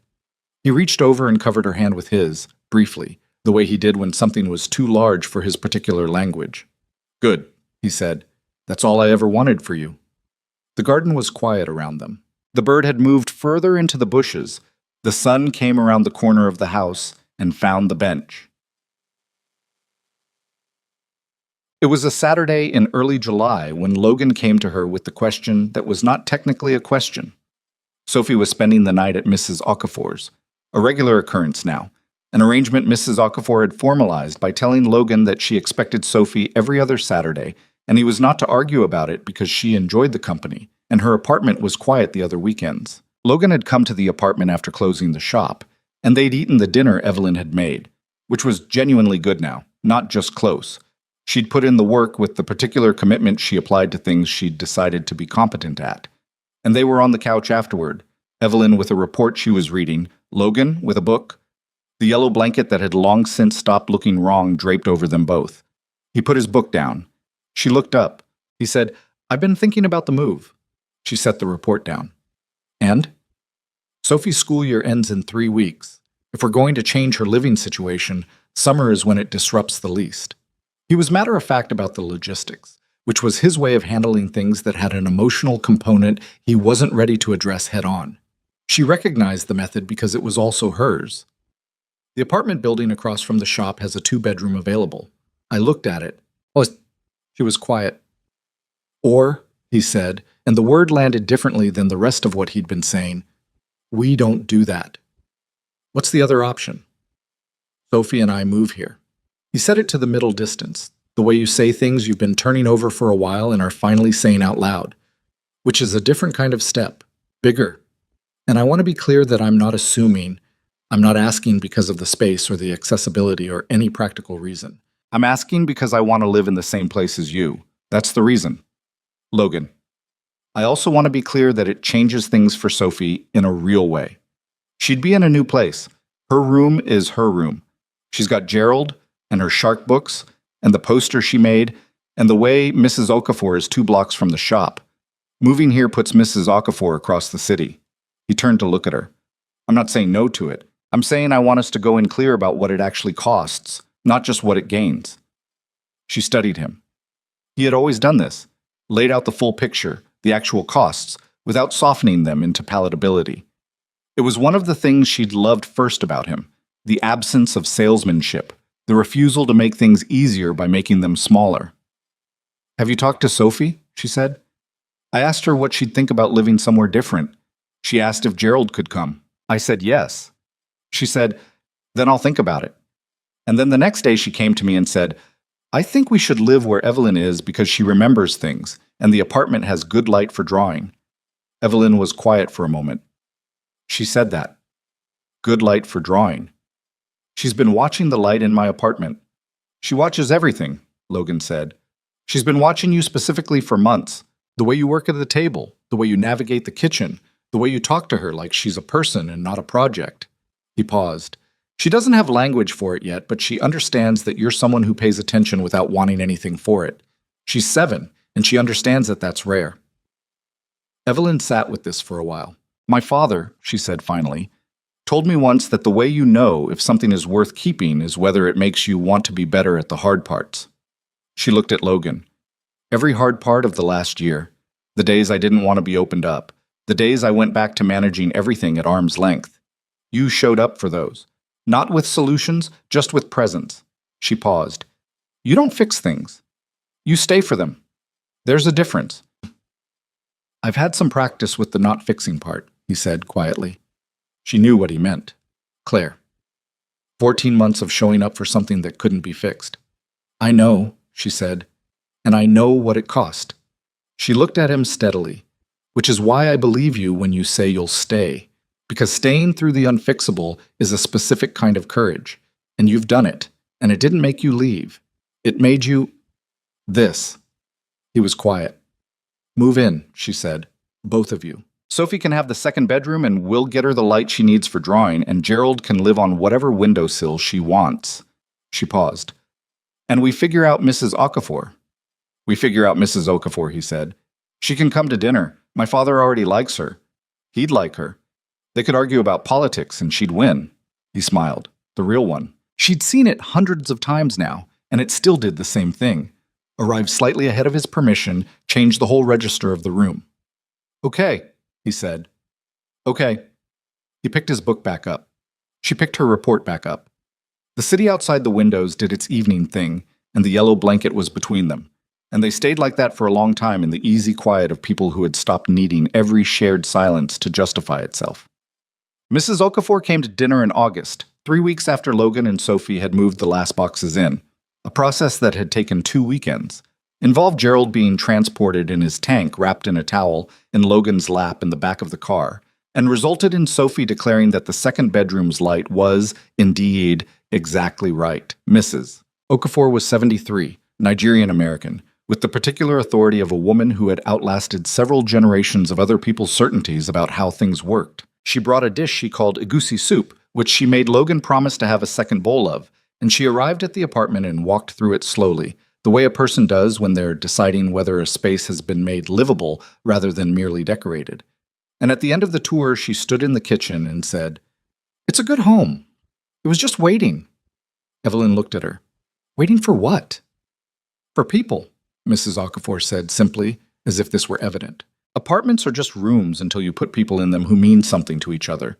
He reached over and covered her hand with his, briefly, the way he did when something was too large for his particular language. "Good," he said. "That's all I ever wanted for you." The garden was quiet around them. The bird had moved further into the bushes. The sun came around the corner of the house and found the bench. It was a Saturday in early July when Logan came to her with the question that was not technically a question. Sophie was spending the night at Mrs. Okafor's, a regular occurrence now, an arrangement Mrs. Okafor had formalized by telling Logan that she expected Sophie every other Saturday, and he was not to argue about it because she enjoyed the company, and her apartment was quiet the other weekends. Logan had come to the apartment after closing the shop, and they'd eaten the dinner Evelyn had made, which was genuinely good now, not just close. She'd put in the work with the particular commitment she applied to things she'd decided to be competent at. And they were on the couch afterward, Evelyn with a report she was reading, Logan with a book, the yellow blanket that had long since stopped looking wrong draped over them both. He put his book down. She looked up. He said, "I've been thinking about the move." She set the report down. "And?" "Sophie's school year ends in 3 weeks. If we're going to change her living situation, summer is when it disrupts the least." He was matter-of-fact about the logistics, which was his way of handling things that had an emotional component he wasn't ready to address head-on. She recognized the method because it was also hers. "The apartment building across from the shop has a 2-bedroom available. I looked at it." "Oh," she was quiet. "Or," he said, and the word landed differently than the rest of what he'd been saying, "we don't do that." "What's the other option?" "Sophie and I move here." He said it to the middle distance, the way you say things you've been turning over for a while and are finally saying out loud, which is a different kind of step, bigger. And I want to be clear that I'm not assuming, I'm not asking because of the space or the accessibility or any practical reason. I'm asking because I want to live in the same place as you. That's the reason. Logan. I also want to be clear that it changes things for Sophie in a real way. She'd be in a new place. Her room is her room. She's got Gerald and her shark books and the poster she made and the way Mrs. Okafor is 2 blocks from the shop. Moving here puts Mrs. Okafor across the city. He turned to look at her. I'm not saying no to it. I'm saying I want us to go in clear about what it actually costs, not just what it gains. She studied him. He had always done this, laid out the full picture, the actual costs, without softening them into palatability. It was one of the things she'd loved first about him, the absence of salesmanship, the refusal to make things easier by making them smaller. Have you talked to Sophie? She said. I asked her what she'd think about living somewhere different. She asked if Gerald could come. I said yes. She said, then I'll think about it. And then the next day she came to me and said, I think we should live where Evelyn is because she remembers things, and the apartment has good light for drawing. Evelyn was quiet for a moment. She said that. Good light for drawing. She's been watching the light in my apartment. She watches everything, Logan said. She's been watching you specifically for months. The way you work at the table, the way you navigate the kitchen, the way you talk to her like she's a person and not a project. He paused. She doesn't have language for it yet, but she understands that you're someone who pays attention without wanting anything for it. She's 7, and she understands that that's rare. Evelyn sat with this for a while. My father, she said finally, told me once that the way you know if something is worth keeping is whether it makes you want to be better at the hard parts. She looked at Logan. Every hard part of the last year, the days I didn't want to be opened up, the days I went back to managing everything at arm's length. You showed up for those. Not with solutions, just with presence. She paused. You don't fix things. You stay for them. There's a difference. I've had some practice with the not fixing part, he said quietly. She knew what he meant. Claire. 14 months of showing up for something that couldn't be fixed. I know, she said, and I know what it cost. She looked at him steadily, which is why I believe you when you say you'll stay. Because staying through the unfixable is a specific kind of courage, and you've done it, and it didn't make you leave. It made you this. He was quiet. Move in, she said, both of you. Sophie can have the second bedroom, and we'll get her the light she needs for drawing, and Gerald can live on whatever windowsill she wants. She paused. And we figure out Mrs. Okafor. We figure out Mrs. Okafor, he said. She can come to dinner. My father already likes her. He'd like her. They could argue about politics and she'd win. He smiled. The real one. She'd seen it hundreds of times now, and it still did the same thing. Arrived slightly ahead of his permission, changed the whole register of the room. Okay, he said. Okay. He picked his book back up. She picked her report back up. The city outside the windows did its evening thing, and the yellow blanket was between them. And they stayed like that for a long time in the easy quiet of people who had stopped needing every shared silence to justify itself. Mrs. Okafor came to dinner in August, 3 weeks after Logan and Sophie had moved the last boxes in, a process that had taken 2 weekends. Involved Gerald being transported in his tank wrapped in a towel in Logan's lap in the back of the car, and resulted in Sophie declaring that the second bedroom's light was, indeed, exactly right. Mrs. Okafor was 73, Nigerian-American, with the particular authority of a woman who had outlasted several generations of other people's certainties about how things worked. She brought a dish she called egusi soup, which she made Logan promise to have a second bowl of, and she arrived at the apartment and walked through it slowly, the way a person does when they're deciding whether a space has been made livable rather than merely decorated. And at the end of the tour, she stood in the kitchen and said, "It's a good home. It was just waiting." Evelyn looked at her. "Waiting for what?" "For people," Mrs. Okafor said simply, as if this were evident. "Apartments are just rooms until you put people in them who mean something to each other."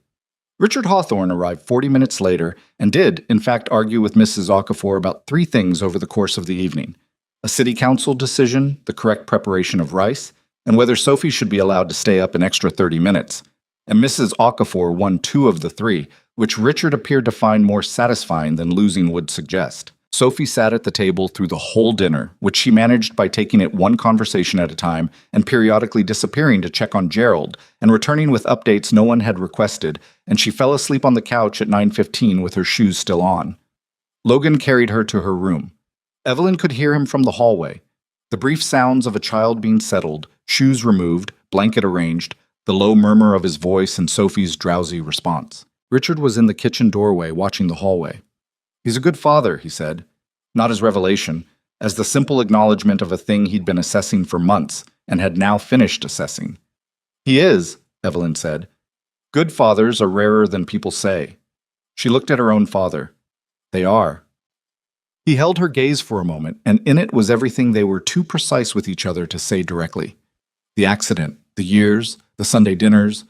Richard Hawthorne arrived 40 minutes later and did, in fact, argue with Mrs. Okafor about 3 things over the course of the evening: a city council decision, the correct preparation of rice, and whether Sophie should be allowed to stay up an extra 30 minutes. And Mrs. Okafor won 2 of the 3, which Richard appeared to find more satisfying than losing would suggest. Sophie sat at the table through the whole dinner, which she managed by taking it one conversation at a time and periodically disappearing to check on Gerald and returning with updates no one had requested, and she fell asleep on the couch at 9:15 with her shoes still on. Logan carried her to her room. Evelyn could hear him from the hallway. The brief sounds of a child being settled, shoes removed, blanket arranged, the low murmur of his voice and Sophie's drowsy response. Richard was in the kitchen doorway watching the hallway. "He's a good father," he said, not as revelation, as the simple acknowledgement of a thing he'd been assessing for months and had now finished assessing. "He is," Evelyn said. "Good fathers are rarer than people say." She looked at her own father. They are. He held her gaze for a moment, and in it was everything they were too precise with each other to say directly. The accident, the years, the Sunday dinners,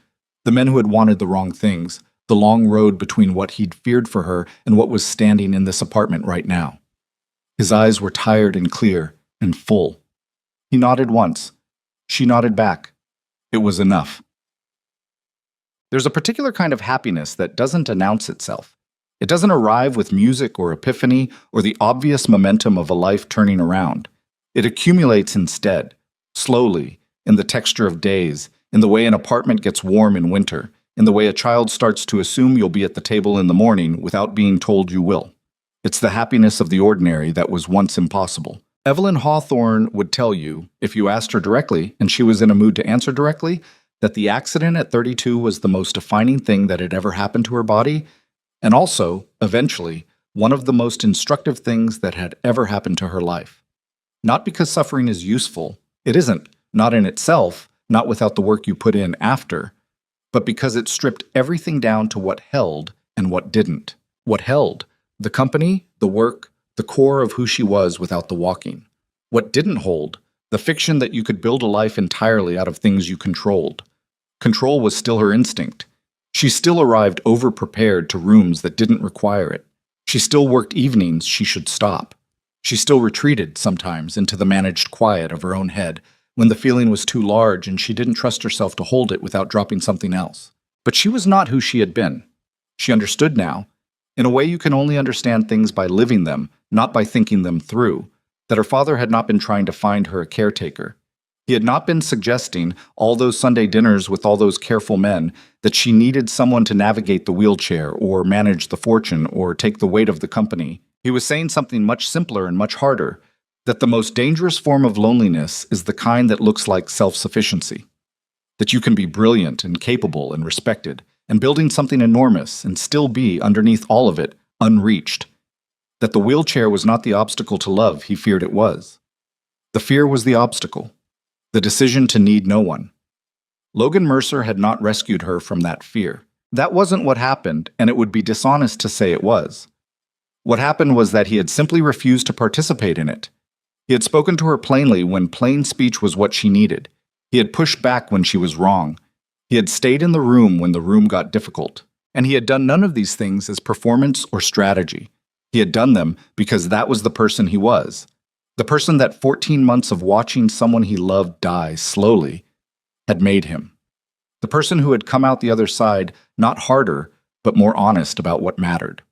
the men who had wanted the wrong things, the long road between what he'd feared for her and what was standing in this apartment right now. His eyes were tired and clear and full. He nodded once. She nodded back. It was enough. There's a particular kind of happiness that doesn't announce itself. It doesn't arrive with music or epiphany or the obvious momentum of a life turning around. It accumulates instead, slowly, in the texture of days, in the way an apartment gets warm in winter, in the way a child starts to assume you'll be at the table in the morning without being told you will. It's the happiness of the ordinary that was once impossible. Evelyn Hawthorne would tell you, if you asked her directly, and she was in a mood to answer directly, that the accident at 32 was the most defining thing that had ever happened to her body, and also, eventually, one of the most instructive things that had ever happened to her life. Not because suffering is useful, it isn't, not in itself, not without the work you put in after, but because it stripped everything down to what held and what didn't. What held, the company, the work, the core of who she was without the walking. What didn't hold, the fiction that you could build a life entirely out of things you controlled. Control was still her instinct. She still arrived over-prepared to rooms that didn't require it. She still worked evenings she should stop. She still retreated, sometimes, into the managed quiet of her own head, when the feeling was too large and she didn't trust herself to hold it without dropping something else. But she was not who she had been. She understood now, in a way you can only understand things by living them, not by thinking them through, that her father had not been trying to find her a caretaker. He had not been suggesting, all those Sunday dinners with all those careful men, that she needed someone to navigate the wheelchair or manage the fortune or take the weight of the company. He was saying something much simpler and much harder, that the most dangerous form of loneliness is the kind that looks like self-sufficiency. That you can be brilliant and capable and respected, and building something enormous and still be, underneath all of it, unreached. That the wheelchair was not the obstacle to love he feared it was. The fear was the obstacle. The decision to need no one. Logan Mercer had not rescued her from that fear. That wasn't what happened, and it would be dishonest to say it was. What happened was that he had simply refused to participate in it. He had spoken to her plainly when plain speech was what she needed. He had pushed back when she was wrong. He had stayed in the room when the room got difficult. And he had done none of these things as performance or strategy. He had done them because that was the person he was. The person that 14 months of watching someone he loved die slowly had made him. The person who had come out the other side not harder, but more honest about what mattered.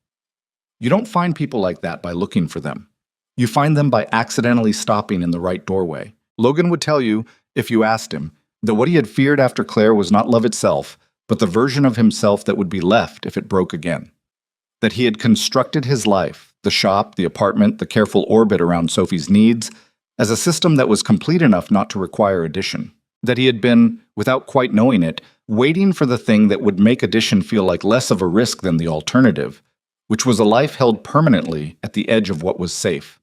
You don't find people like that by looking for them. You find them by accidentally stopping in the right doorway. Logan would tell you, if you asked him, that what he had feared after Claire was not love itself, but the version of himself that would be left if it broke again. That he had constructed his life, the shop, the apartment, the careful orbit around Sophie's needs, as a system that was complete enough not to require addition. That he had been, without quite knowing it, waiting for the thing that would make addition feel like less of a risk than the alternative, which was a life held permanently at the edge of what was safe.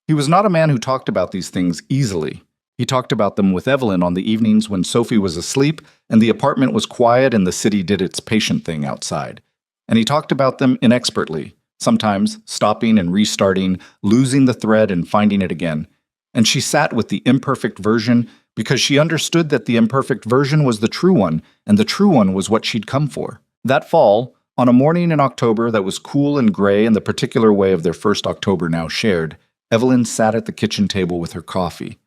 He was not a man who talked about these things easily. He talked about them with Evelyn on the evenings when Sophie was asleep and the apartment was quiet and the city did its patient thing outside. And he talked about them inexpertly, sometimes stopping and restarting, losing the thread and finding it again. And she sat with the imperfect version because she understood that the imperfect version was the true one, and the true one was what she'd come for. That fall, on a morning in October that was cool and gray in the particular way of their first October now shared, Evelyn sat at the kitchen table with her coffee.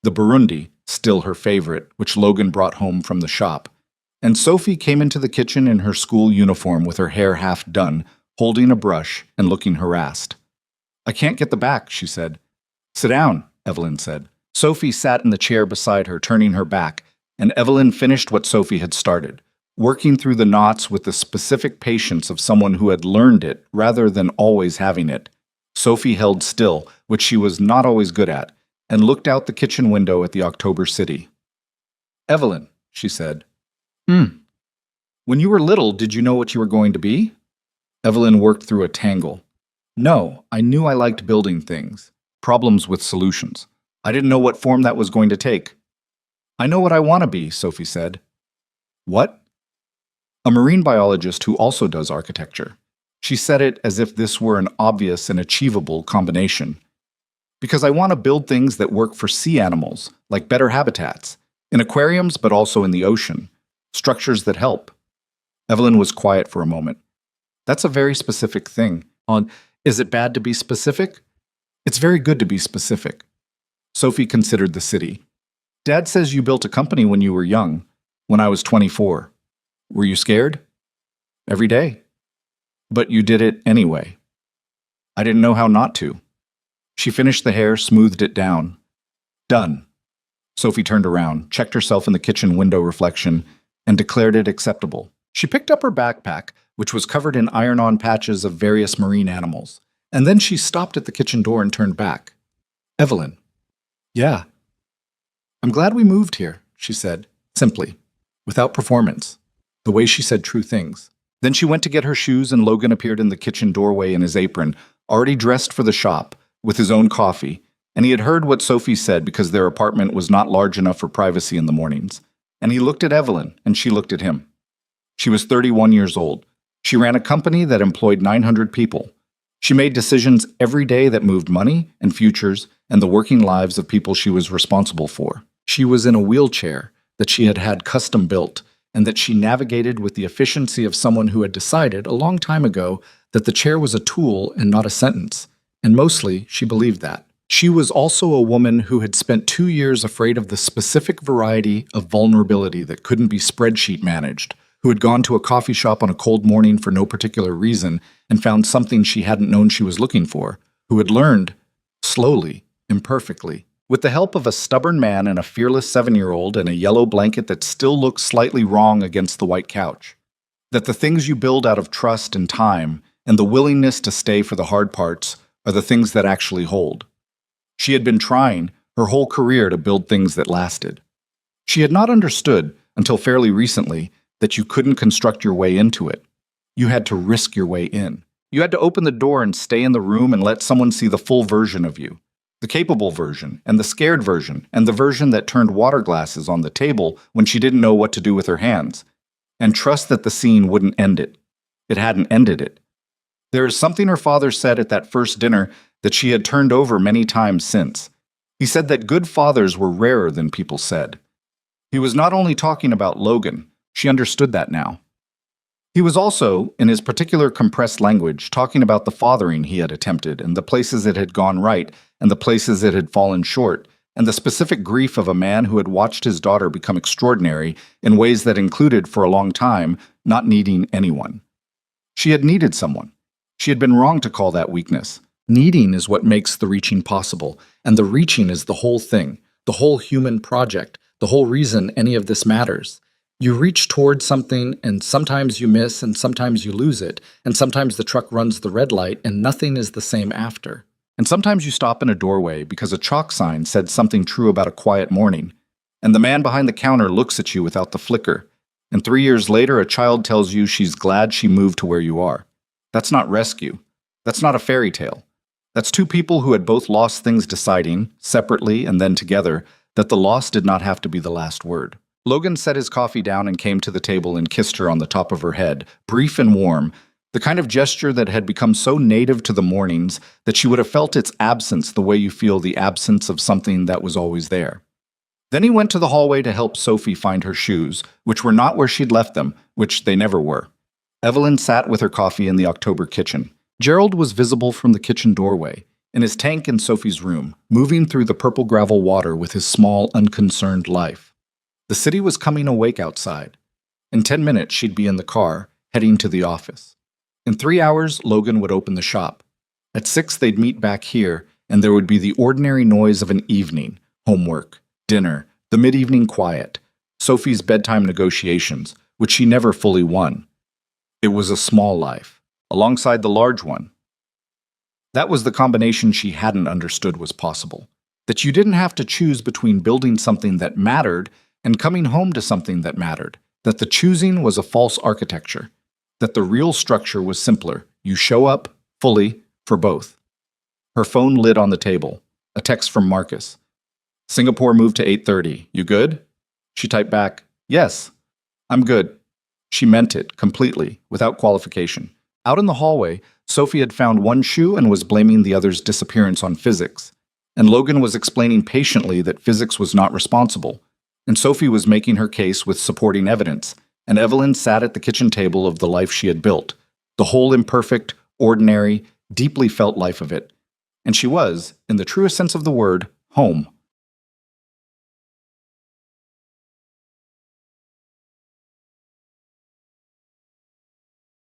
The Burundi, still her favorite, which Logan brought home from the shop. And Sophie came into the kitchen in her school uniform with her hair half done, holding a brush and looking harassed. "I can't get the back," she said. "Sit down," Evelyn said. Sophie sat in the chair beside her, turning her back, and Evelyn finished what Sophie had started, working through the knots with the specific patience of someone who had learned it rather than always having it. Sophie held still, which she was not always good at, and looked out the kitchen window at the October city. "Evelyn," she said. When you were little, did you know what you were going to be?" Evelyn worked through a tangle. "No, I knew I liked building things. Problems with solutions. I didn't know what form that was going to take." "I know what I want to be," Sophie said. "What?" "A marine biologist who also does architecture." She said it as if this were an obvious and achievable combination. Because I want to build things that work for sea animals, like better habitats, in aquariums but also in the ocean, structures that help. Evelyn was quiet for a moment. That's a very specific thing. Is it bad to be specific? It's very good to be specific. Sophie considered the city. Dad says you built a company when you were young, when I was 24. Were you scared? Every day. But you did it anyway. I didn't know how not to. She finished the hair, smoothed it down. Done. Sophie turned around, checked herself in the kitchen window reflection, and declared it acceptable. She picked up her backpack, which was covered in iron-on patches of various marine animals, and then she stopped at the kitchen door and turned back. Evelyn. Yeah. I'm glad we moved here, she said, simply, without performance, the way she said true things. Then she went to get her shoes and Logan appeared in the kitchen doorway in his apron, already dressed for the shop, with his own coffee, and he had heard what Sophie said because their apartment was not large enough for privacy in the mornings. And he looked at Evelyn, and she looked at him. She was 31 years old. She ran a company that employed 900 people. She made decisions every day that moved money and futures and the working lives of people she was responsible for. She was in a wheelchair that she had had custom built, and that she navigated with the efficiency of someone who had decided a long time ago that the chair was a tool and not a sentence. And mostly, she believed that. She was also a woman who had spent 2 years afraid of the specific variety of vulnerability that couldn't be spreadsheet managed, who had gone to a coffee shop on a cold morning for no particular reason and found something she hadn't known she was looking for, who had learned, slowly, imperfectly, with the help of a stubborn man and a fearless 7-year-old and a yellow blanket that still looked slightly wrong against the white couch, that the things you build out of trust and time and the willingness to stay for the hard parts are the things that actually hold. She had been trying her whole career to build things that lasted. She had not understood, until fairly recently, that you couldn't construct your way into it. You had to risk your way in. You had to open the door and stay in the room and let someone see the full version of you. The capable version, and the scared version, and the version that turned water glasses on the table when she didn't know what to do with her hands. And trust that the scene wouldn't end it. It hadn't ended it. There is something her father said at that first dinner that she had turned over many times since. He said that good fathers were rarer than people said. He was not only talking about Logan, she understood that now. He was also, in his particular compressed language, talking about the fathering he had attempted and the places it had gone right and the places it had fallen short, and the specific grief of a man who had watched his daughter become extraordinary in ways that included, for a long time, not needing anyone. She had needed someone. She had been wrong to call that weakness. Needing is what makes the reaching possible, and the reaching is the whole thing, the whole human project, the whole reason any of this matters. You reach towards something, and sometimes you miss, and sometimes you lose it, and sometimes the truck runs the red light, and nothing is the same after. And sometimes you stop in a doorway because a chalk sign said something true about a quiet morning, and the man behind the counter looks at you without the flicker, and 3 years later a child tells you she's glad she moved to where you are. That's not rescue. That's not a fairy tale. That's two people who had both lost things deciding, separately and then together, that the loss did not have to be the last word. Logan set his coffee down and came to the table and kissed her on the top of her head, brief and warm, the kind of gesture that had become so native to the mornings that she would have felt its absence the way you feel the absence of something that was always there. Then he went to the hallway to help Sophie find her shoes, which were not where she'd left them, which they never were. Evelyn sat with her coffee in the October kitchen. Gerald was visible from the kitchen doorway, in his tank in Sophie's room, moving through the purple gravel water with his small, unconcerned life. The city was coming awake outside. In 10 minutes, she'd be in the car, heading to the office. In 3 hours, Logan would open the shop. At 6, they'd meet back here, and there would be the ordinary noise of an evening, homework, dinner, the mid-evening quiet, Sophie's bedtime negotiations, which she never fully won. It was a small life, alongside the large one. That was the combination she hadn't understood was possible. That you didn't have to choose between building something that mattered and coming home to something that mattered. That the choosing was a false architecture. That the real structure was simpler. You show up, fully, for both. Her phone lit on the table. A text from Marcus. Singapore moved to 8:30. You good? She typed back, yes, I'm good. She meant it, completely, without qualification. Out in the hallway, Sophie had found one shoe and was blaming the other's disappearance on physics. And Logan was explaining patiently that physics was not responsible. And Sophie was making her case with supporting evidence. And Evelyn sat at the kitchen table of the life she had built. The whole imperfect, ordinary, deeply felt life of it. And she was, in the truest sense of the word, home.